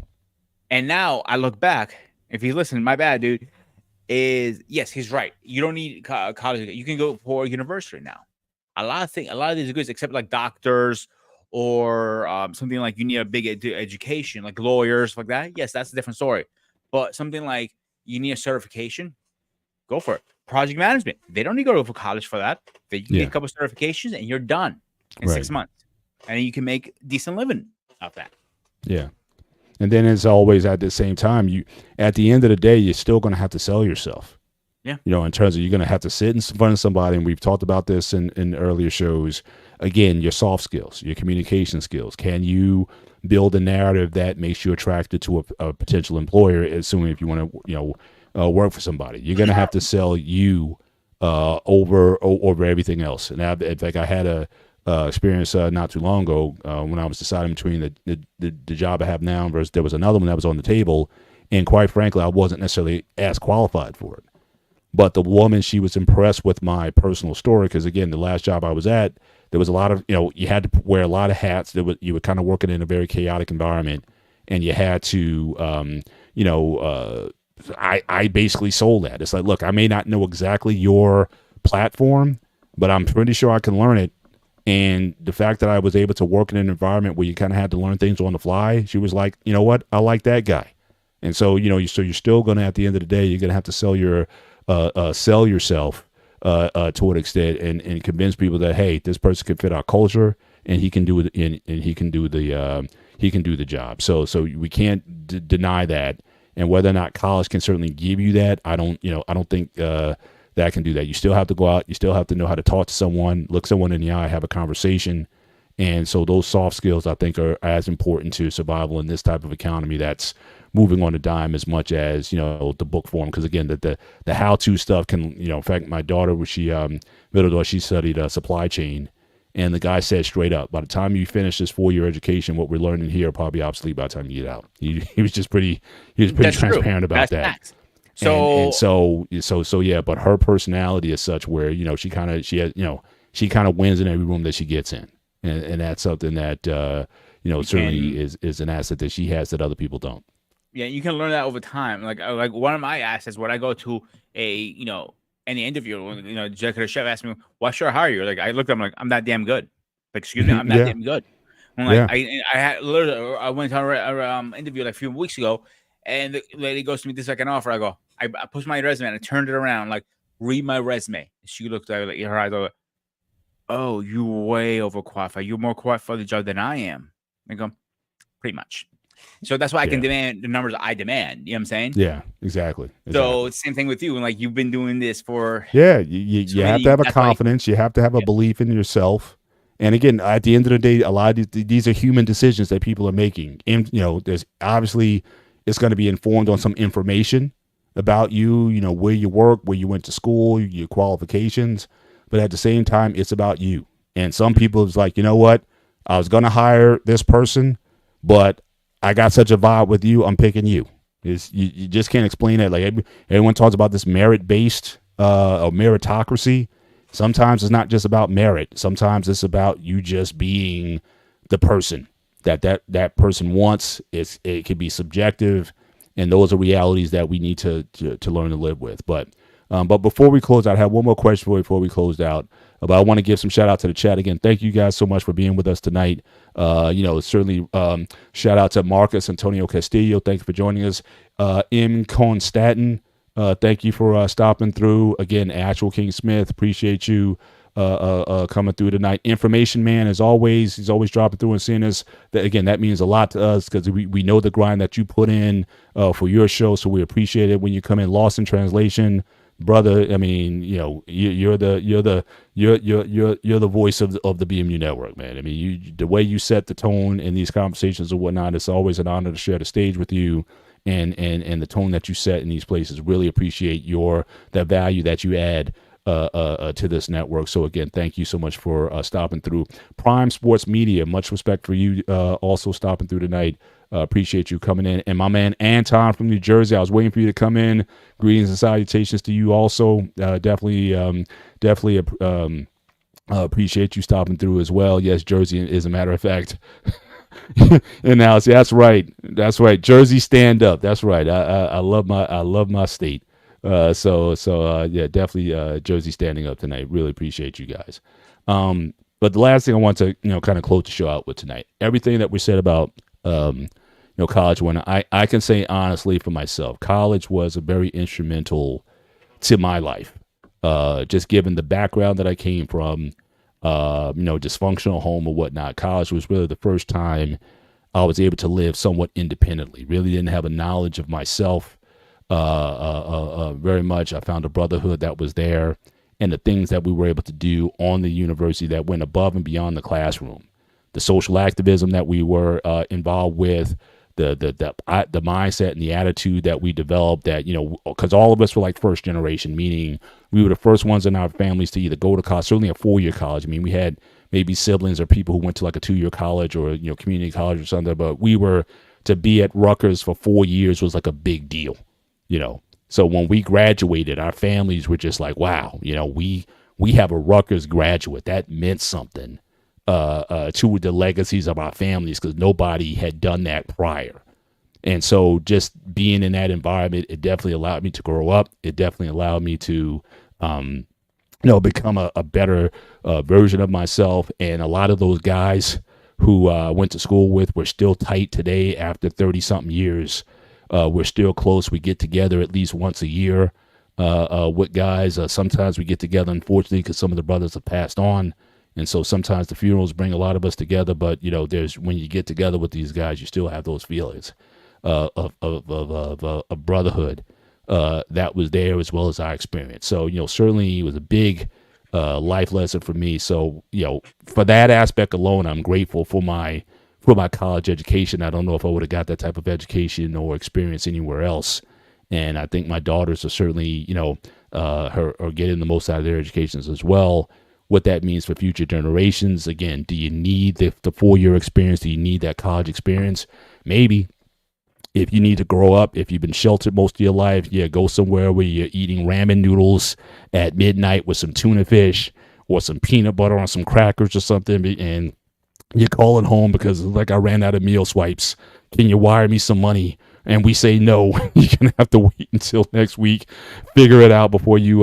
And now I look back. If you listen, my bad, dude. Is yes, he's right. You don't need college. You can go for university now. A lot of these degrees, except like doctors or something like you need a big education, like lawyers, like that. Yes, that's a different story. But something like you need a certification, go for it. Project management, they don't need to go to college for that. You can get Yeah. a couple certifications and you're done in Right. 6 months, and you can make decent living off that. Yeah. And then as always, at the same time, you at the end of the day, you're still going to have to sell yourself. Yeah. In terms of you're going to have to sit in front of somebody, and we've talked about this in earlier shows. Again, your soft skills, your communication skills. Can you build a narrative that makes you attracted to a potential employer, assuming if you want to, work for somebody? You're going to have to sell you over everything else. And in fact, I had a experience not too long ago when I was deciding between the job I have now versus there was another one that was on the table, and quite frankly, I wasn't necessarily as qualified for it. But the woman, she was impressed with my personal story because, again, the last job I was at, there was a lot of, you had to wear a lot of hats. You were kind of working in a very chaotic environment, and you had to, I basically sold that. It's like, look, I may not know exactly your platform, but I'm pretty sure I can learn it. And the fact that I was able to work in an environment where you kind of had to learn things on the fly, she was like, you know what, I like that guy. And so, so you're still going to, at the end of the day, you're going to have to sell yourself to an extent, and convince people that, hey, this person can fit our culture, and he can do it, and he can do the job. So we can't deny that. And whether or not college can certainly give you that, I don't think that can do that. You still have to go out. You still have to know how to talk to someone, look someone in the eye, have a conversation. And so those soft skills, I think, are as important to survival in this type of economy that's moving on a dime as much as, the book form. Because, again, the how-to stuff can, in fact, my daughter, middle daughter, she studied supply chain. And the guy said straight up, by the time you finish this 4-year education, what we're learning here will probably be obsolete by the time you get out. He was pretty That's transparent true. about That's that. facts. So, So yeah, but her personality is such where, she kind of wins in every room that she gets in. And that's something that, certainly is an asset that she has that other people don't. yeah, you can learn that over time. Like one of my assets when I go to any interview, the executive chef asked me, "Why should I hire you?" Like I looked at him like, "I'm that damn good." Like, excuse me, I'm that Yeah. damn good. I'm like, Yeah. I had literally, I went on a interview like a few weeks ago, and the lady goes to me, "This I can offer." I go, I pushed my resume and I turned it around, like, read my resume. She looked at it like her eyes over. Oh, you're way overqualified. You're more qualified for the job than I am. I go, pretty much. So that's why I can Yeah. demand the numbers I demand. You know what I'm saying? Yeah, exactly. So it's the same thing with you. And like you've been doing this for Yeah, you have to have a that's why confidence. You have to have a belief in yourself. And again, at the end of the day, a lot of these are human decisions that people are making. And there's obviously it's going to be informed on some information about you. Where you work, where you went to school, your qualifications. But at the same time, it's about you. And some people is like, you know what? I was going to hire this person, but I got such a vibe with you. I'm picking you. You just can't explain it. Like everyone talks about this merit-based or meritocracy. Sometimes it's not just about merit. Sometimes it's about you just being the person that person wants. It could be subjective, and those are realities that we need to learn to live with. But before we close out, I have one more question for you before we close out. But I want to give some shout out to the chat again. Thank you guys so much for being with us tonight. Certainly shout out to Marcus Antonio Castillo. Thank you for joining us. M. Constantin, thank you for stopping through. Again, Actual King Smith, appreciate you coming through tonight. Information Man, as always, he's always dropping through and seeing us. That means a lot to us because we know the grind that you put in for your show, so we appreciate it when you come in. Lost in Translation, brother. I mean, you're the voice of the BMU network, man. I mean, the way you set the tone in these conversations and whatnot, it's always an honor to share the stage with you, and the tone that you set in these places. Really appreciate that value that you add to this network. So again, thank you so much for stopping through. Prime Sports Media, much respect for you also stopping through tonight. Appreciate you coming in. And my man Anton from New Jersey, I was waiting for you to come in. Greetings and salutations to you also. Definitely appreciate you stopping through as well. Yes, Jersey is a matter of fact. And now, see, that's right. Jersey, stand up. That's right. I love my state. So definitely Jersey standing up tonight. Really appreciate you guys. But the last thing I want to kind of close the show out with tonight, everything that we said about college, when I can say honestly for myself, college was a very instrumental to my life. Just given the background that I came from, dysfunctional home or whatnot, college was really the first time I was able to live somewhat independently. Really didn't have a knowledge of myself very much. I found a brotherhood that was there, and the things that we were able to do on the university that went above and beyond the classroom. The social activism that we were involved with, the mindset and the attitude that we developed, that because all of us were like first generation, meaning we were the first ones in our families to either go to college, certainly a 4-year college. I mean, we had maybe siblings or people who went to like a 2-year college or community college or something, but we were to be at Rutgers for 4 years was like a big deal, you know. So when we graduated, our families were just like, wow, we have a Rutgers graduate. That meant something to the legacies of our families, because nobody had done that prior. And so just being in that environment, it definitely allowed me to grow up. It definitely allowed me to, become a better version of myself. And a lot of those guys who I went to school with, we're still tight today after 30 something years. We're still close. We get together at least once a year with guys. Sometimes we get together, unfortunately, because some of the brothers have passed on. And so sometimes the funerals bring a lot of us together. But, there's when you get together with these guys, you still have those feelings of brotherhood that was there, as well as our experience. So, certainly it was a big life lesson for me. So, for that aspect alone, I'm grateful for my college education. I don't know if I would have got that type of education or experience anywhere else. And I think my daughters are certainly, are getting the most out of their educations as well. What that means for future generations. Again, do you need the 4-year experience? Do you need that college experience? Maybe. If you need to grow up, if you've been sheltered most of your life, yeah, go somewhere where you're eating ramen noodles at midnight with some tuna fish or some peanut butter on some crackers or something, and you're calling home because like I ran out of meal swipes. Can you wire me some money? And we say no. You're gonna have to wait until next week. Figure it out before you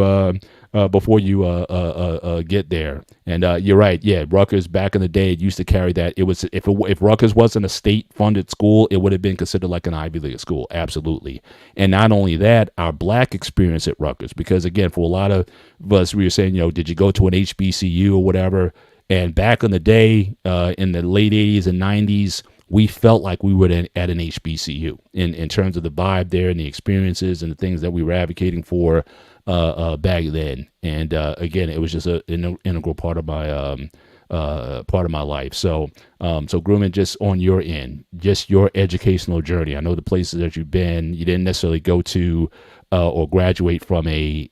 get there. And you're right. Yeah, Rutgers back in the day, it used to carry that. It was if Rutgers wasn't a state funded school, it would have been considered like an Ivy League school. Absolutely. And not only that, our black experience at Rutgers, because again, for a lot of us, we were saying, did you go to an HBCU or whatever? And back in the day, in the late 80s and 90s, we felt like we were at an HBCU in terms of the vibe there and the experiences and the things that we were advocating for back then. And again, it was just an integral part of my life. So, so Grumman, just on your end, just your educational journey. I know the places that you've been, you didn't necessarily go to or graduate from a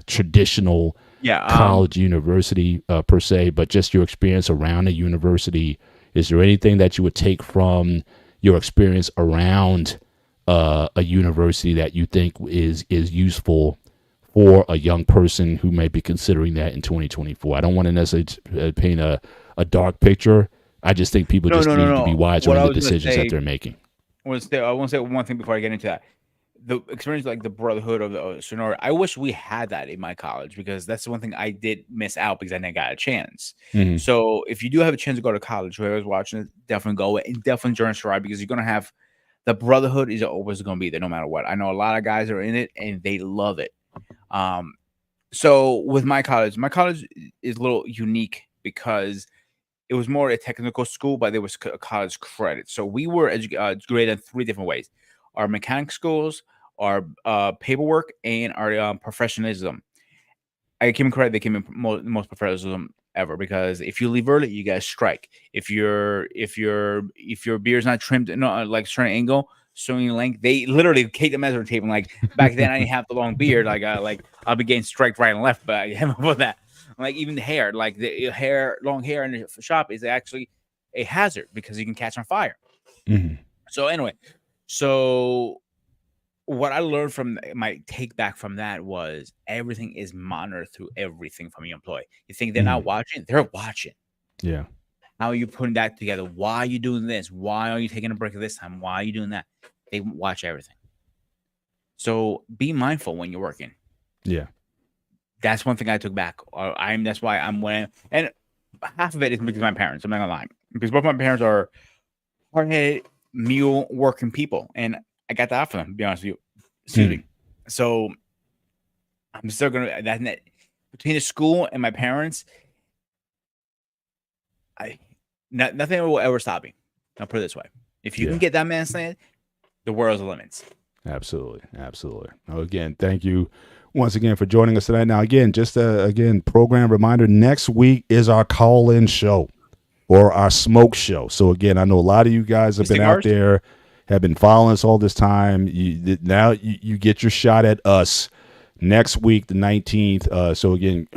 traditional Yeah. college university per se, but just your experience around a university. Is there anything that you would take from your experience around a university that you think is useful for a young person who may be considering that in 2024? I don't want to necessarily paint a dark picture. I just think people No, just no, no, need to be no. wiser What in I the was gonna decisions that say they're making. I want to say one thing before I get into that. The experience, like the brotherhood of the sorority, I wish we had that in my college, because that's the one thing I did miss out because I never got a chance. Hmm. So if you do have a chance to go to college, whoever's watching it, definitely go and definitely join a sorority, because you're gonna have the brotherhood is always gonna be there no matter what. I know a lot of guys are in it and they love it. Um, so with my college is a little unique because it was more a technical school, but there was college credit. So we were graded in 3 different ways: our mechanic schools, our paperwork, and our professionalism. I came in credit; they came in most professionalism ever, because if you leave early, you guys strike. If your beer's not trimmed, no, like certain angle, certain length, they literally take the measuring tape. And like back then, I didn't have the long beard. Like I'll be getting striked right and left, but I have about that. Like even the hair, like the long hair in the shop is actually a hazard because you can catch on fire. Hmm. So anyway, so what I learned from my take back from that was everything is monitored through everything from your employee. You think they're not Hmm. watching? They're watching. Yeah. How are you putting that together? Why are you doing this? Why are you taking a break at this time? Why are you doing that? They watch everything. So be mindful when you're working. Yeah. That's one thing I took back. That's why I'm when and half of it is because of my parents. I'm not gonna lie, because both my parents are hard-headed, mule working people, and I got that from them. To be honest with you, excuse me. So I'm still gonna that between the school and my parents, nothing will ever stop me. I'll put it this way: if you can get that man's land, the world's the limits. Absolutely. Absolutely. Now, again, thank you once again for joining us tonight. Now, again, just again, program reminder, next week is our call-in show or our smoke show. So, again, I know a lot of you guys have been out there, have been following us all this time. Now you get your shot at us next week, the 19th. So, again,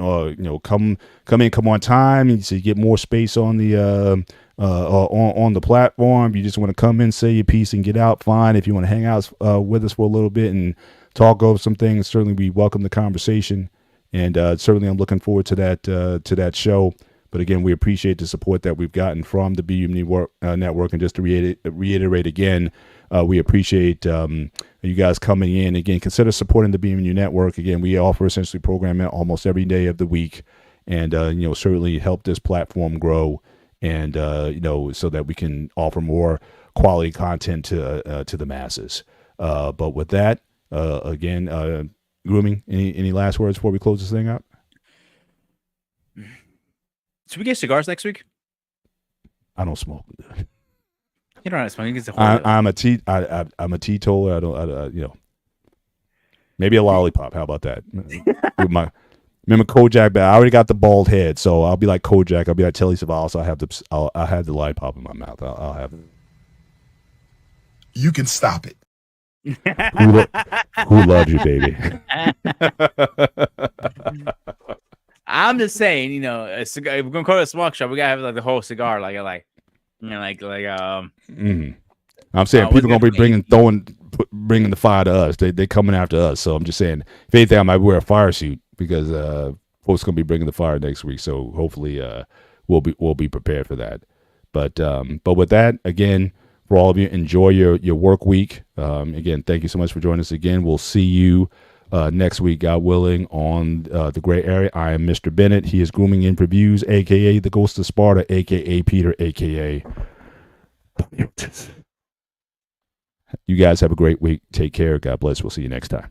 come in, come on time. So you get more space on the on the platform. You just want to come in, say your piece, and get out, fine. If you want to hang out with us for a little bit and talk over some things, certainly we welcome the conversation. And certainly I'm looking forward to that show. But again, we appreciate the support that we've gotten from the BU Network. And just to reiterate again, we appreciate you guys coming in. Again, consider supporting the BMU Network. Again, we offer essentially programming almost every day of the week, and certainly help this platform grow, and so that we can offer more quality content to the masses. But with that, again, Grooming, any last words before we close this thing up? Should we get cigars next week? I don't smoke. You don't have to smoke. I'm a teetotaler. I don't. Maybe a lollipop. How about that? Remember Kojak? But I already got the bald head, so I'll be like Kojak. I'll be like Telly Savalas. I'll have the lollipop in my mouth. I'll have it. You can stop it. Who loves you, baby? I'm just saying, a cigar. If we're gonna call it a smoke shop, we gotta have like the whole cigar, like. Mm-hmm. I'm saying people gonna be bringing the fire to us. They coming after us. So I'm just saying, if anything, I might wear a fire suit because folks gonna be bringing the fire next week. So hopefully, we'll be prepared for that. But with that, again, for all of you, enjoy your work week. Again, thank you so much for joining us again. We'll see you next week, God willing, on the gray area. I am Mr. Bennett. He is Grooming in Reviews, a.k.a. the Ghost of Sparta, a.k.a. Peter, a.k.a. You guys have a great week. Take care. God bless. We'll see you next time.